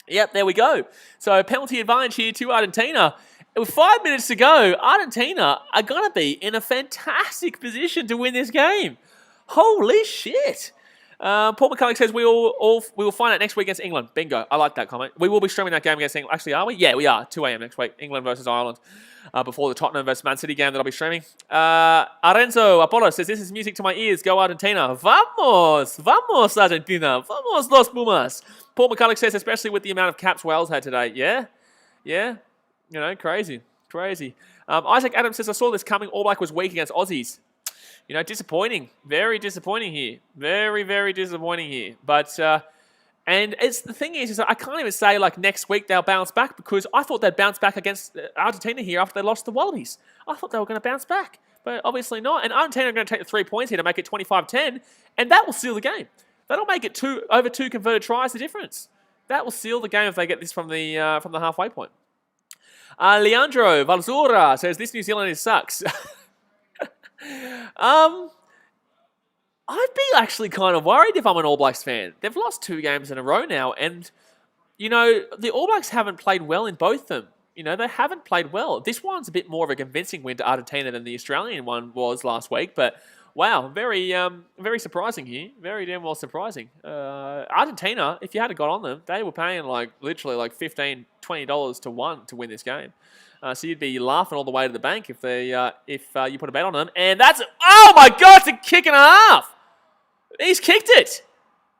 Yep, there we go. So penalty advantage here to Argentina. With 5 minutes to go, Argentina are going to be in a fantastic position to win this game. Holy shit. Paul McCulloch says, we will find out next week against England. Bingo. I like that comment. We will be streaming that game against England. Actually, are we? Yeah, we are. 2 a.m. next week. England versus Ireland. Before the Tottenham versus Man City game that I'll be streaming. Arenzo Apollo says, this is music to my ears. Go Argentina. Vamos. Vamos, Argentina. Vamos, los Pumas. Paul McCulloch says, especially with the amount of caps Wales had today. Yeah? Yeah? You know, crazy. Isaac Adams says, I saw this coming. All Black was weak against Aussies. You know, disappointing. Very disappointing here. Very, very disappointing here. But, and the thing is that I can't even say, like, next week they'll bounce back because I thought they'd bounce back against Argentina here after they lost the Wallabies. I thought they were going to bounce back, but obviously not. And Argentina are going to take the 3 points here to make it 25-10, and that will seal the game. That'll make it over 2 converted tries the difference. That will seal the game if they get this from the halfway point. Leandro Valzura says, this New Zealand sucks. I'd be actually kind of worried if I'm an All Blacks fan. They've lost 2 games in a row now, and, you know, the All Blacks haven't played well in both of them. You know, they haven't played well. This one's a bit more of a convincing win to Argentina than the Australian one was last week, but wow, very surprising here. Very damn well surprising. Argentina, if you had got on them, they were paying literally $15, $20 to 1 to win this game. So you'd be laughing all the way to the bank if you put a bet on them. And that's, oh my God, it's a kick and a half. He's kicked it.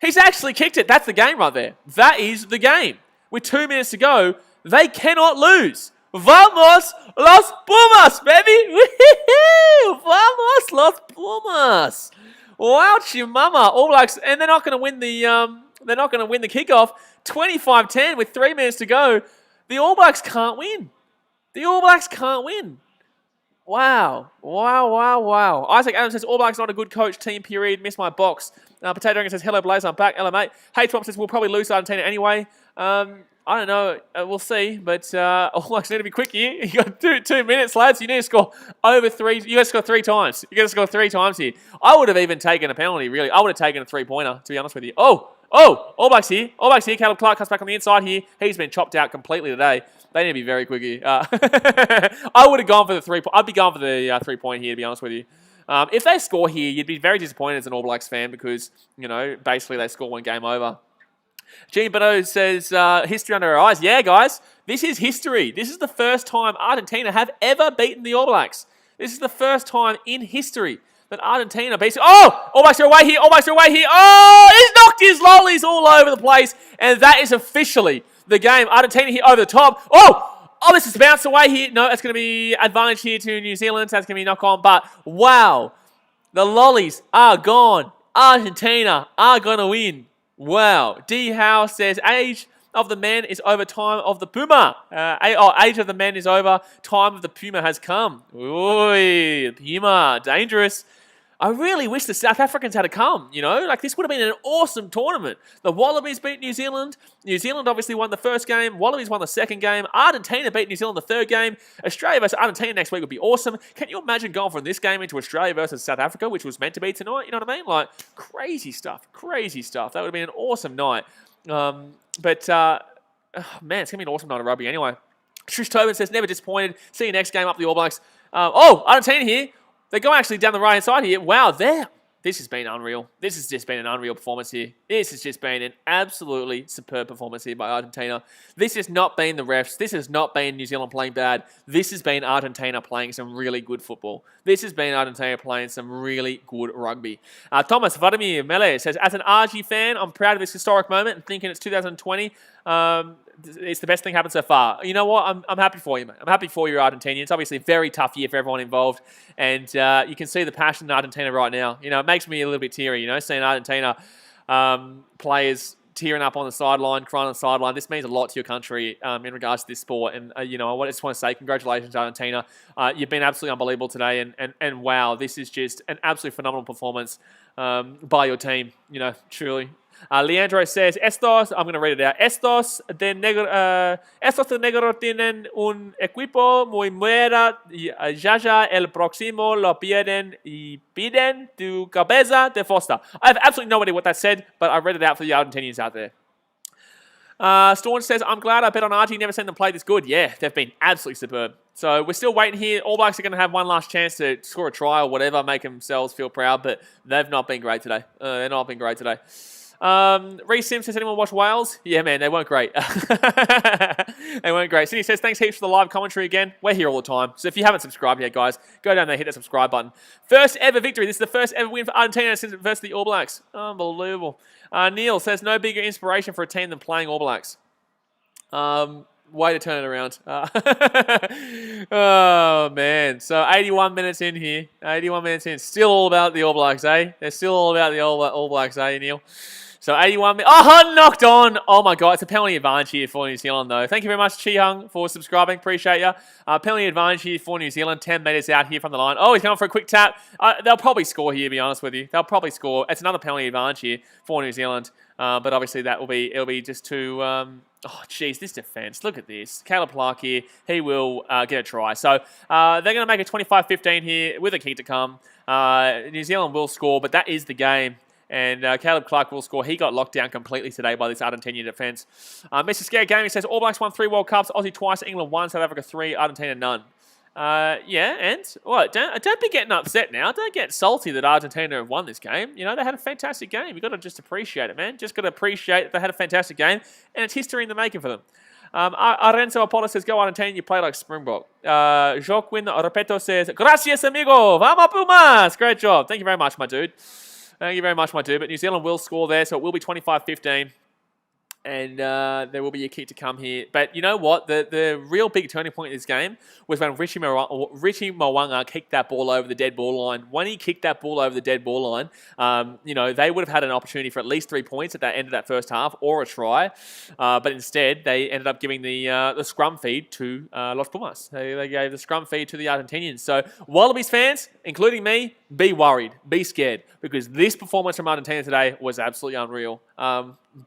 He's actually kicked it. That's the game right there. That is the game. With 2 minutes to go, they cannot lose. Vamos los Pumas, baby! Woo-hoo-hoo! Vamos los Pumas! Wowchi mama! All Blacks, and they're not going to win the kickoff. 25-10 with 3 minutes to go. The All Blacks can't win. The All Blacks can't win. Wow. Isaac Adams says, All Blacks not a good coach, team period, miss my box. Potato Dragon says, hello Blaze, I'm back. Hello mate. Hey Trump says, we'll probably lose Argentina anyway. I don't know. We'll see. But All Blacks need to be quick here. You got 2 minutes, lads. You need to score over 3. You got to score 3 times. You got to score 3 times here. I would have even taken a penalty, really. I would have taken a 3-pointer, to be honest with you. Oh! All Blacks here. All Blacks here. Caleb Clark comes back on the inside here. He's been chopped out completely today. They need to be very quick here. I would have gone for the 3. I'd be going for the 3-point here, to be honest with you. If they score here, you'd be very disappointed as an All Blacks fan because, you know, basically they score 1 game over. Gene Bonneau says, history under our eyes. Yeah, guys, this is history. This is the first time Argentina have ever beaten the All Blacks. This is the first time in history that Argentina beats... Oh! All Blacks are away here. All Blacks are away here. Oh! He's knocked his lollies all over the place. And that is officially the game. Argentina here over the top. Oh! Oh, this is bounced away here. No, that's going to be advantage here to New Zealand. So that's going to be knock on. But, wow. The lollies are gone. Argentina are going to win. Wow. D. Howe says, age of the man is over, time of the Puma. Age of the man is over, time of the Puma has come. Oi, Puma, dangerous. I really wish the South Africans had come, you know. Like, this would have been an awesome tournament. The Wallabies beat New Zealand. New Zealand obviously won the first game. Wallabies won the second game. Argentina beat New Zealand the third game. Australia versus Argentina next week would be awesome. Can you imagine going from this game into Australia versus South Africa, which was meant to be tonight? You know what I mean? Like, crazy stuff. Crazy stuff. That would have been an awesome night. Man, it's going to be an awesome night of rugby anyway. Trish Tobin says, never disappointed. See you next game up the All Blacks. Argentina here. They're going actually down the right-hand side here. Wow, they're This has been unreal. This has just been an unreal performance here. This has just been an absolutely superb performance here by Argentina. This has not been the refs. This has not been New Zealand playing bad. This has been Argentina playing some really good football. This has been Argentina playing some really good rugby. Thomas Vladimir Mele says, as an RG fan, I'm proud of this historic moment and thinking it's 2020. It's the best thing happened so far. You know what? I'm happy for you, mate. I'm happy for you, Argentinians. Obviously, a very tough year for everyone involved. And you can see the passion in Argentina right now. You know, it makes me a little bit teary, you know, seeing Argentina players tearing up on the sideline, crying on the sideline. This means a lot to your country in regards to this sport. And, you know, I just want to say congratulations, Argentina. You've been absolutely unbelievable today. And wow, this is just an absolutely phenomenal performance by your team, you know, truly. Leandro says, I'm going to read it out. Estos de negro tienen un equipo muy buena. Ya el próximo lo pierden y piden tu cabeza de Foster. I have absolutely no idea what that said, but I read it out for the Argentinians out there. Staunch says, I'm glad I bet on Archie. Never seen them play this good. Yeah, they've been absolutely superb. So we're still waiting here. All Blacks are going to have one last chance to score a try or whatever, make themselves feel proud, but they've not been great today. They've not been great today. Reece Sims says, anyone watch Wales? Yeah, man, they weren't great. They weren't great. Cindy says, thanks heaps for the live commentary again. We're here all the time. So if you haven't subscribed yet, guys, go down there, hit that subscribe button. First ever victory. This is the first ever win for Argentina since versus the All Blacks. Unbelievable. Neil says, no bigger inspiration for a team than playing All Blacks. Way to turn it around. Oh, man. So 81 minutes in here. 81 minutes in. Still all about the All Blacks, eh? They're still all about the All Blacks, eh, Neil? So 81 minutes. Oh, knocked on. Oh, my God. It's a penalty advantage here for New Zealand, though. Thank you very much, Chi Hung, for subscribing. Appreciate you. Penalty advantage here for New Zealand. 10 metres out here from the line. Oh, he's going for a quick tap. They'll probably score here, to be honest with you. They'll probably score. It's another penalty advantage here for New Zealand. But obviously, it'll be just too... oh, jeez, this defence. Look at this. Caleb Clark here. He will get a try. So they're going to make it 25-15 here with a kick to come. New Zealand will score, but that is the game. And Caleb Clark will score. He got locked down completely today by this Argentina defence. Mr. Scared Gaming says, All Blacks won 3 World Cups. Aussie twice, England 1, South Africa 3, Argentina none. Yeah, and what? Don't be getting upset now. Don't get salty that Argentina have won this game. You know, they had a fantastic game. You've got to just appreciate it, man. Just got to appreciate that they had a fantastic game, and it's history in the making for them. Arenzo Apollo says, go Argentina, you play like Springbok. Joaquin Repeto says, gracias, amigo. Vamos, Pumas. Great job. Thank you very much, my dude. Thank you very much, my dude. But New Zealand will score there, so it will be 25-15. And there will be a kick to come here. But you know what? The real big turning point in this game was when Richie Mo'unga kicked that ball over the dead ball line. When he kicked that ball over the dead ball line, you know, they would have had an opportunity for at least 3 points at that end of that first half or a try. But instead, they ended up giving the scrum feed to Los Pumas. They gave the scrum feed to the Argentinians. So Wallabies fans, including me, be worried, be scared, because this performance from Argentina today was absolutely unreal.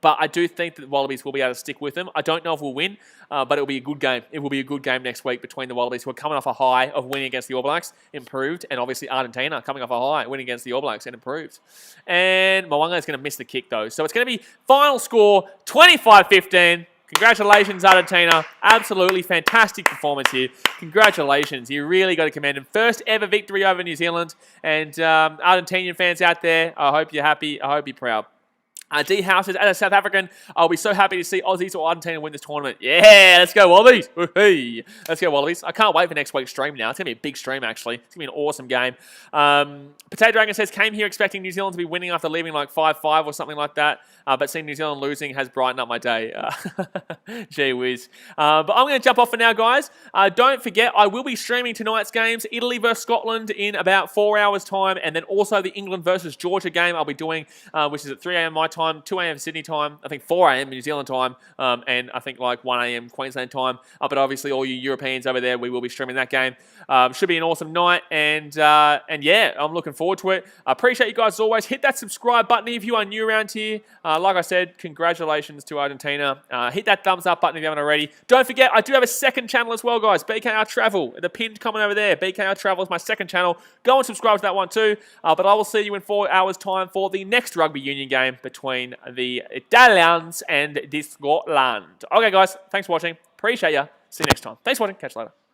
But I do think that the Wallabies will be able to stick with them. I don't know if we'll win, but it will be a good game. It will be a good game next week between the Wallabies, who are coming off a high of winning against the All Blacks, improved, and obviously Argentina coming off a high, winning against the All Blacks, and improved. And Mo'unga is going to miss the kick, though. So it's going to be final score, 25-15. Congratulations, Argentina. Absolutely fantastic performance here. Congratulations. You really got to commend them. First ever victory over New Zealand. And Argentinian fans out there, I hope you're happy. I hope you're proud. D House says, as a South African, I'll be so happy to see Aussies or Argentina win this tournament. Yeah, let's go Wallabies. Hey, let's go Wallabies. I can't wait for next week's stream now. It's going to be a big stream, actually. It's going to be an awesome game. Potato Dragon says, came here expecting New Zealand to be winning after leaving like 5-5 or something like that. But seeing New Zealand losing has brightened up my day. Gee whiz. But I'm going to jump off for now, guys. Don't forget, I will be streaming tonight's games. Italy versus Scotland in about 4 hours' time. And then also the England versus Georgia game I'll be doing, which is at 3 a.m. my time, 2 a.m. Sydney time, I think 4 a.m. New Zealand time, and I think like 1 a.m. Queensland time. But obviously all you Europeans over there, we will be streaming that game. Should be an awesome night, and yeah, I'm looking forward to it. I appreciate you guys as always. Hit that subscribe button if you are new around here. Like I said, congratulations to Argentina. Hit that thumbs up button if you haven't already. Don't forget, I do have a second channel as well, guys. BKR Travel. The pinned comment over there. BKR Travel is my second channel. Go and subscribe to that one too. But I will see you in 4 hours' time for the next rugby union game between the Italians and the Scotland. Okay, guys. Thanks for watching. Appreciate you. See you next time. Thanks for watching. Catch you later.